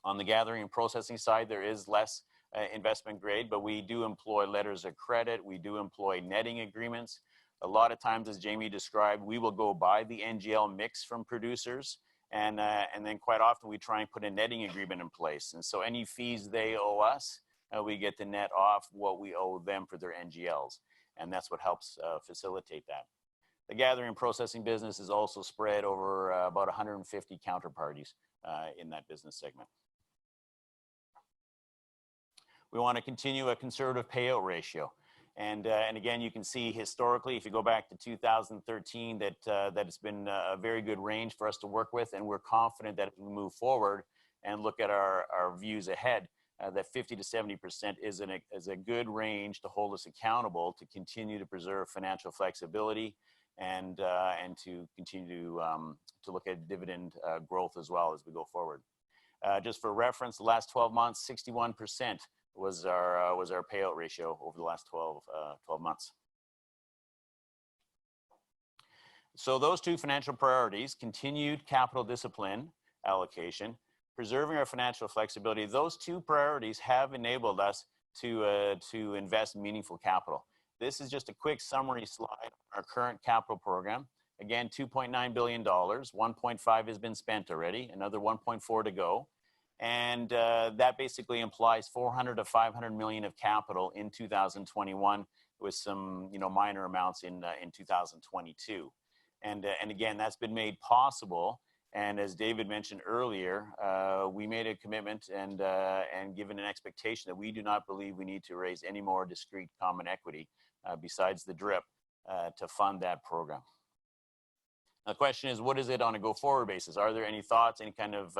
On the gathering and processing side, there is less investment grade, but we do employ letters of credit. We do employ netting agreements. A lot of times, as Jamie described, we will go buy the NGL mix from producers, and then quite often we try and put a netting agreement in place. And so any fees they owe us, we get to net off what we owe them for their NGLs. And that's what helps facilitate that. The gathering and processing business is also spread over about 150 counterparties in that business segment. We want to continue a conservative payout ratio. And again, you can see historically, if you go back to 2013, that it's been a very good range for us to work with. And we're confident that if we move forward and look at our views ahead, that 50 to 70% is a good range to hold us accountable to continue to preserve financial flexibility and to continue to look at dividend growth as well as we go forward. Just for reference, the last 12 months, 61% was our payout ratio over the last 12 months. So those two financial priorities, continued capital discipline allocation, preserving our financial flexibility, those two priorities have enabled us to invest meaningful capital. This is just a quick summary slide of our current capital program. Again, $2.9 billion, 1.5 has been spent already, another 1.4 to go. And that basically implies 400 to 500 million of capital in 2021, with some minor amounts in 2022. And again, that's been made possible And as David mentioned earlier, we made a commitment and given an expectation that we do not believe we need to raise any more discrete common equity besides the DRIP to fund that program. Now, the question is, what is it on a go-forward basis? Are there any thoughts, any kind of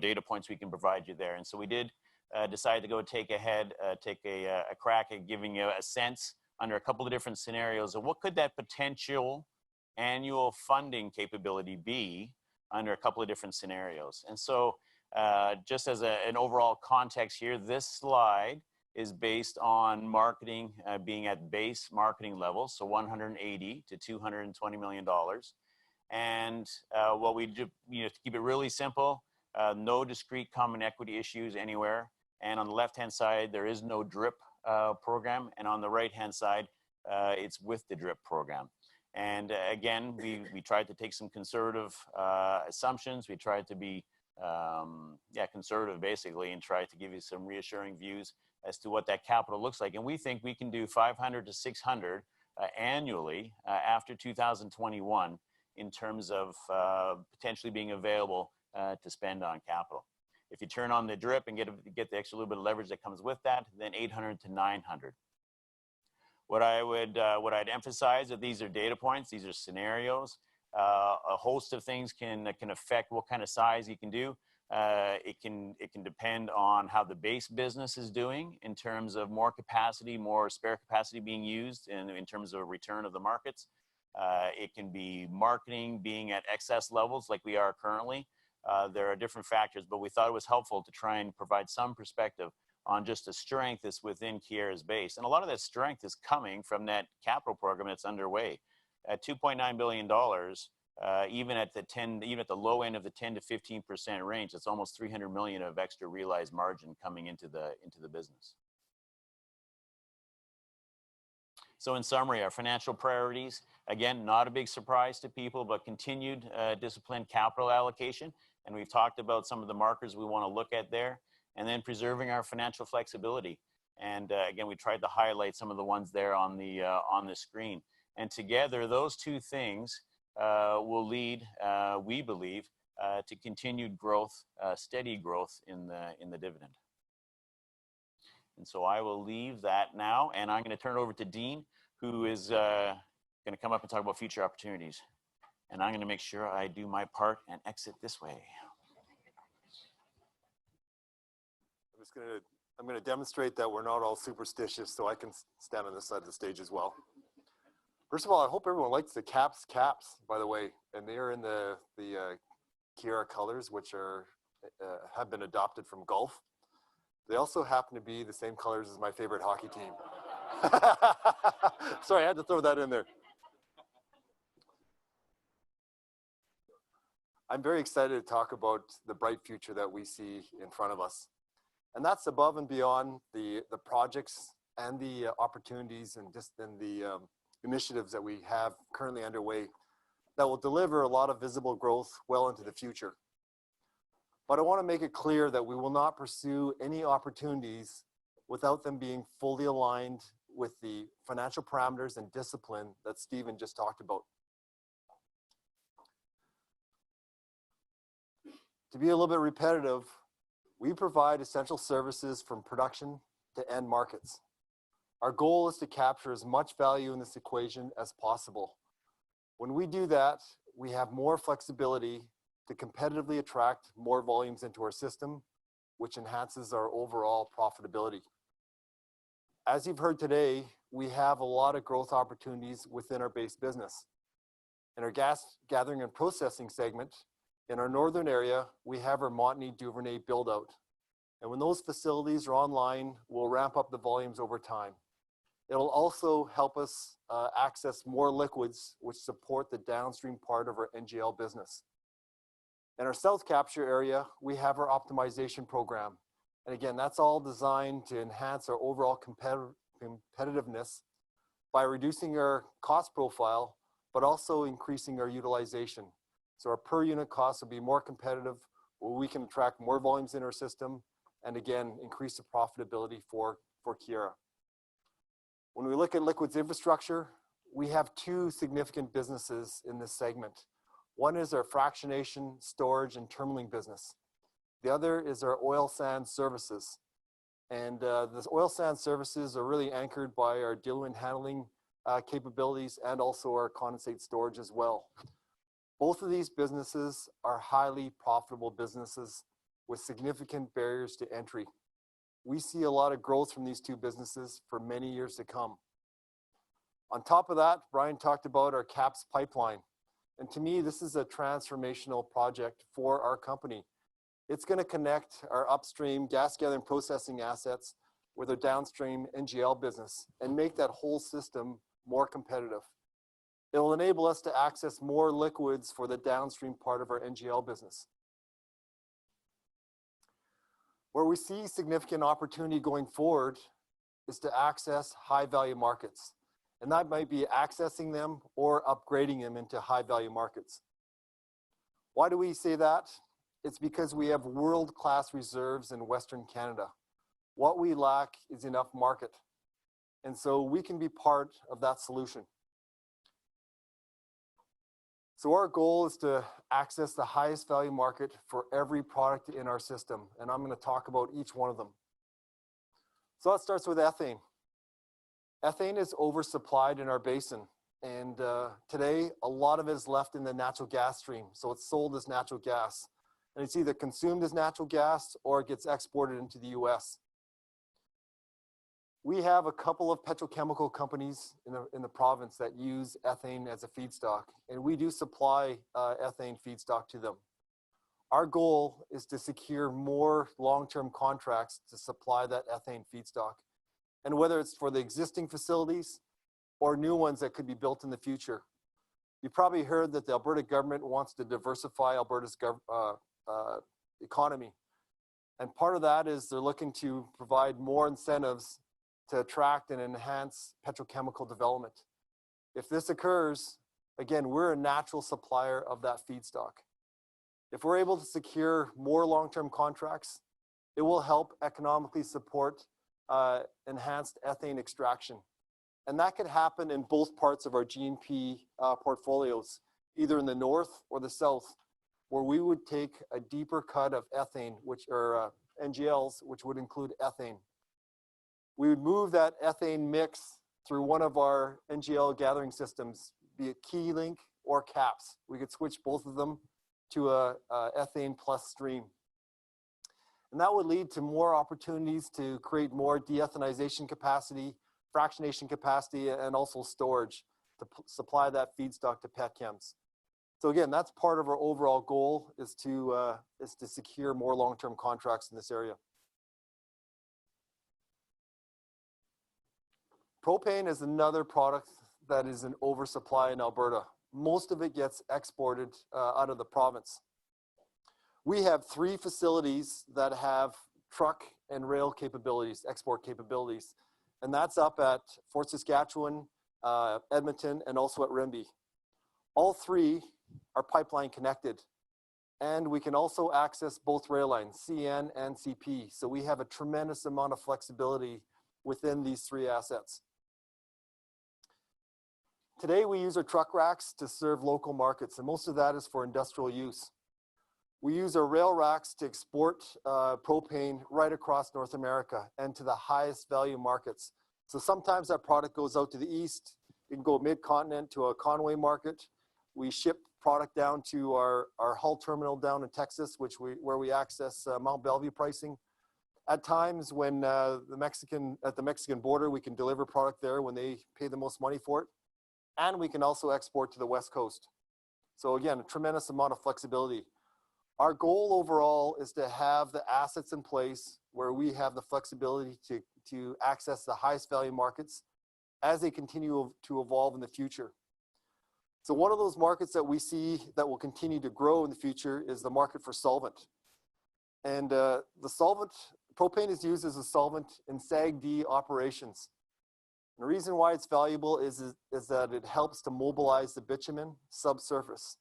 data points we can provide you there? And so we did decide to go take a crack at giving you a sense under a couple of different scenarios of what could that potential annual funding capability be under a couple of different scenarios. And so just as an overall context here, this slide is based on marketing being at base marketing levels, so $180 to $220 million. And what we do, to keep it really simple, no discrete common equity issues anywhere. And on the left-hand side, there is no DRIP program. And on the right-hand side, it's with the DRIP program. And again, we tried to take some conservative assumptions. We tried to be conservative basically, and try to give you some reassuring views as to what that capital looks like. And we think we can do 500 to 600 annually after 2021 in terms of potentially being available to spend on capital. If you turn on the DRIP and get the extra little bit of leverage that comes with that, then 800 to 900. What I'd emphasize that these are data points, these are scenarios. A host of things can affect what kind of size you can do. It can depend on how the base business is doing in terms of more capacity, more spare capacity being used in terms of a return of the markets. It can be marketing being at excess levels like we are currently. There are different factors, but we thought it was helpful to try and provide some perspective on just the strength that's within Keyera's base. And a lot of that strength is coming from that capital program that's underway. At $2.9 billion, even at the low end of the 10 to 15% range, it's almost $300 million of extra realized margin coming into the business. So in summary, our financial priorities, again, not a big surprise to people, but continued disciplined capital allocation. And we've talked about some of the markers we want to look at there, and then preserving our financial flexibility. And again, we tried to highlight some of the ones there on the screen. And together, those two things will lead, we believe, to continued growth, steady growth in the dividend. And so I will leave that now, and I'm going to turn it over to Dean, who is going to come up and talk about future opportunities. And I'm going to make sure I do my part and exit this way. I'm going to demonstrate that we're not all superstitious, so I can stand on this side of the stage as well. First of all, I hope everyone likes the caps, by the way, and they are in the Keyera colors, which have been adopted from golf. They also happen to be the same colors as my favorite hockey team. Sorry, I had to throw that in there. I'm very excited to talk about the bright future that we see in front of us. And that's above and beyond the projects and the opportunities and the initiatives that we have currently underway that will deliver a lot of visible growth well into the future. But I want to make it clear that we will not pursue any opportunities without them being fully aligned with the financial parameters and discipline that Stephen just talked about. To be a little bit repetitive, we provide essential services from production to end markets. Our goal is to capture as much value in this equation as possible. When we do that, we have more flexibility to competitively attract more volumes into our system, which enhances our overall profitability. As you've heard today, we have a lot of growth opportunities within our base business. In our gas gathering and processing segment, in our northern area, we have our Montney Duvernay build-out. And when those facilities are online, we'll ramp up the volumes over time. It'll also help us access more liquids, which support the downstream part of our NGL business. In our South Capture area, we have our optimization program. And again, that's all designed to enhance our overall competitiveness by reducing our cost profile, but also increasing our utilization. So our per unit costs will be more competitive, where we can attract more volumes in our system, and again, increase the profitability for Keyera. When we look at liquids infrastructure, we have two significant businesses in this segment. One is our fractionation, storage, and terminaling business. The other is our oil sands services. And the oil sands services are really anchored by our diluent handling capabilities and also our condensate storage as well. Both of these businesses are highly profitable businesses with significant barriers to entry. We see a lot of growth from these two businesses for many years to come. On top of that, Brian talked about our KAPS pipeline. And to me, this is a transformational project for our company. It's going to connect our upstream gas gathering processing assets with our downstream NGL business and make that whole system more competitive. It will enable us to access more liquids for the downstream part of our NGL business. Where we see significant opportunity going forward is to access high value markets. And that might be accessing them or upgrading them into high value markets. Why do we say that? It's because we have world-class reserves in Western Canada. What we lack is enough market. And so we can be part of that solution. So our goal is to access the highest value market for every product in our system. And I'm going to talk about each one of them. So that starts with ethane. Ethane is oversupplied in our basin. And today, a lot of it is left in the natural gas stream. So it's sold as natural gas. And it's either consumed as natural gas or it gets exported into the US. We have a couple of petrochemical companies in the province that use ethane as a feedstock, and we do supply ethane feedstock to them. Our goal is to secure more long-term contracts to supply that ethane feedstock. And whether it's for the existing facilities or new ones that could be built in the future. You probably heard that the Alberta government wants to diversify Alberta's economy. And part of that is they're looking to provide more incentives to attract and enhance petrochemical development. If this occurs, again, we're a natural supplier of that feedstock. If we're able to secure more long-term contracts, it will help economically support enhanced ethane extraction. And that could happen in both parts of our G&P portfolios, either in the north or the south, where we would take a deeper cut of ethane, NGLs, which would include ethane. We would move that ethane mix through one of our NGL gathering systems, be it Keylink or KAPS. We could switch both of them to a ethane plus stream. And that would lead to more opportunities to create more de-ethanization capacity, fractionation capacity, and also storage to supply that feedstock to petchems. So again, that's part of our overall goal is to secure more long-term contracts in this area. Propane is another product that is in oversupply in Alberta. Most of it gets exported out of the province. We have 3 facilities that have truck and rail capabilities, export capabilities. And that's up at Fort Saskatchewan, Edmonton, and also at Rimbey. All 3 are pipeline connected. And we can also access both rail lines, CN and CP. So we have a tremendous amount of flexibility within these 3 assets. Today, we use our truck racks to serve local markets, and most of that is for industrial use. We use our rail racks to export propane right across North America and to the highest value markets. So sometimes that product goes out to the east. It can go mid-continent to a Conway market. We ship product down to our Hull terminal down in Texas, where we access Mount Belvieu pricing. At times when at the Mexican border, we can deliver product there when they pay the most money for it. And we can also export to the West Coast. So again, a tremendous amount of flexibility. Our goal overall is to have the assets in place where we have the flexibility to access the highest value markets as they continue to evolve in the future. So one of those markets that we see that will continue to grow in the future is the market for solvent. And the solvent, propane is used as a solvent in SAGD operations. The reason why it's valuable is that it helps to mobilize the bitumen subsurface.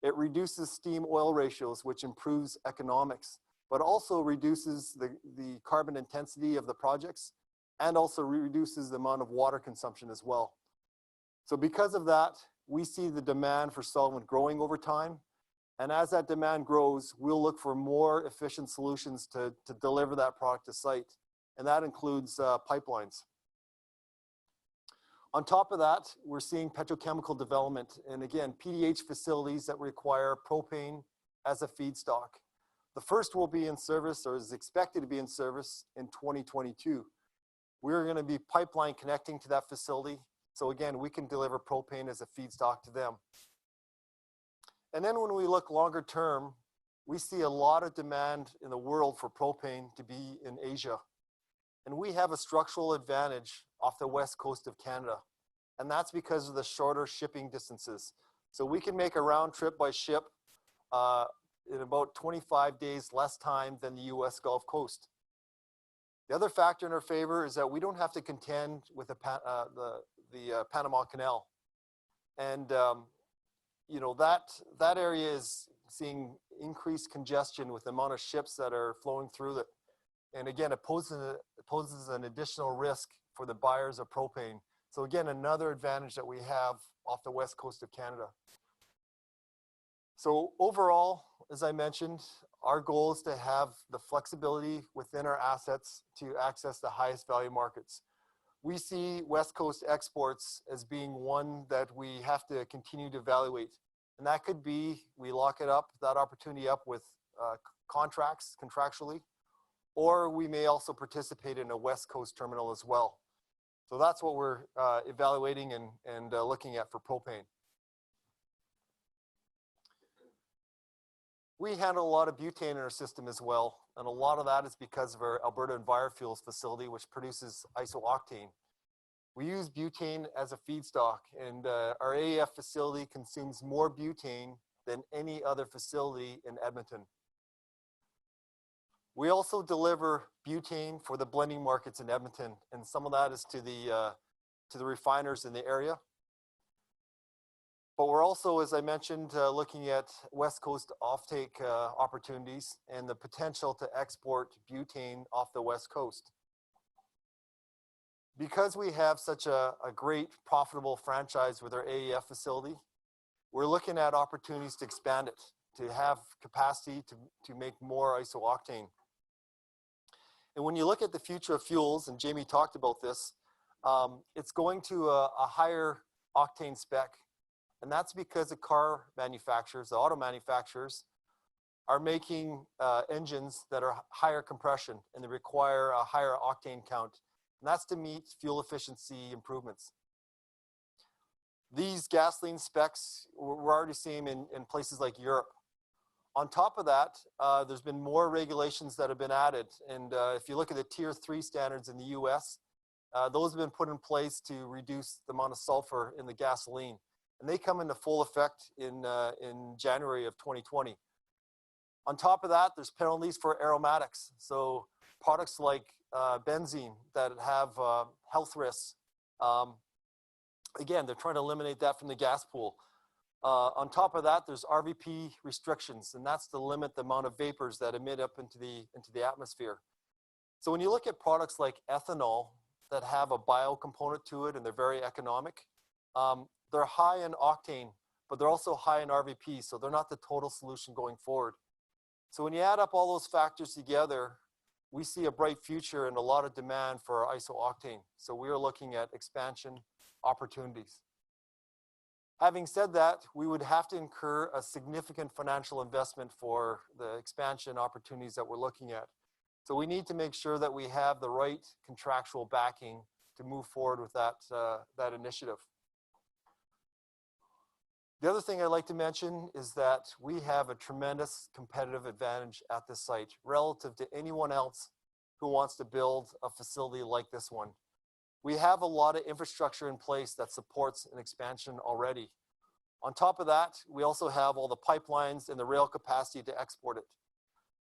It reduces steam-oil ratios, which improves economics, but also reduces the carbon intensity of the projects and also reduces the amount of water consumption as well. So because of that, we see the demand for solvent growing over time. And as that demand grows, we'll look for more efficient solutions to deliver that product to site. And that includes pipelines. On top of that, we're seeing petrochemical development. And again, PDH facilities that require propane as a feedstock. The first will be in service, or is expected to be in service, in 2022. We're going to be pipeline connecting to that facility. So again, we can deliver propane as a feedstock to them. And then when we look longer term, we see a lot of demand in the world for propane to be in Asia. And we have a structural advantage off the west coast of Canada. And that's because of the shorter shipping distances. So we can make a round trip by ship in about 25 days less time than the US Gulf Coast. The other factor in our favor is that we don't have to contend with the Panama Canal. And you know, that area is seeing increased congestion with the amount of ships that are flowing through it. And again, it poses an additional risk for the buyers of propane. So again, another advantage that we have off the west coast of Canada. So overall, as I mentioned, our goal is to have the flexibility within our assets to access the highest value markets. We see West Coast exports as being one that we have to continue to evaluate. And that could be, we lock it up, that opportunity up with contracts, contractually, or we may also participate in a West Coast terminal as well. So that's what we're evaluating and looking at for propane. We handle a lot of butane in our system as well, and a lot of that is because of our Alberta Envirofuels facility, which produces isooctane. We use butane as a feedstock, and our AEF facility consumes more butane than any other facility in Edmonton. We also deliver butane for the blending markets in Edmonton, and some of that is to the refiners in the area. But we're also, as I mentioned, looking at West Coast offtake opportunities and the potential to export butane off the West Coast. Because we have such a great profitable franchise with our AEF facility, we're looking at opportunities to expand it, to have capacity to make more isooctane. And when you look at the future of fuels, and Jamie talked about this, it's going to a higher octane spec. And that's because the car manufacturers, the auto manufacturers, are making engines that are higher compression and they require a higher octane count. And that's to meet fuel efficiency improvements. These gasoline specs, we're already seeing in places like Europe. On top of that, there's been more regulations that have been added. And if you look at the Tier 3 standards in the US, those have been put in place to reduce the amount of sulfur in the gasoline. And they come into full effect in January of 2020. On top of that, there's penalties for aromatics. So products like benzene that have health risks. Again, they're trying to eliminate that from the gas pool. On top of that, there's RVP restrictions, and that's to limit the amount of vapors that emit up into the atmosphere. So when you look at products like ethanol that have a bio component to it and they're very economic, they're high in octane, but they're also high in RVP, so they're not the total solution going forward. So when you add up all those factors together, we see a bright future and a lot of demand for our isooctane. So we are looking at expansion opportunities. Having said that, we would have to incur a significant financial investment for the expansion opportunities that we're looking at. So we need to make sure that we have the right contractual backing to move forward with that initiative. The other thing I'd like to mention is that we have a tremendous competitive advantage at this site relative to anyone else who wants to build a facility like this one. We have a lot of infrastructure in place that supports an expansion already. On top of that, we also have all the pipelines and the rail capacity to export it.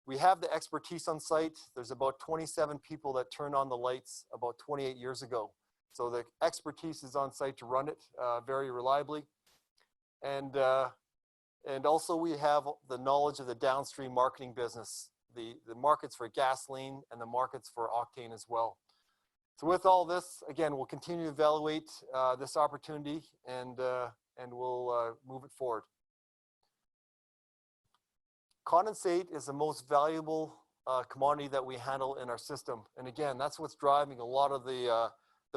We have the expertise on site. There's about 27 people that turned on the lights about 28 years ago. So the expertise is on site to run it very reliably. And also we have the knowledge of the downstream marketing business, the markets for gasoline and the markets for octane as well. So with all this, again, we'll continue to evaluate this opportunity and we'll move it forward. Condensate is the most valuable commodity that we handle in our system. And again, that's what's driving a lot of the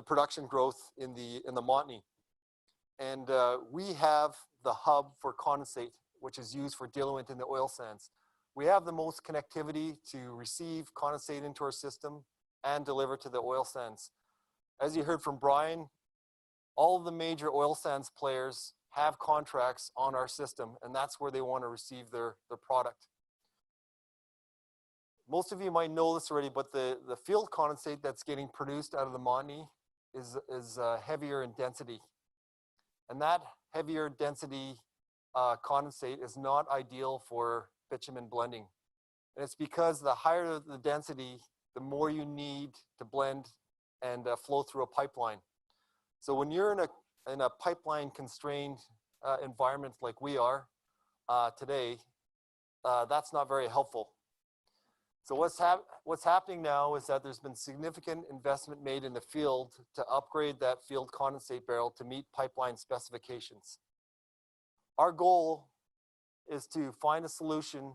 production growth in the Montney. And we have the hub for condensate, which is used for diluent in the oil sands. We have the most connectivity to receive condensate into our system and deliver to the oil sands. As you heard from Brian, all of the major oil sands players have contracts on our system, and that's where they want to receive their product. Most of you might know this already, but the field condensate that's getting produced out of the Montney is heavier in density. And that heavier density condensate is not ideal for bitumen blending. And it's because the higher the density, the more you need to blend and flow through a pipeline. So when you're in a pipeline constrained environment like we are today, that's not very helpful. So what's happening now is that there's been significant investment made in the field to upgrade that field condensate barrel to meet pipeline specifications. Our goal is to find a solution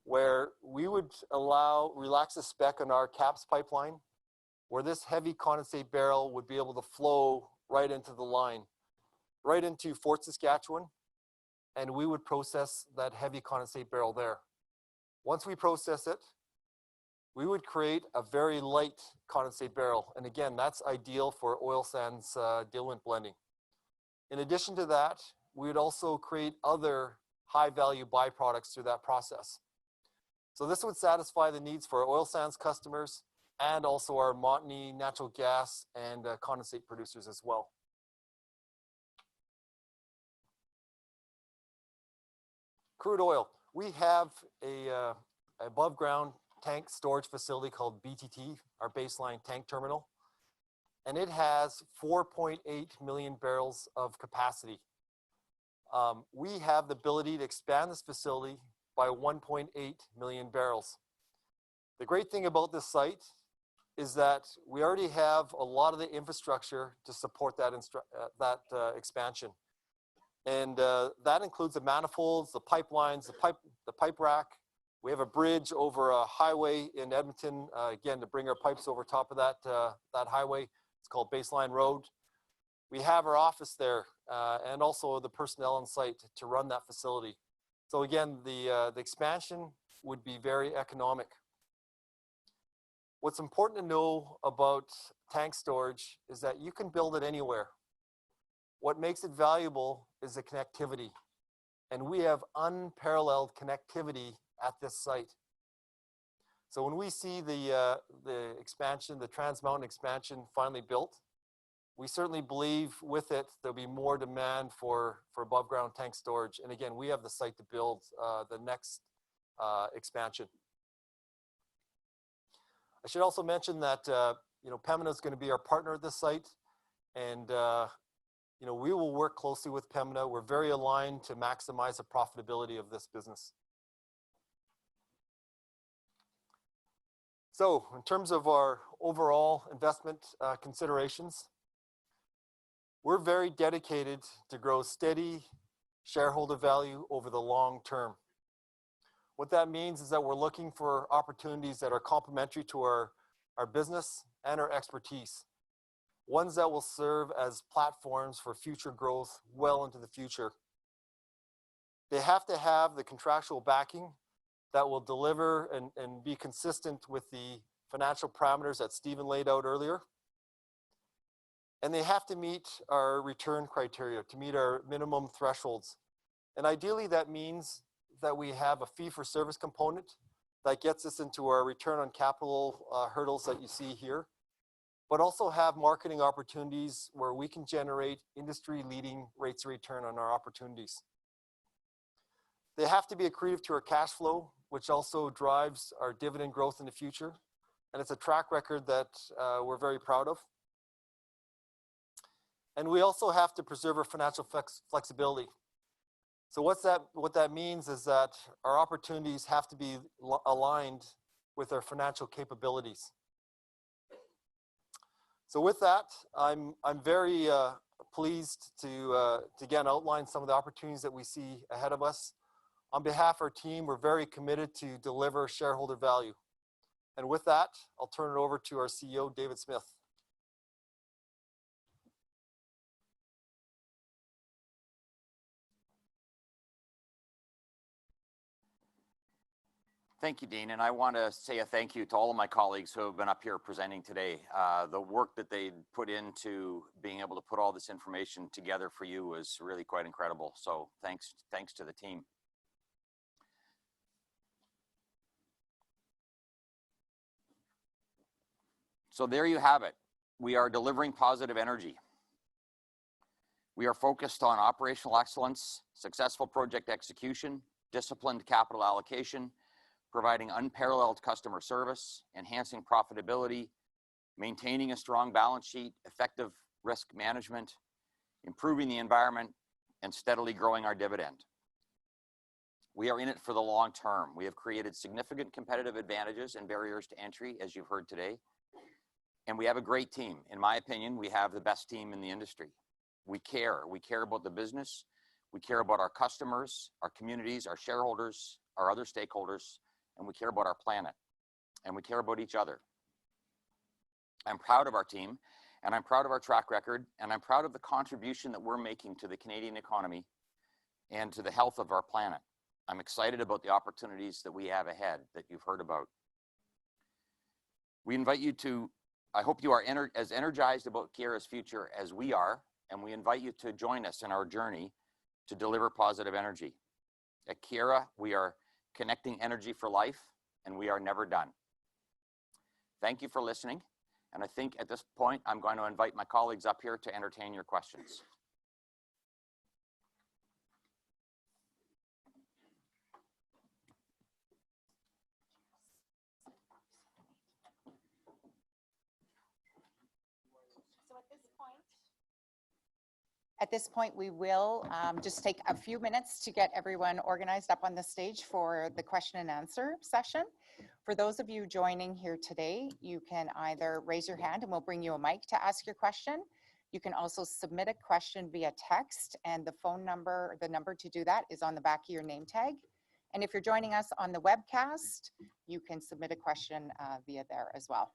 where we would relax the spec on our CAPS pipeline, where this heavy condensate barrel would be able to flow right into the line, right into Fort Saskatchewan, and we would process that heavy condensate barrel there. Once we process it, we would create a very light condensate barrel. And again, that's ideal for oil sands diluent blending. In addition to that, we would also create other high value byproducts through that process. So this would satisfy the needs for our oil sands customers and also our Montney natural gas and condensate producers as well. Crude oil. We have a above ground tank storage facility called BTT, our baseline tank terminal, and it has 4.8 million barrels of capacity. We have the ability to expand this facility by 1.8 million barrels. The great thing about this site is that we already have a lot of the infrastructure to support that expansion. And that includes the manifolds, the pipelines, the pipe rack. We have a bridge over a highway in Edmonton, again, to bring our pipes over top of that highway. It's called Baseline Road. We have our office there and also the personnel on site to run that facility. So again, the expansion would be very economic. What's important to know about tank storage is that you can build it anywhere. What makes it valuable is the connectivity. And we have unparalleled connectivity at this site. So when we see the expansion, the Trans Mountain expansion finally built, we certainly believe with it there'll be more demand for above ground tank storage. And again, we have the site to build the next expansion. I should also mention that Pembina is going to be our partner at this site, and we will work closely with Pembina. We're very aligned to maximize the profitability of this business. So in terms of our overall investment considerations, we're very dedicated to grow steady shareholder value over the long term. What that means is that we're looking for opportunities that are complementary to our business and our expertise, ones that will serve as platforms for future growth well into the future. They have to have the contractual backing that will deliver and be consistent with the financial parameters that Stephen laid out earlier. And they have to meet our return criteria, to meet our minimum thresholds. And ideally, that means that we have a fee-for-service component that gets us into our return on capital hurdles that you see here, but also have marketing opportunities where we can generate industry-leading rates of return on our opportunities. They have to be accretive to our cash flow, which also drives our dividend growth in the future. And it's a track record that we're very proud of. And we also have to preserve our financial flexibility. So what that means is that our opportunities have to be aligned with our financial capabilities. So with that, I'm very pleased to again outline some of the opportunities that we see ahead of us. On behalf of our team, we're very committed to deliver shareholder value. And with that, I'll turn it over to our CEO, David Smith. Thank you, Dean. And I want to say a thank you to all of my colleagues who have been up here presenting today. The work that they put into being able to put all this information together for you was really quite incredible. So thanks to the team. So there you have it. We are delivering positive energy. We are focused on operational excellence, successful project execution, disciplined capital allocation, providing unparalleled customer service, enhancing profitability, maintaining a strong balance sheet, effective risk management, improving the environment, and steadily growing our dividend. We are in it for the long term. We have created significant competitive advantages and barriers to entry, as you've heard today. And we have a great team. In my opinion, we have the best team in the industry. We care. We care about the business. We care about our customers, our communities, our shareholders, our other stakeholders, and we care about our planet, and we care about each other. I'm proud of our team, and I'm proud of our track record, and I'm proud of the contribution that we're making to the Canadian economy and to the health of our planet. I'm excited about the opportunities that we have ahead that you've heard about. We invite you to, I hope you are as energized about Keyera's future as we are, and we invite you to join us in our journey to deliver positive energy. At Keyera, we are connecting energy for life, and we are never done. Thank you for listening, and I think at this point, I'm going to invite my colleagues up here to entertain your questions. At this point, we will just take a few minutes to get everyone organized up on the stage for the question and answer session. For those of you joining here today, you can either raise your hand and we'll bring you a mic to ask your question. You can also submit a question via text, and the phone number, the number to do that is on the back of your name tag. And if you're joining us on the webcast, you can submit a question via there as well.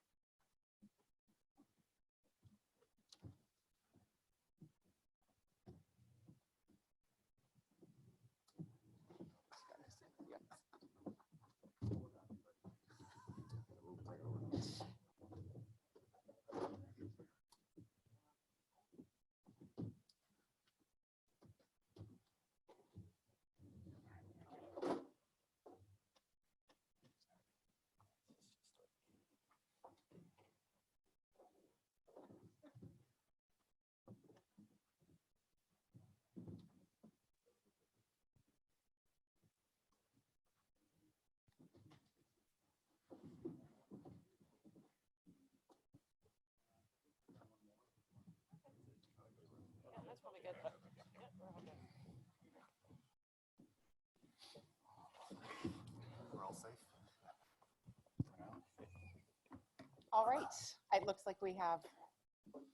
All right, it looks like we have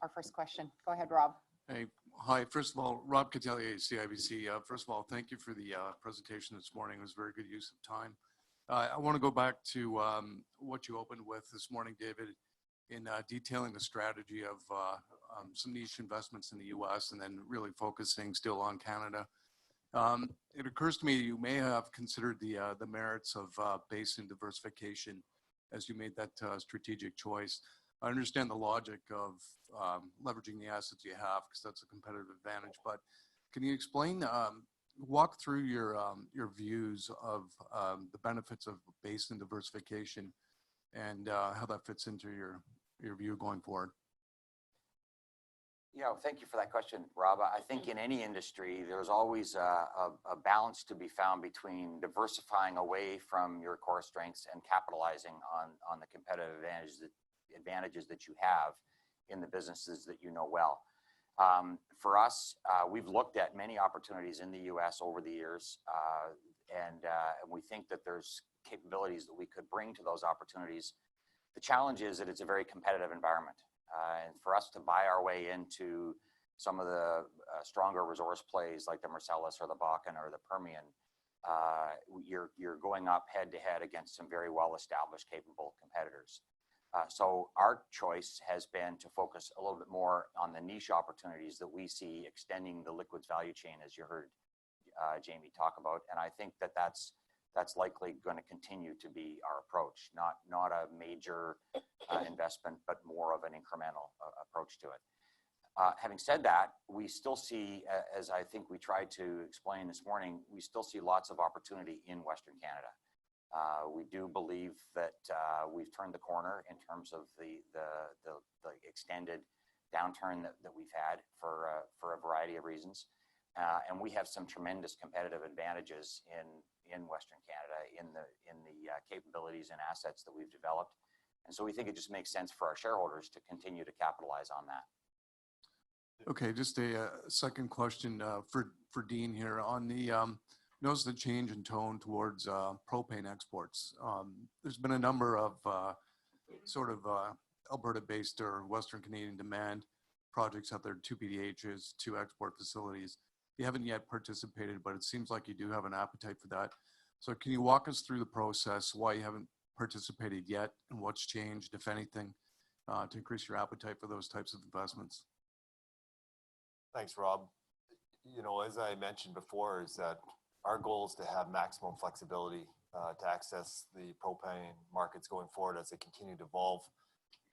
our first question. Go ahead, Rob. Hey, hi. First of all, Rob Catelier, CIBC. First of all, thank you for the presentation this morning. It was very good use of time. I want to go back to what you opened with this morning, David, in detailing the strategy of some niche investments in the US and then really focusing still on Canada. It occurs to me you may have considered the merits of basin diversification as you made that strategic choice. I understand the logic of leveraging the assets you have because that's a competitive advantage, but can you explain, walk through your views of the benefits of basin diversification and how that fits into your view going forward? Yeah, thank you for that question, Rob. I think in any industry, there's always a balance to be found between diversifying away from your core strengths and capitalizing on the competitive advantages that you have in the businesses that you know well. For us, we've looked at many opportunities in the US over the years, and we think that there's capabilities that we could bring to those opportunities. The challenge is that it's a very competitive environment. And for us to buy our way into some of the stronger resource plays like the Marcellus or the Bakken or the Permian, you're going up head to head against some very well-established, capable competitors. So our choice has been to focus a little bit more on the niche opportunities that we see extending the liquids value chain, as you heard Jamie talk about. And I think that that's likely going to continue to be our approach, not a major investment, but more of an incremental approach to it. Having said that, we still see, as I think we tried to explain this morning, we still see lots of opportunity in Western Canada. We do believe that we've turned the corner in terms of the extended downturn that we've had for a variety of reasons. And we have some tremendous competitive advantages in Western Canada in the capabilities and assets that we've developed. And so we think it just makes sense for our shareholders to continue to capitalize on that. Okay, just a second question for Dean here on the notice the change in tone towards propane exports. There's been a number of Alberta-based or Western Canadian demand projects out there, 2 PDHs, 2 export facilities. You haven't yet participated, but it seems like you do have an appetite for that. So can you walk us through the process, why you haven't participated yet, and what's changed, if anything, to increase your appetite for those types of investments? Thanks, Rob. You know, as I mentioned before, is that our goal is to have maximum flexibility to access the propane markets going forward as they continue to evolve.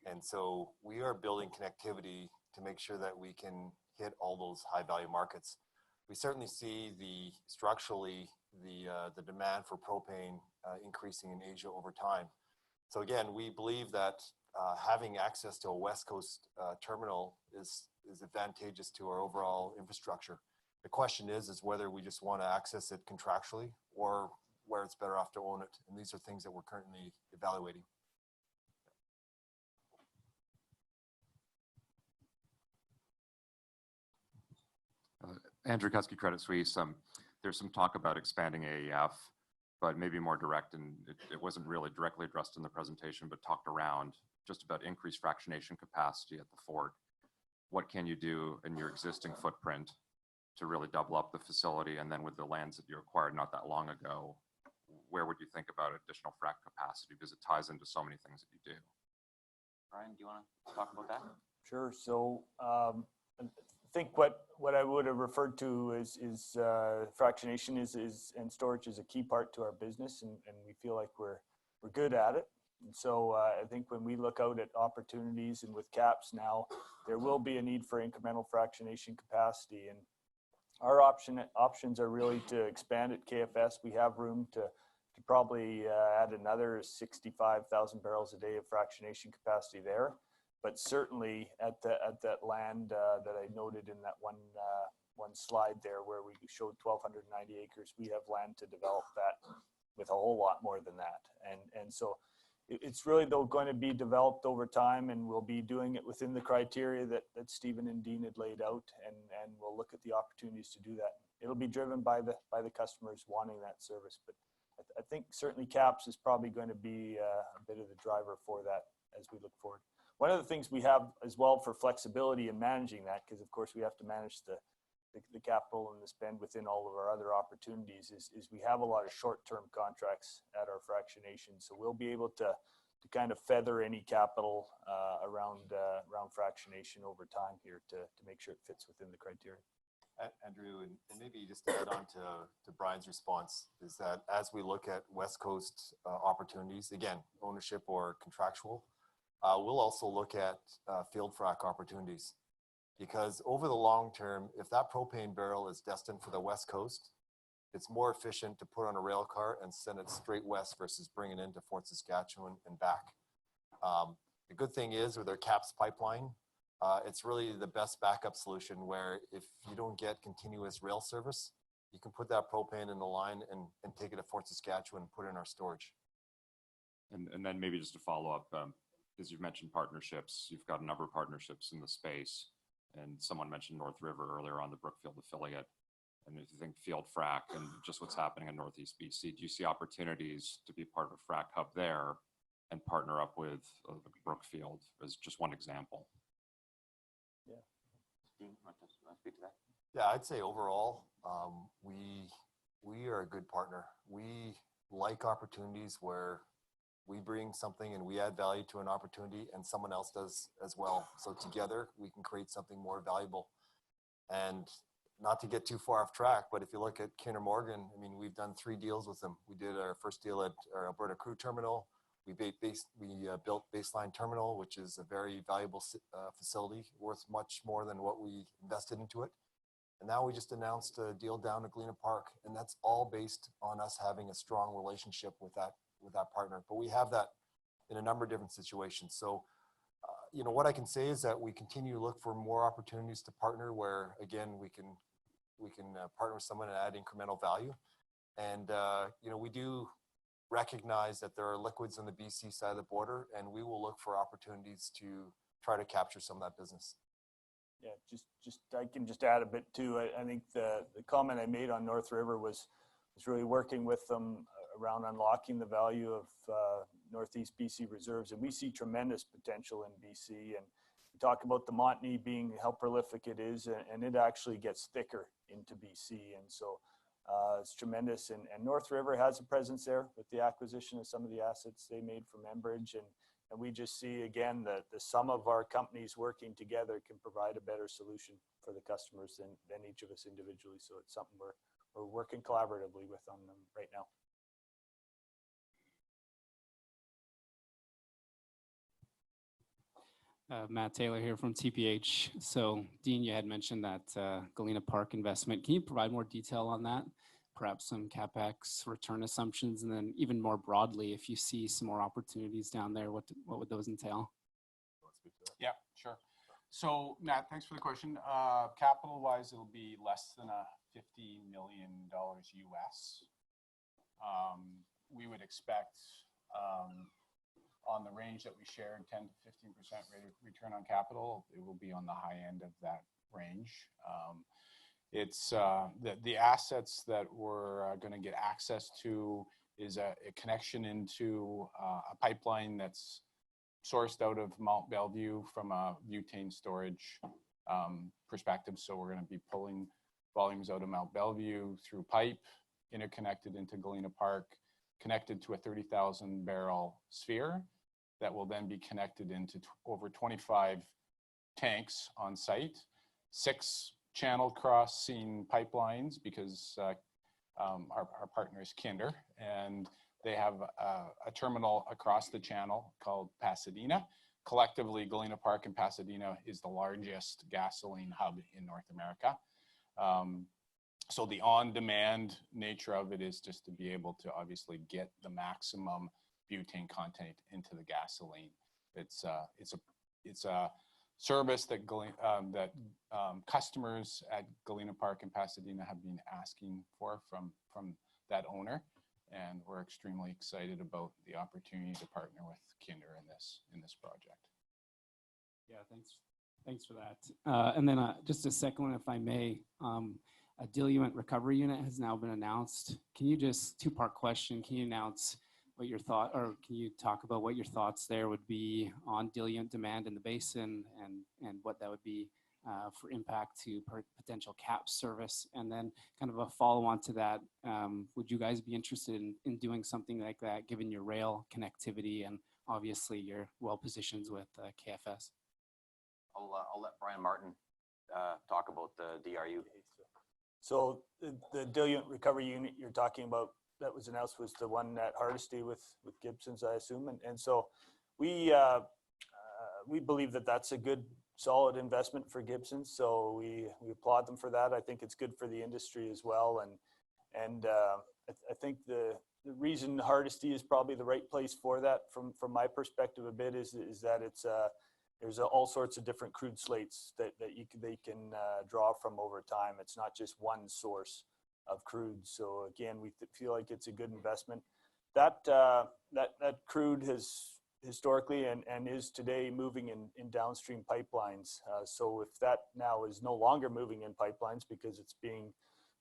And so we are building connectivity to make sure that we can hit all those high value markets. We certainly see structurally the demand for propane increasing in Asia over time. So again, we believe that having access to a West Coast terminal is advantageous to our overall infrastructure. The question is whether we just want to access it contractually or where it's better off to own it. And these are things that we're currently evaluating. Andrew Kuski, Credit Suisse. There's some talk about expanding AEF, but maybe more direct, and it wasn't really directly addressed in the presentation, but talked around just about increased fractionation capacity at the Fort. What can you do in your existing footprint to really double up the facility? And then with the lands that you acquired not that long ago, where would you think about additional frac capacity? Because it ties into so many things that you do. Brian, do you want to talk about that? Sure. So I think what I would have referred to is fractionation and storage is a key part to our business, and we feel like we're good at it. And so I think when we look out at opportunities and with caps now, there will be a need for incremental fractionation capacity. And our options are really to expand at KFS. We have room to probably add another 65,000 barrels a day of fractionation capacity there. But certainly at that land that I noted in that one slide there where we showed 1,290 acres, we have land to develop that with a whole lot more than that. And so it's really though going to be developed over time, and we'll be doing it within the criteria that Stephen and Dean had laid out, and we'll look at the opportunities to do that. It'll be driven by the customers wanting that service, but I think certainly caps is probably going to be a bit of the driver for that as we look forward. One of the things we have as well for flexibility in managing that, because of course we have to manage the capital and the spend within all of our other opportunities, is we have a lot of short-term contracts at our fractionation. So we'll be able to kind of feather any capital around fractionation over time here to make sure it fits within the criteria. Andrew, and maybe just to add on to Brian's response, is that as we look at West Coast opportunities, again, ownership or contractual, we'll also look at field frac opportunities. Because over the long term, if that propane barrel is destined for the West Coast, it's more efficient to put on a rail car and send it straight west versus bring it into Fort Saskatchewan and back. The good thing is with our KAPS pipeline, it's really the best backup solution where if you don't get continuous rail service, you can put that propane in the line and take it to Fort Saskatchewan and put it in our storage. And then maybe just to follow up, as you've mentioned partnerships, you've got a number of partnerships in the space. And someone mentioned North River earlier on the Brookfield affiliate. And if you think field frac and just what's happening in Northeast BC, do you see opportunities to be part of a frac hub there and partner up with Brookfield as just one example? Dean, want to speak to that? Yeah, I'd say overall, we are a good partner. We like opportunities where we bring something and we add value to an opportunity and someone else does as well. So together we can create something more valuable. And not to get too far off track, but if you look at Kinder Morgan, I mean, we've done 3 deals with them. We did our first deal at our Alberta Crude Terminal. We built Baseline Terminal, which is a very valuable facility, worth much more than what we invested into it. And now we just announced a deal down at Galena Park, and that's all based on us having a strong relationship with that partner. But we have that in a number of different situations. So, you know, what I can say is that we continue to look for more opportunities to partner where, again, we can partner with someone and add incremental value. And, you know, we do recognize that there are liquids on the BC side of the border, and we will look for opportunities to try to capture some of that business. Yeah, just I can just add a bit too. I think the comment I made on North River was really working with them around unlocking the value of Northeast BC reserves, and we see tremendous potential in BC. And we talk about the Montney being how prolific it is, and it actually gets thicker into BC, and so it's tremendous. And North River has a presence there with the acquisition of some of the assets they made from Enbridge, and we just see again that the sum of our companies working together can provide a better solution for the customers than each of us individually. So it's something we're working collaboratively with on them right now. Matt Taylor here from TPH. So Dean, you had mentioned that Galena Park investment. Can you provide more detail on that? Perhaps some CapEx return assumptions, and then even more broadly, if you see some more opportunities down there, what would those entail? Yeah, sure. So Matt, thanks for the question. Capital wise, it'll be less than $50 million US. We would expect on the range that we shared, 10 to 15% rate of return on capital. It will be on the high end of that range. It's the assets that we're going to get access to is a connection into a pipeline that's sourced out of Mount Belvieu from a butane storage perspective. So we're going to be pulling volumes out of Mount Belvieu through pipe, interconnected into Galena Park, connected to a 30,000 barrel sphere that will then be connected into over 25 tanks on site, 6 channel crossing pipelines, because our partner is Kinder, and they have a terminal across the channel called Pasadena. Collectively, Galena Park and Pasadena is the largest gasoline hub in North America. So the on-demand nature of it is just to be able to obviously get the maximum butane content into the gasoline. It's a service that customers at Galena Park and Pasadena have been asking for from that owner, and we're extremely excited about the opportunity to partner with Kinder in this project. Yeah, thanks for that. And then just a second one, if I may. A diluent recovery unit has now been announced. Can you just, 2-part question, can you announce what your thought, or can you talk about what your thoughts there would be on diluent demand in the basin, and what that would be for impact to potential cap service? And then kind of a follow-on to that, would you guys be interested in doing something like that, given your rail connectivity and obviously you're well positioned with KFS? I'll let Brian Martin talk about the DRU. So the diluent recovery unit you're talking about that was announced was the one at Hardisty with Gibson's, I assume. And so we believe that that's a good, solid investment for Gibson's. So we applaud them for that. I think it's good for the industry as well. And I think the reason Hardisty is probably the right place for that, from my perspective a bit, is that it's there's all sorts of different crude slates that they can draw from over time. It's not just one source of crude. So again, we feel like it's a good investment. That crude has historically and is today moving in downstream pipelines. So if that now is no longer moving in pipelines because it's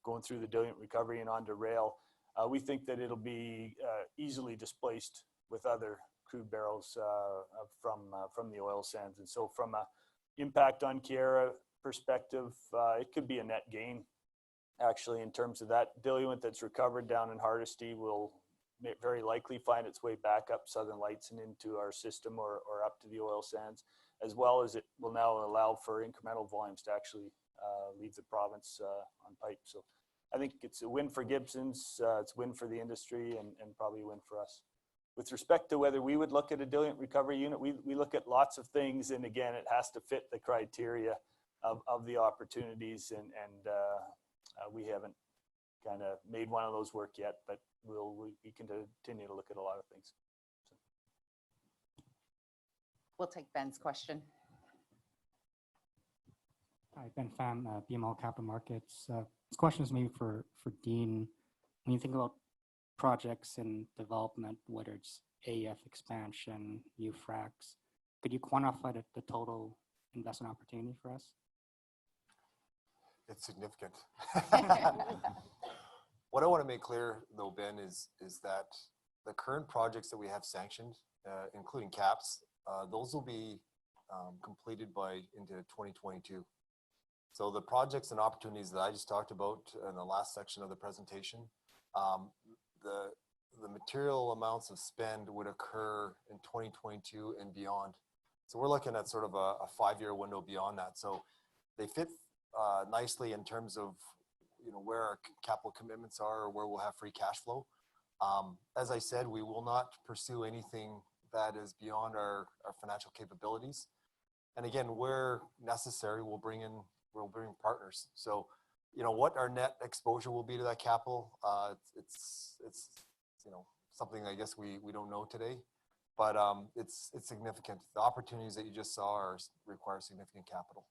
going through the diluent recovery and onto rail, we think that it'll be easily displaced with other crude barrels from the oil sands. And so from impact on Keyera perspective, it could be a net gain. Actually, in terms of that diluent that's recovered down in Hardisty will very likely find its way back up Southern Lights and into our system or up to the oil sands, as well as it will now allow for incremental volumes to actually leave the province on pipe. So I think it's a win for Gibson's, it's a win for the industry, and probably a win for us. With respect to whether we would look at a diluent recovery unit, we look at lots of things, and again, it has to fit the criteria of the opportunities, and we haven't kind of made one of those work yet, but we can continue to look at a lot of things. We'll take Ben's question. Hi, Ben Pham, BMO Capital Markets. This question is maybe for Dean. When you think about projects in development, whether it's AF expansion, new fracs, could you quantify the total investment opportunity for us? It's significant. What I want to make clear, though, Ben, is that the current projects that we have sanctioned, including CAPS, those will be completed into 2022. So the projects and opportunities that I just talked about in the last section of the presentation, the material amounts of spend would occur in 2022 and beyond. So we're looking at sort of a 5-year window beyond that. So they fit nicely in terms of where our capital commitments are or where we'll have free cash flow. As I said, we will not pursue anything that is beyond our financial capabilities. And again, where necessary, we'll bring partners. So, what our net exposure will be to that capital, it's something I guess we don't know today, but it's significant. The opportunities that you just saw require significant capital.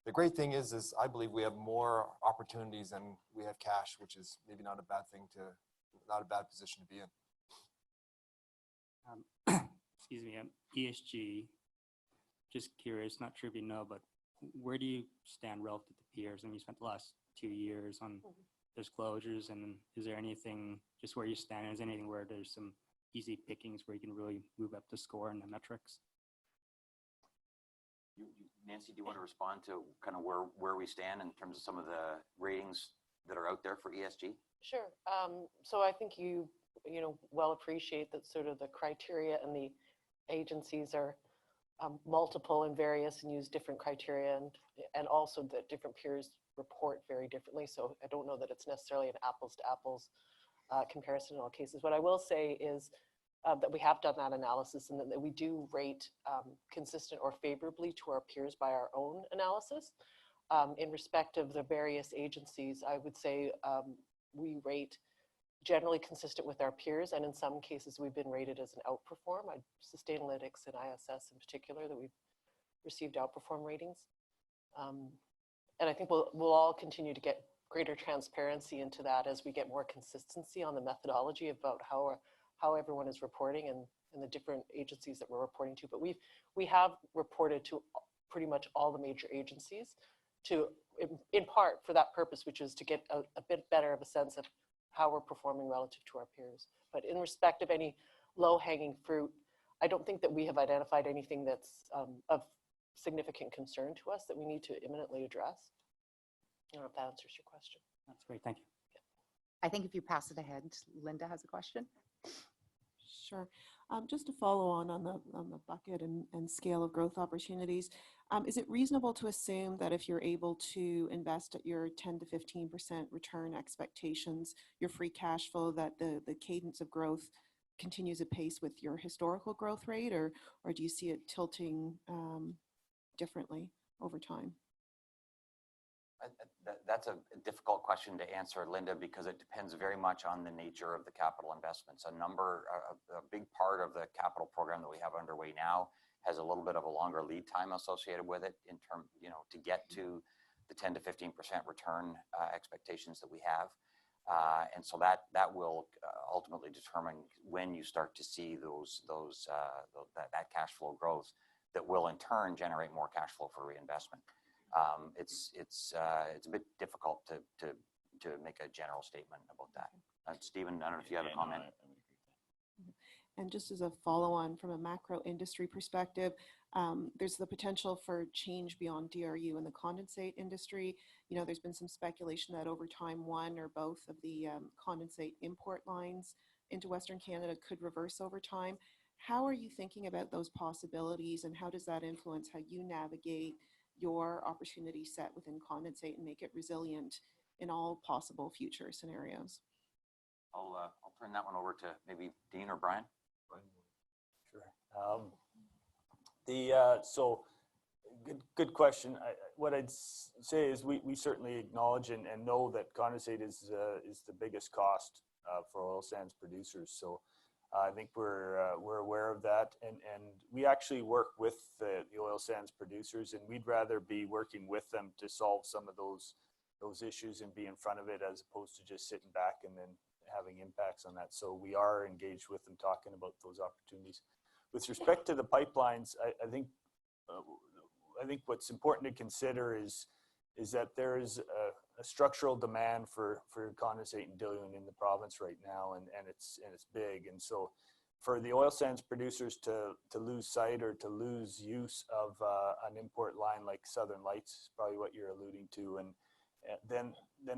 The great thing is I believe we have more opportunities than we have cash, which is maybe not a bad position to be in. Excuse me, ESG, just curious, not sure if you know, but where do you stand relative to peers? I mean, you spent the last 2 years on disclosures, and is there anything, just where you stand, is there anything where there's some easy pickings where you can really move up the score in the metrics? Nancy, do you want to respond to kind of where we stand in terms of some of the ratings that are out there for ESG? Sure. So I think you well appreciate that sort of the criteria and the agencies are multiple and various and use different criteria, and also that different peers report very differently. So I don't know that it's necessarily an apples to apples comparison in all cases. What I will say is that we have done that analysis, and that we do rate consistent or favorably to our peers by our own analysis. In respect of the various agencies, I would say we rate generally consistent with our peers, and in some cases we've been rated as an outperform. Sustainalytics and ISS in particular, that we've received outperform ratings. And I think we'll all continue to get greater transparency into that as we get more consistency on the methodology about how everyone is reporting and the different agencies that we're reporting to. But we have reported to pretty much all the major agencies in part for that purpose, which is to get a bit better of a sense of how we're performing relative to our peers. But in respect of any low-hanging fruit, I don't think that we have identified anything that's of significant concern to us that we need to imminently address. I don't know if that answers your question. That's great, thank you. I think if you pass it ahead, Linda has a question. Sure. Just to follow on the bucket and scale of growth opportunities, is it reasonable to assume that if you're able to invest at your 10 to 15% return expectations, your free cash flow, that the cadence of growth continues apace with your historical growth rate, or do you see it tilting differently over time? That's a difficult question to answer, Linda, because it depends very much on the nature of the capital investments. A big part of the capital program that we have underway now has a little bit of a longer lead time associated with it in terms, to get to the 10 to 15% return expectations that we have. And so that will ultimately determine when you start to see that cash flow growth that will in turn generate more cash flow for reinvestment. It's a bit difficult to make a general statement about that. Stephen, I don't know if you have a comment. And just as a follow-on from a macro industry perspective, there's the potential for change beyond DRU in the condensate industry. You know, there's been some speculation that over time, one or both of the condensate import lines into Western Canada could reverse over time. How are you thinking about those possibilities, and how does that influence how you navigate your opportunity set within condensate and make it resilient in all possible future scenarios? I'll turn that one over to maybe Dean or Brian. Sure. So good question. What I'd say is we certainly acknowledge and know that condensate is the biggest cost for oil sands producers. So I think we're aware of that, and we actually work with the oil sands producers, and we'd rather be working with them to solve some of those issues and be in front of it, as opposed to just sitting back and then having impacts on that. So we are engaged with them, talking about those opportunities. With respect to the pipelines, I think what's important to consider is that there is a structural demand for condensate and diluent in the province right now, and it's big. And so for the oil sands producers to lose sight or to lose use of an import line like Southern Lights is probably what you're alluding to, and then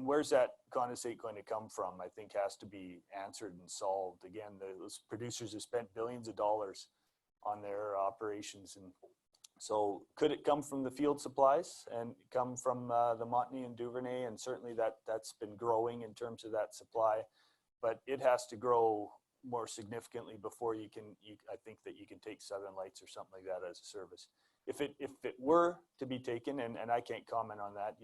where's that condensate going to come from, I think has to be answered and solved. Again, those producers have spent billions of dollars on their operations, and so could it come from the field supplies and come from the Montney and Duvernay? And certainly that's been growing in terms of that supply, but it has to grow more significantly before I think that you can take Southern Lights or something like that as a service. If it were to be taken, and I can't comment on that,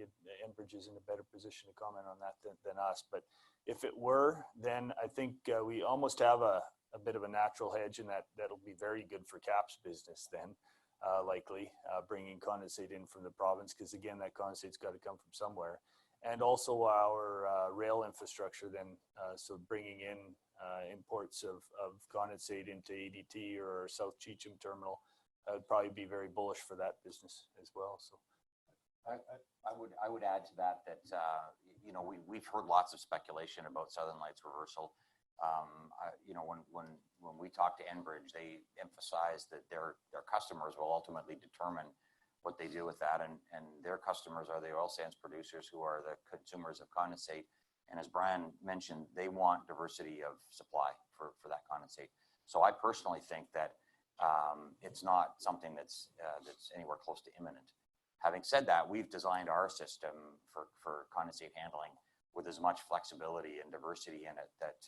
Enbridge is in a better position to comment on that than us, but if it were, then I think we almost have a bit of a natural hedge, and that'll be very good for CAP's business then. Likely bringing condensate in from the province, because again, that condensate's got to come from somewhere, and also our rail infrastructure then, so bringing in imports of condensate into ADT or South Cheecham terminal would probably be very bullish for that business as well. So I would add to that you know, we've heard lots of speculation about Southern Lights reversal. You know, when we talk to Enbridge, they emphasize that their customers will ultimately determine what they do with that, and their customers are the oil sands producers, who are the consumers of condensate. And as Brian mentioned, they want diversity of supply for that condensate. So I personally think that it's not something that's anywhere close to imminent. Having said that, we've designed our system for condensate handling with as much flexibility and diversity in it that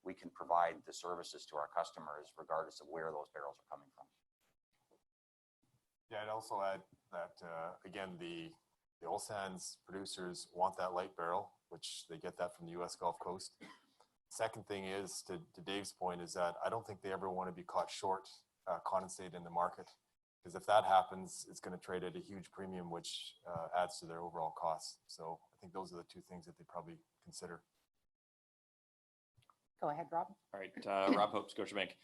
we can provide the services to our customers regardless of where those barrels are coming from. Yeah, I'd also add that, again, the oil sands producers want that light barrel, which they get that from the US Gulf Coast. Second thing is, to Dave's point, is that I don't think they ever want to be caught short condensate in the market, because if that happens, it's going to trade at a huge premium, which adds to their overall costs. So I think those are the two things that they probably consider. Go ahead, Rob. All right, Rob Hope, Scotiabank.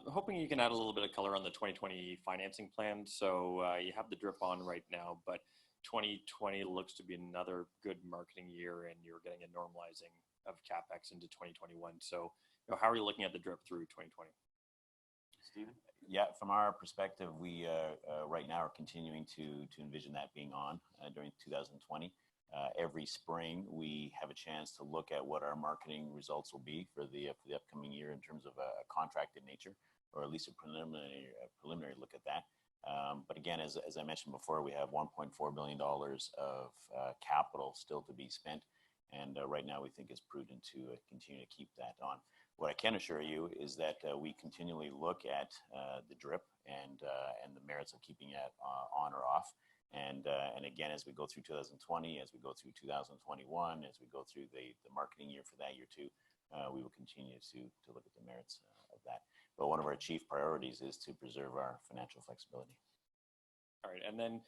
Hoping you can add a little bit of color on the 2020 financing plan. So you have the drip on right now, but 2020 looks to be another good marketing year, and you're getting a normalizing of CapEx into 2021. So how are you looking at the drip through 2020? Stephen? Yeah, from our perspective, we right now are continuing to envision that being on during 2020. Every spring, we have a chance to look at what our marketing results will be for the upcoming year in terms of a contracted nature, or at least a preliminary look at that. But again, as I mentioned before, we have $1.4 billion of capital still to be spent, and right now we think it's prudent to continue to keep that on. What I can assure you is that we continually look at the drip and the merits of keeping it on or off. And again, as we go through 2020, as we go through 2021, as we go through the marketing year for that year too, we will continue to look at the merits of that. But one of our chief priorities is to preserve our financial flexibility. All right, and then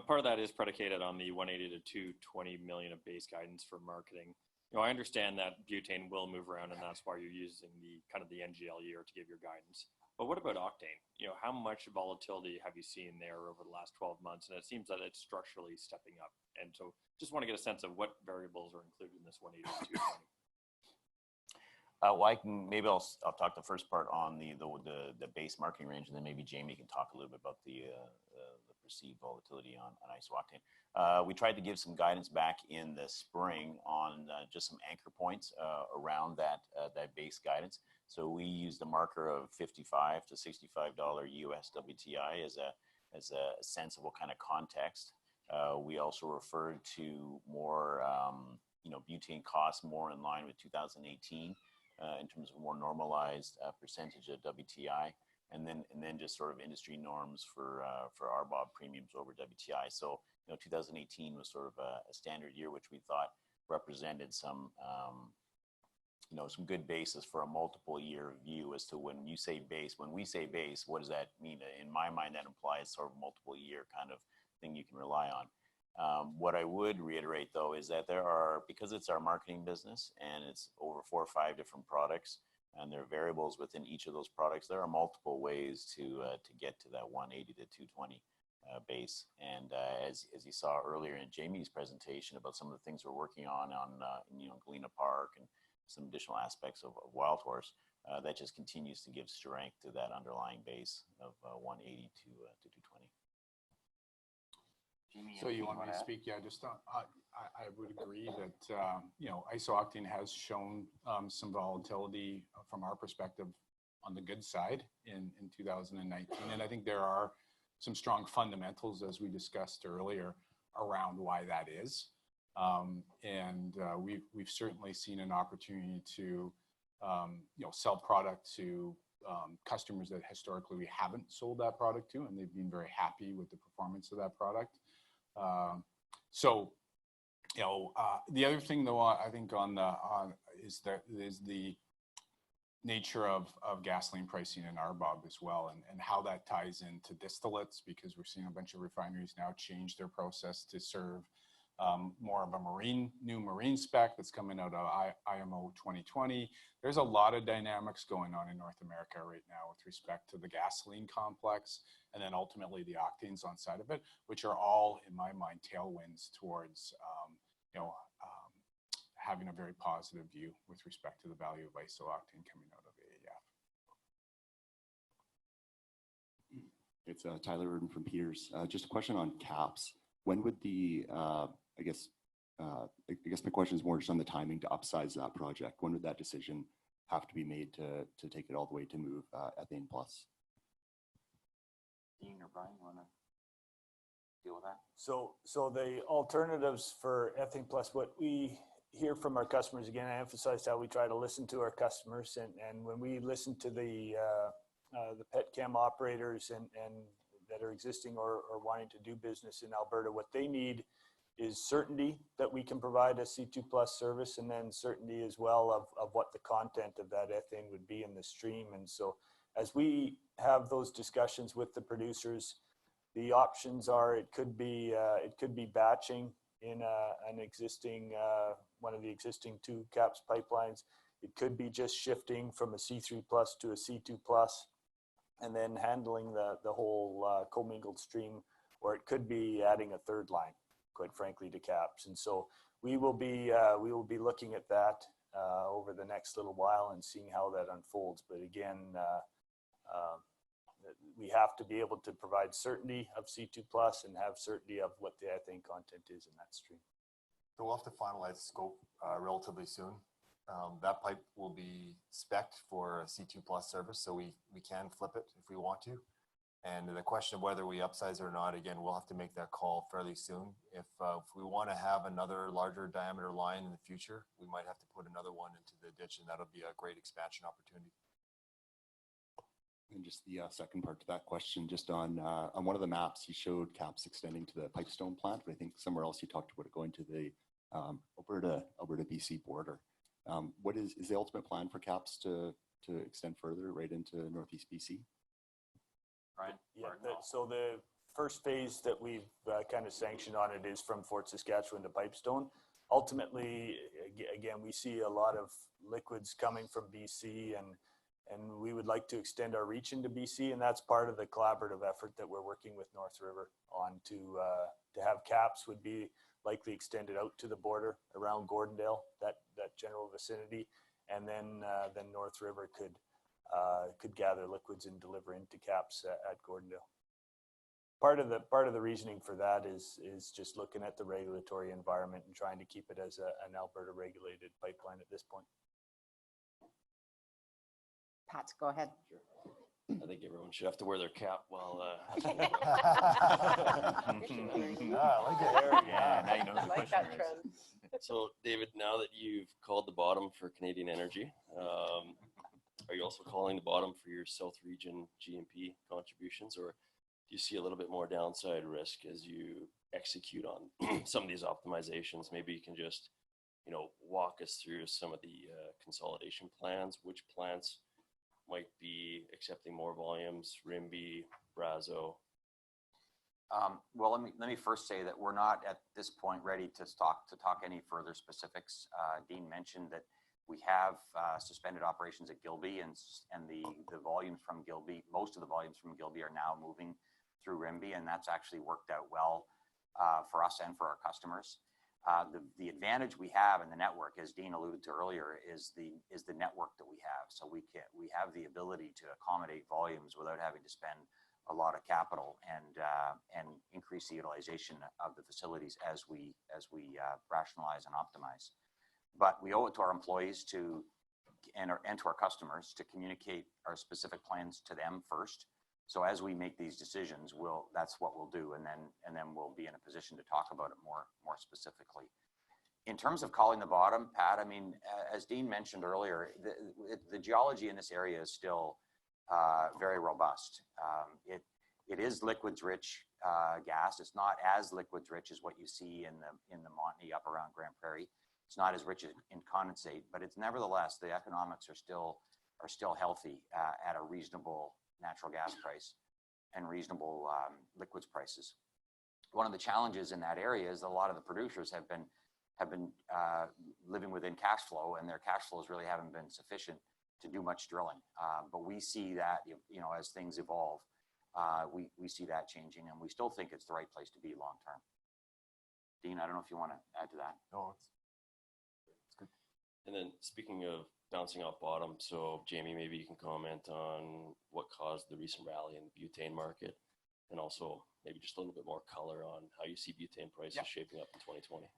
part of that is predicated on the 180 to 220 million of base guidance for marketing. I understand that butane will move around, and that's why you're using the NGL year to give your guidance. But what about octane? How much volatility have you seen there over the last 12 months? And it seems that it's structurally stepping up. And so just want to get a sense of what variables are included in this 180 to 220. Maybe I'll talk the first part on the base marketing range, and then maybe Jamie can talk a little bit about the perceived volatility on isooctane. We tried to give some guidance back in the spring on just some anchor points around that base guidance. So we used a marker of $55 to $65 US WTI as a sensible kind of context. We also referred to more, butane costs more in line with 2018 in terms of a more normalized percentage of WTI, and then just sort of industry norms for RBOB premiums over WTI. So 2018 was sort of a standard year, which we thought represented some good basis for a multiple year view as to when we say base, what does that mean? In my mind, that implies sort of multiple year kind of thing you can rely on. What I would reiterate though is that because it's our marketing business and it's over 4 or 5 different products and there are variables within each of those products, there are multiple ways to get to that 180 to 220 base. And as you saw earlier in Jamie's presentation about some of the things we're working on Galena Park and some additional aspects of Wild Horse, that just continues to give strength to that underlying base of 180 to 220. So you want me to speak? Yeah, just I would agree that isooctane has shown some volatility from our perspective on the good side in 2019, and I think there are some strong fundamentals, as we discussed earlier, around why that is. We've certainly seen an opportunity to sell product to customers that historically we haven't sold that product to, and they've been very happy with the performance of that product. The other thing though, I think is the nature of gasoline pricing in RBOB as well, and how that ties into distillates, because we're seeing a bunch of refineries now change their process to serve more of a new marine spec that's coming out of IMO 2020. There's a lot of dynamics going on in North America right now with respect to the gasoline complex, and then ultimately the octanes on side of it, which are all, in my mind, tailwinds towards having a very positive view with respect to the value of isooctane coming out of AEF. It's Tyler Urban from Peters. Just a question on caps. When would I guess my question is more just on the timing to upsize that project. When would that decision have to be made to take it all the way to move ethane plus? Dean or Brian, you want to deal with that? So the alternatives for ethane plus, what we hear from our customers, again, I emphasized how we try to listen to our customers, and when we listen to the petchem operators and that are existing or wanting to do business in Alberta, what they need is certainty that we can provide a C2 plus service, and then certainty as well of what the content of that ethane would be in the stream. And so as we have those discussions with the producers, the options are it could be batching in an existing one of the existing 2 CAPS pipelines. It could be just shifting from a C3 plus to a C2 plus and then handling the whole commingled stream, or it could be adding a 3rd line, quite frankly, to CAPS. And so we will be looking at that over the next little while and seeing how that unfolds. But again, we have to be able to provide certainty of C2 plus and have certainty of what the ethane content is in that stream. So we'll have to finalize scope relatively soon. That pipe will be spec'd for a C2 plus service, so we can flip it if we want to. And the question of whether we upsize it or not, again, we'll have to make that call fairly soon. If we want to have another larger diameter line in the future, we might have to put another one into the ditch, and that'll be a great expansion opportunity. And just the second part to that question, just on one of the maps, you showed CAPS extending to the Pipestone plant, but I think somewhere else you talked about it going to the Alberta BC border. What is the ultimate plan for CAPS to extend further right into Northeast BC? Brian? Yeah, so the first phase that we've kind of sanctioned on it is from Fort Saskatchewan to Pipestone. Ultimately, again, we see a lot of liquids coming from BC, and we would like to extend our reach into BC, and that's part of the collaborative effort that we're working with North River on to have CAPS would be likely extended out to the border around Gordondale, that general vicinity, and then North River could gather liquids and deliver into KAPS at Gordondale. Part of the reasoning for that is just looking at the regulatory environment and trying to keep it as an Alberta regulated pipeline at this point. Pat, go ahead. I think everyone should have to wear their cap while. I like it. Yeah, now you know the like that trend. So, David, now that you've called the bottom for Canadian energy, are you also calling the bottom for your South Region GMP contributions, or do you see a little bit more downside risk as you execute on some of these optimizations? Maybe you can just, walk us through some of the consolidation plans. Which plants might be accepting more volumes? Rimbey, Brazeau. Well, let me first say that we're not at this point ready to talk any further specifics. Dean mentioned that we have suspended operations at Gilby, and the volumes from Gilby, most of the volumes from Gilby are now moving through Rimbey, and that's actually worked out well for us and for our customers. The advantage we have in the network, as Dean alluded to earlier, is the network that we have. So we have the ability to accommodate volumes without having to spend a lot of capital and increase the utilization of the facilities as we rationalize and optimize. But we owe it to our employees and to our customers to communicate our specific plans to them first. So as we make these decisions, that's what we'll do, and then we'll be in a position to talk about it more specifically. In terms of calling the bottom, Pat, I mean, as Dean mentioned earlier, the geology in this area is still very robust. It is liquids rich gas. It's not as liquids rich as what you see in the Montney up around Grand Prairie. It's not as rich in condensate, but it's nevertheless, the economics are still healthy at a reasonable natural gas price and reasonable liquids prices. One of the challenges in that area is a lot of the producers have been living within cash flow, and their cash flows really haven't been sufficient to do much drilling. But we see that, as things evolve, we see that changing, and we still think it's the right place to be long term. Dean, I don't know if you want to add to that. No, it's good. And then speaking of bouncing off bottom, so Jamie, maybe you can comment on what caused the recent rally in the butane market, and also maybe just a little bit more color on how you see butane prices shaping up in 2020.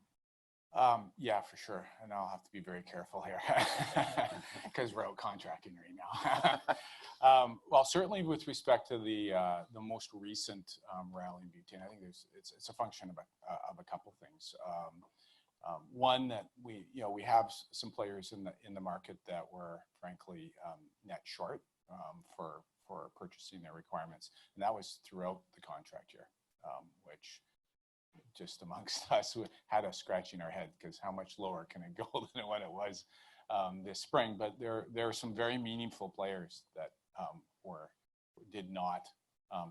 Yeah, for sure. And I'll have to be very careful here because we're out contracting right now. Well, certainly with respect to the most recent rally in butane, I think it's a function of a couple things. One, that we have some players in the market that were frankly net short for purchasing their requirements, and that was throughout the contract year, which just amongst us had us scratching our head because how much lower can it go than what it was this spring? But there are some very meaningful players that did not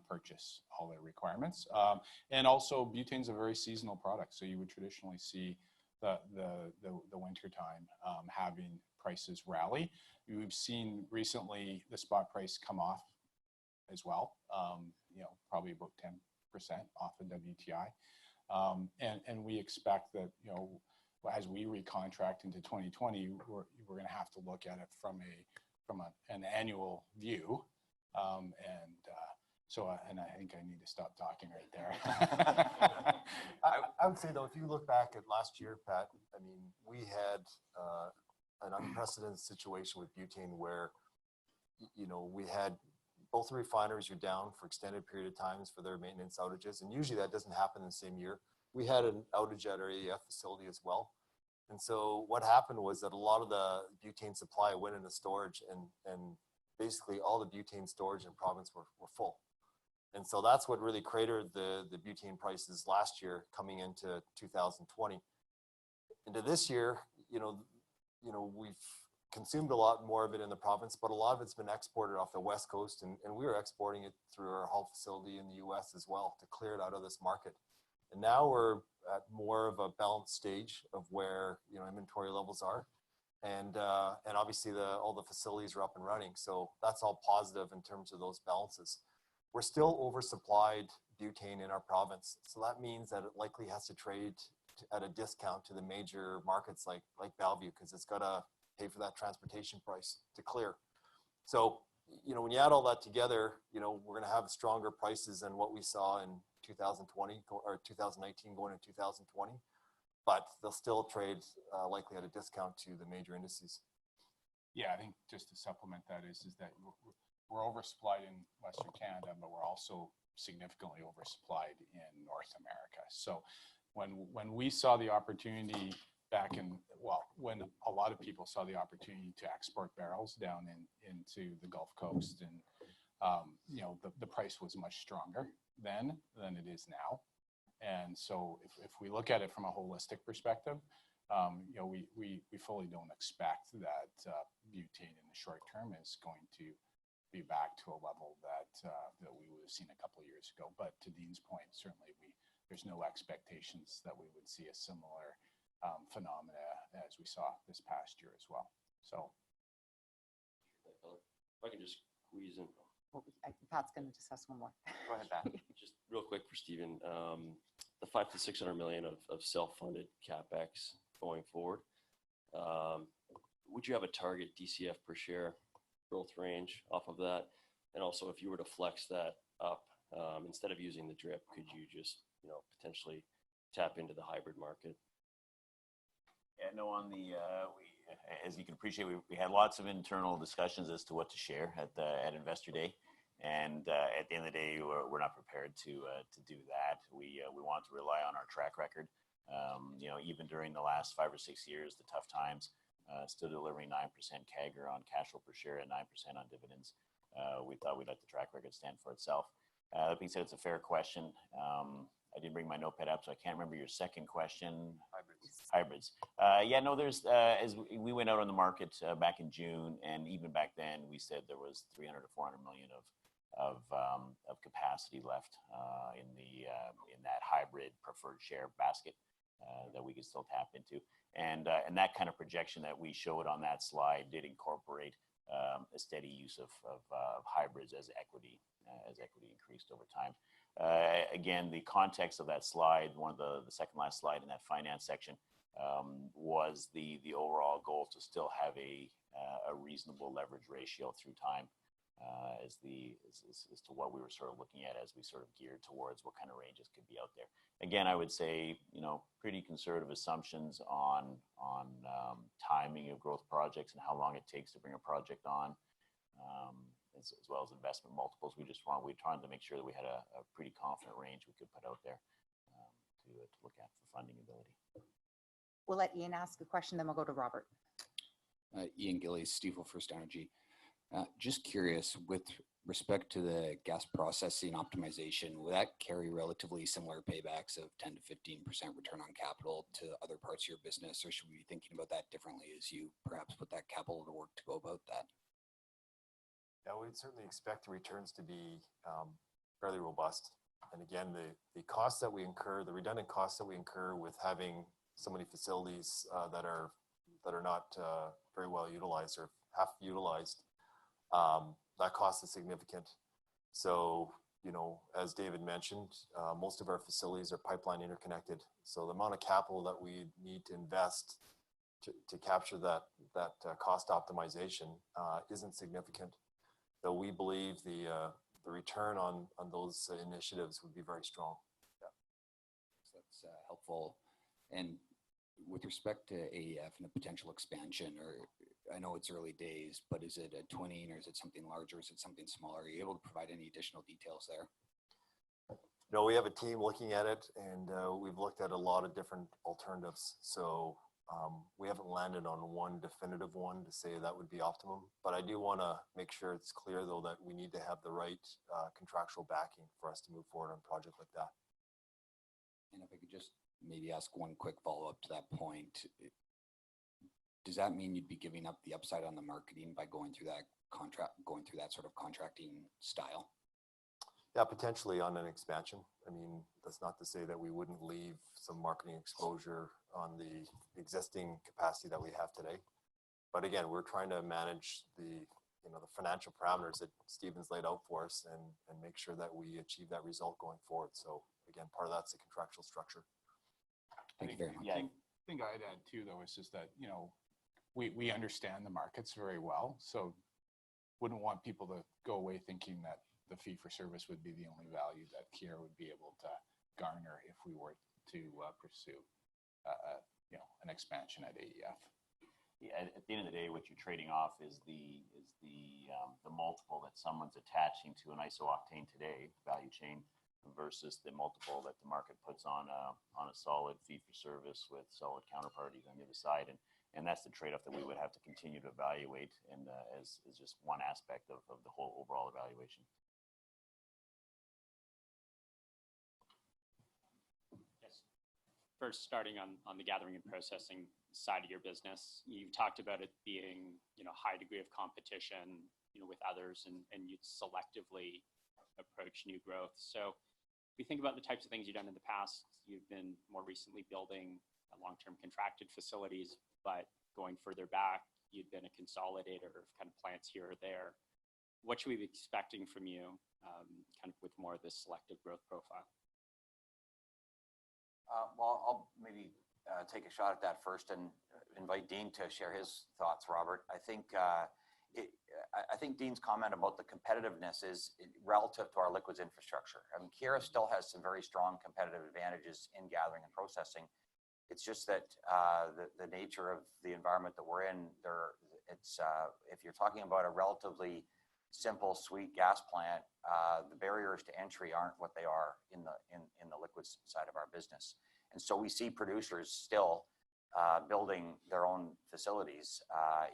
purchase all their requirements, and also butane's a very seasonal product, so you would traditionally see the winter time having prices rally. We've seen recently the spot price come off as well, probably about 10% off the WTI. And we expect that, as we recontract into 2020, we're going to have to look at it from an annual view. And I think I need to stop talking right there. I would say, though, if you look back at last year, Pat, I mean, we had an unprecedented situation with butane where, we had both the refineries were down for extended period of times for their maintenance outages. And usually that doesn't happen in the same year. We had an outage at our AEF facility as well. And so what happened was that a lot of the butane supply went into storage, and basically all the butane storage in the province were full. And so that's what really cratered the butane prices last year coming into 2020. Into this year, we've consumed a lot more of it in the province, but a lot of it's been exported off the West Coast, and we were exporting it through our Hull facility in the US as well to clear it out of this market. And now we're at more of a balanced stage of where, inventory levels are. And obviously all the facilities are up and running. So that's all positive in terms of those balances. We're still oversupplied butane in our province. So that means that it likely has to trade at a discount to the major markets like Bellevue, because it's got to pay for that transportation price to clear. So, when you add all that together, we're going to have stronger prices than what we saw in 2020 or 2019 going into 2020, but they'll still trade likely at a discount to the major indices. Yeah, I think just to supplement that is that we're oversupplied in Western Canada, but we're also significantly oversupplied in North America. So when we saw the opportunity back when a lot of people saw the opportunity to export barrels down into the Gulf Coast, and the price was much stronger then than it is now. And so if we look at it from a holistic perspective, we fully don't expect that butane in the short term is going to be back to a level that we would have seen a couple of years ago. But to Dean's point, certainly there's no expectations that we would see a similar phenomena as we saw this past year as well. So, if I can just squeeze in. Pat's going to discuss one more. Go ahead, Pat. Just real quick for Stephen, the 500 to 600 million of self-funded capex going forward. Would you have a target DCF per share growth range off of that? And also, if you were to flex that up, instead of using the drip, could you just potentially tap into the hybrid market? Yeah, no, as you can appreciate, we had lots of internal discussions as to what to share at Investor Day. And at the end of the day, we're not prepared to do that. We want to rely on our track record. Even during the last 5 or 6 years, the tough times, still delivering 9% CAGR on cash flow per share and 9% on dividends. We thought we'd let the track record stand for itself. That being said, it's a fair question. I didn't bring my notepad up, so I can't remember your second question. Hybrids. Yeah, no, there's, as we went out on the market back in June, and even back then, we said there was 300 to 400 million of capacity left in that hybrid preferred share basket that we could still tap into. And that kind of projection that we showed on that slide did incorporate a steady use of hybrids as equity increased over time. Again, the context of that slide, one of the second last slide in that finance section, was the overall goal to still have a reasonable leverage ratio through time, as to what we were sort of looking at as we sort of geared towards what kind of ranges could be out there. Again, I would say, pretty conservative assumptions on timing of growth projects and how long it takes to bring a project on, as well as investment multiples. We tried to make sure that we had a pretty confident range we could put out there to look at for funding ability. We'll let Ian ask a question, then we'll go to Robert. Ian Gillies, Stifel First Energy. Just curious, with respect to the gas processing optimization, will that carry relatively similar paybacks of 10 to 15% return on capital to other parts of your business, or should we be thinking about that differently as you perhaps put that capital to work to go about that? Yeah, we'd certainly expect the returns to be fairly robust. And again, the costs that we incur, the redundant costs that we incur with having so many facilities that are not very well utilized or half utilized, that cost is significant. So, as David mentioned, most of our facilities are pipeline interconnected. So the amount of capital that we need to invest to capture that cost optimization isn't significant. So we believe the return on those initiatives would be very strong. Yeah. So that's helpful. And with respect to AEF and a potential expansion, or I know it's early days, but is it a twinning or is it something larger? Is it something smaller? Are you able to provide any additional details there? No, we have a team looking at it, and we've looked at a lot of different alternatives. So we haven't landed on one definitive one to say that would be optimum. But I do want to make sure it's clear, though, that we need to have the right contractual backing for us to move forward on a project like that. And if I could just maybe ask one quick follow-up to that point. Does that mean you'd be giving up the upside on the marketing by going through that sort of contracting style? Yeah, potentially on an expansion. I mean, that's not to say that we wouldn't leave some marketing exposure on the existing capacity that we have today. But again, we're trying to manage the financial parameters that Stephen's laid out for us and make sure that we achieve that result going forward. So again, part of that's the contractual structure. Thank you very much. I think I'd add too, though, is just that, we understand the markets very well, so wouldn't want people to go away thinking that the fee for service would be the only value that Keyera would be able to garner if we were to pursue an expansion at AEF. Yeah, at the end of the day, what you're trading off is the multiple that someone's attaching to an isooctane today value chain versus the multiple that the market puts on a solid fee for service with solid counterparties on the other side, and that's the trade-off that we would have to continue to evaluate, and as just one aspect of the whole overall evaluation. Yes. First, starting on the gathering and processing side of your business, you've talked about it being, high degree of competition, with others, and you'd selectively approach new growth. So if we think about the types of things you've done in the past, you've been more recently building long-term contracted facilities, but going further back, you'd been a consolidator of kind of plants here or there. What should we be expecting from you, kind of with more of this selective growth profile? Well, I'll maybe take a shot at that first and invite Dean to share his thoughts, Robert. I think Dean's comment about the competitiveness is relative to our liquids infrastructure. I mean, Keyera still has some very strong competitive advantages in gathering and processing. It's just that the nature of the environment that we're in, if you're talking about a relatively simple sweet gas plant, the barriers to entry aren't what they are in the liquids side of our business. And so we see producers still building their own facilities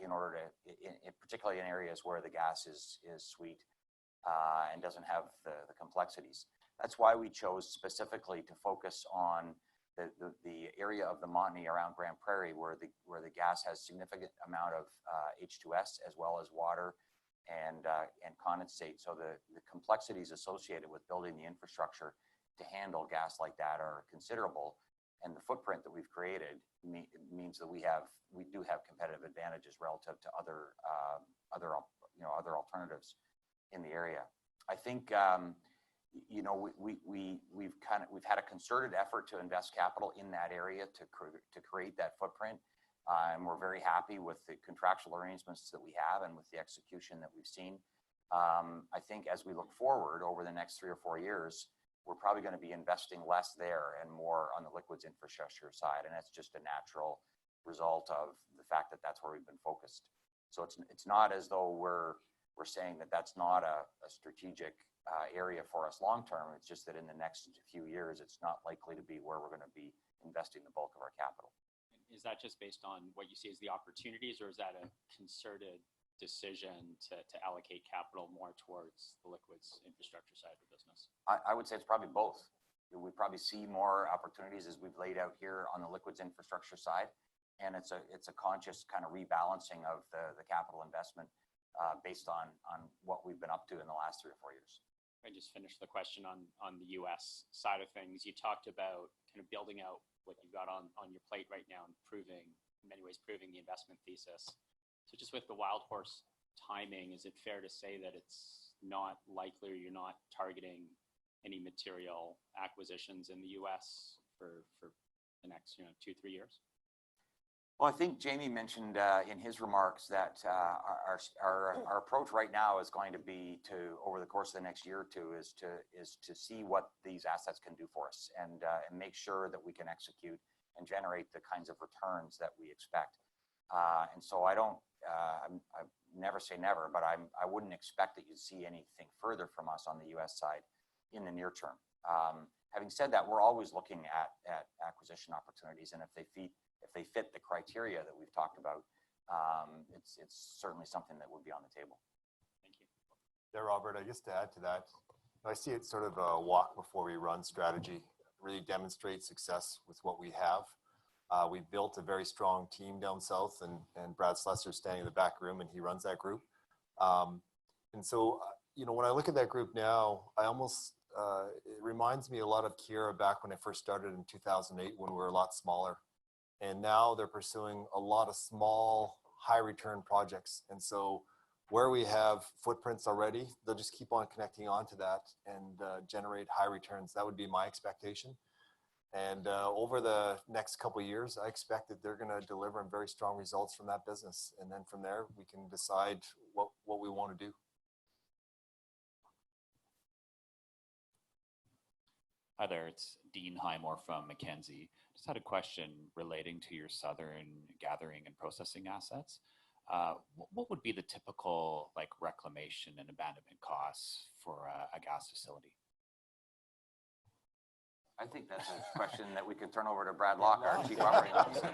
in order to, particularly in areas where the gas is sweet and doesn't have the complexities. That's why we chose specifically to focus on the area of the Montney around Grand Prairie, where the gas has significant amount of H2S as well as water and condensate. So the complexities associated with building the infrastructure to handle gas like that are considerable, and the footprint that we've created means that we do have competitive advantages relative to other alternatives in the area. I think we've had a concerted effort to invest capital in that area to create that footprint, and we're very happy with the contractual arrangements that we have and with the execution that we've seen. I think as we look forward over the next 3 or 4 years, we're probably going to be investing less there and more on the liquids infrastructure side, and that's just a natural result of the fact that that's where we've been focused. So it's not as though we're saying that that's not a strategic area for us long term. It's just that in the next few years, it's not likely to be where we're going to be investing the bulk of our capital. Is that just based on what you see as the opportunities, or is that a concerted decision to allocate capital more towards the liquids infrastructure side of the business? I would say it's probably both. We probably see more opportunities as we've laid out here on the liquids infrastructure side, and it's a conscious kind of rebalancing of the capital investment based on what we've been up to in the last 3 or 4 years. I just finished the question on the U.S. side of things. You talked about kind of building out what you've got on your plate right now and in many ways proving the investment thesis. So just with the Wild Horse timing, is it fair to say that it's not likely, or you're not targeting any material acquisitions in the U.S. for the next 2-3 years? Well, I think Jamie mentioned in his remarks that our approach right now is going to be to, over the course of the next year or two, is to see what these assets can do for us and make sure that we can execute and generate the kinds of returns that we expect. And so I never say never, but I wouldn't expect that you'd see anything further from us on the U.S. side in the near term. Having said that, we're always looking at acquisition opportunities, and if they fit the criteria that we've talked about, it's certainly something that would be on the table. Thank you. Yeah, Robert, I guess to add to that, I see it sort of a walk before we run strategy. Really demonstrate success with what we have. We've built a very strong team down south, and Brad Slesser's standing in the back room, and he runs that group. And so, when I look at that group now, it reminds me a lot of Keyera back when I first started in 2008, when we were a lot smaller. And now they're pursuing a lot of small, high return projects. And so where we have footprints already, they'll just keep on connecting onto that and generate high returns. That would be my expectation. And over the next couple of years, I expect that they're going to deliver very strong results from that business. And then from there, we can decide what we want to do. Hi there, it's Dean Highmore from Mackenzie. Just had a question relating to your southern gathering and processing assets. What would be the typical reclamation and abandonment costs for a gas facility? I think that's a question that we could turn over to Brad Locke, our Chief Operating Officer.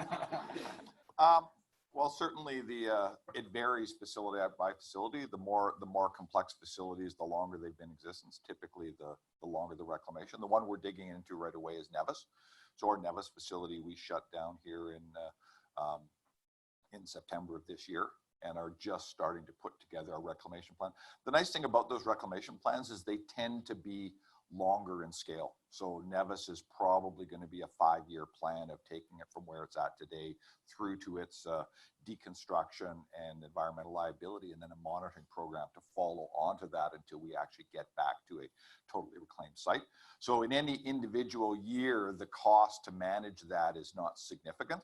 Well, certainly it varies facility by facility. The more complex facilities, the longer they've been in existence. Typically, the longer the reclamation. The one we're digging into right away is Nevis. So our Nevis facility we shut down here in September of this year, and are just starting to put together a reclamation plan. The nice thing about those reclamation plans is they tend to be longer in scale. So Nevis is probably going to be a 5-year plan of taking it from where it's at today through to its deconstruction and environmental liability, and then a monitoring program to follow onto that until we actually get back to a totally reclaimed site. So in any individual year, the cost to manage that is not significant,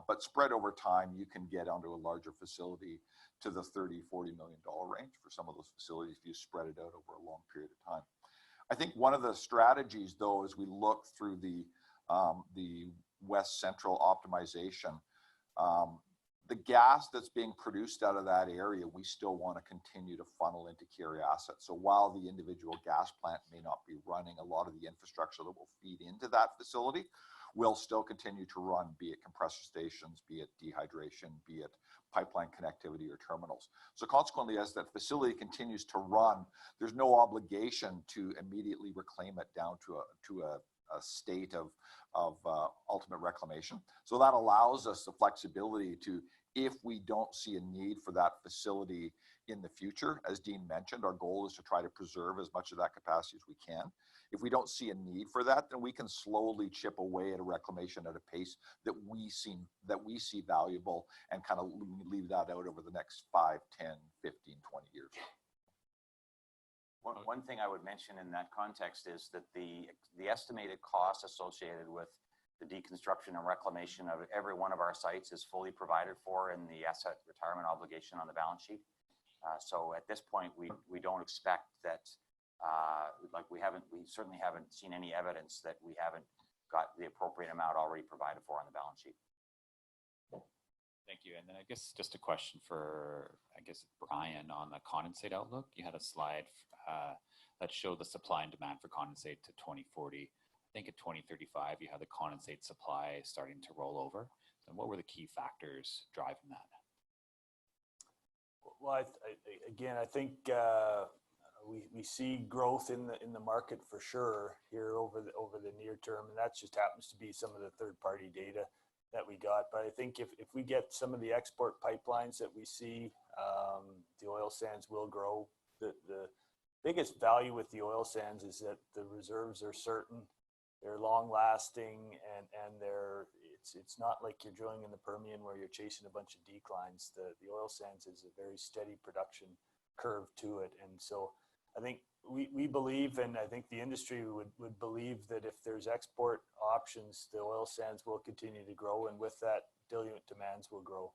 but spread over time, you can get onto a larger facility to the $30–40 million range for some of those facilities if you spread it out over a long period of time. I think one of the strategies, though, as we look through the West Central optimization, the gas that's being produced out of that area, we still want to continue to funnel into Keyera assets. So while the individual gas plant may not be running, a lot of the infrastructure that will feed into that facility will still continue to run, be it compressor stations, be it dehydration, be it pipeline connectivity or terminals. So consequently, as that facility continues to run, there's no obligation to immediately reclaim it down to a state of ultimate reclamation. So that allows us the flexibility to, if we don't see a need for that facility in the future, as Dean mentioned, our goal is to try to preserve as much of that capacity as we can. If we don't see a need for that, then we can slowly chip away at a reclamation at a pace that we see valuable, and kind of leave that out over the next 5, 10, 15, 20 years. One thing I would mention in that context is that the estimated cost associated with the deconstruction and reclamation of every one of our sites is fully provided for in the asset retirement obligation on the balance sheet. So at this point, we don't expect that, we certainly haven't seen any evidence that we haven't got the appropriate amount already provided for on the balance sheet. Thank you. And then I guess just a question for, Brian on the condensate outlook. You had a slide that showed the supply and demand for condensate to 2040. I think at 2035, you had the condensate supply starting to roll over. And what were the key factors driving that? Well, I think we see growth in the market for sure here over the near term, and that just happens to be some of the third-party data that we got. But I think if we get some of the export pipelines that we see, the oil sands will grow. The biggest value with the oil sands is that the reserves are certain, they're long-lasting, and it's not like you're drilling in the Permian where you're chasing a bunch of declines. The oil sands is a very steady production curve to it, and so I think we believe, and I think the industry would believe, that if there's export options, the oil sands will continue to grow, and with that, diluent demands will grow.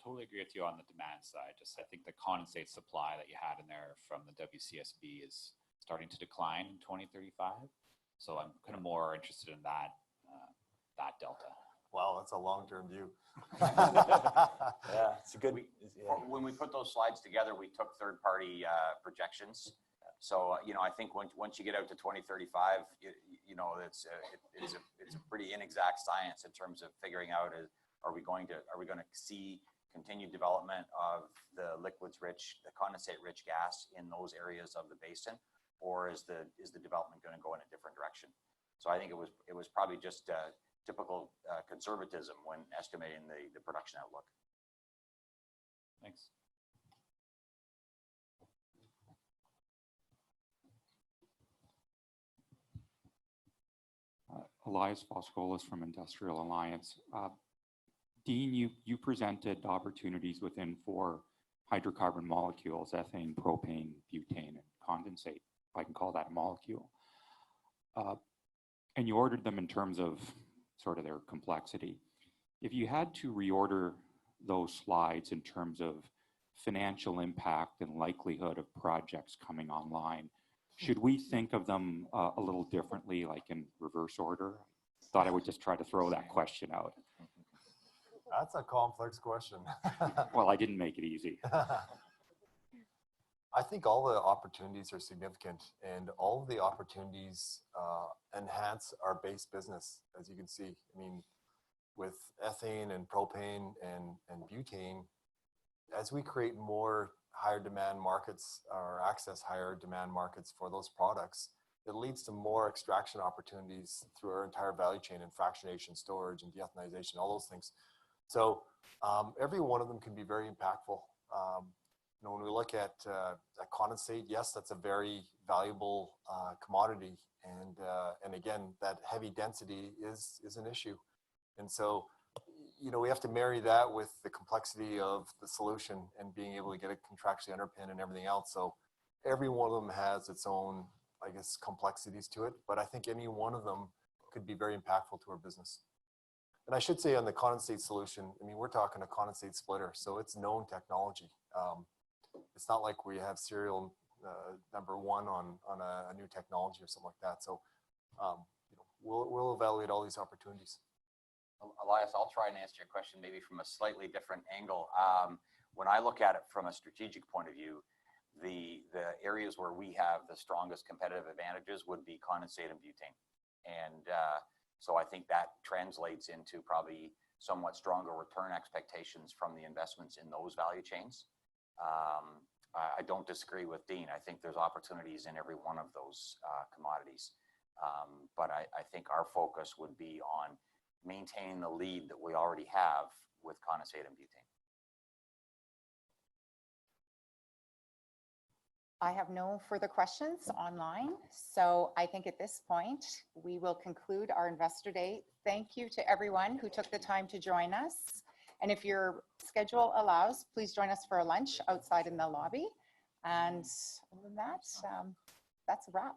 Totally agree with you on the demand side. Just I think the condensate supply that you had in there from the WCSB is starting to decline in 2035. So I'm kind of more interested in that delta. Wow, that's a long-term view. Yeah, it's a good. When we put those slides together, we took third-party projections. So I think once you get out to 2035, it's a pretty inexact science in terms of figuring out are we going to see continued development of the liquids-rich, the condensate-rich gas in those areas of the basin, or is the development going to go in a different direction? So I think it was probably just typical conservatism when estimating the production outlook. Thanks. Elias Foscolis from Industrial Alliance. Dean, you presented opportunities within 4 hydrocarbon molecules: ethane, propane, butane, and condensate, if I can call that a molecule. and you ordered them in terms of sort of their complexity. If you had to reorder those slides in terms of financial impact and likelihood of projects coming online, should we think of them a little differently, like in reverse order? Thought I would just try to throw that question out. That's a complex question. Well, I didn't make it easy. I think all the opportunities are significant, and all of the opportunities enhance our base business, as you can see. I mean, with ethane and propane and butane, as we create more higher demand markets or access higher demand markets for those products, it leads to more extraction opportunities through our entire value chain and fractionation, storage, and deethanization, all those things. So every one of them can be very impactful. You know, when we look at condensate, yes, that's a very valuable commodity, and again, that heavy density is an issue. And so, you know, we have to marry that with the complexity of the solution and being able to get it contractually underpinned and everything else. So every one of them has its own, I guess, complexities to it, but I think any one of them could be very impactful to our business. And I should say on the condensate solution, I mean, we're talking a condensate splitter, so it's known technology. It's not like we have serial number one on a new technology or something like that. So you know, we'll evaluate all these opportunities. Elias, I'll try and answer your question maybe from a slightly different angle. When I look at it from a strategic point of view, the areas where we have the strongest competitive advantages would be condensate and butane. And so I think that translates into probably somewhat stronger return expectations from the investments in those value chains. I don't disagree with Dean. I think there's opportunities in every one of those commodities. But I think our focus would be on maintaining the lead that we already have with condensate and butane. I have no further questions online. So I think at this point, we will conclude our Investor Day. Thank you to everyone who took the time to join us. And if your schedule allows, please join us for a lunch outside in the lobby. And other than that, that's a wrap.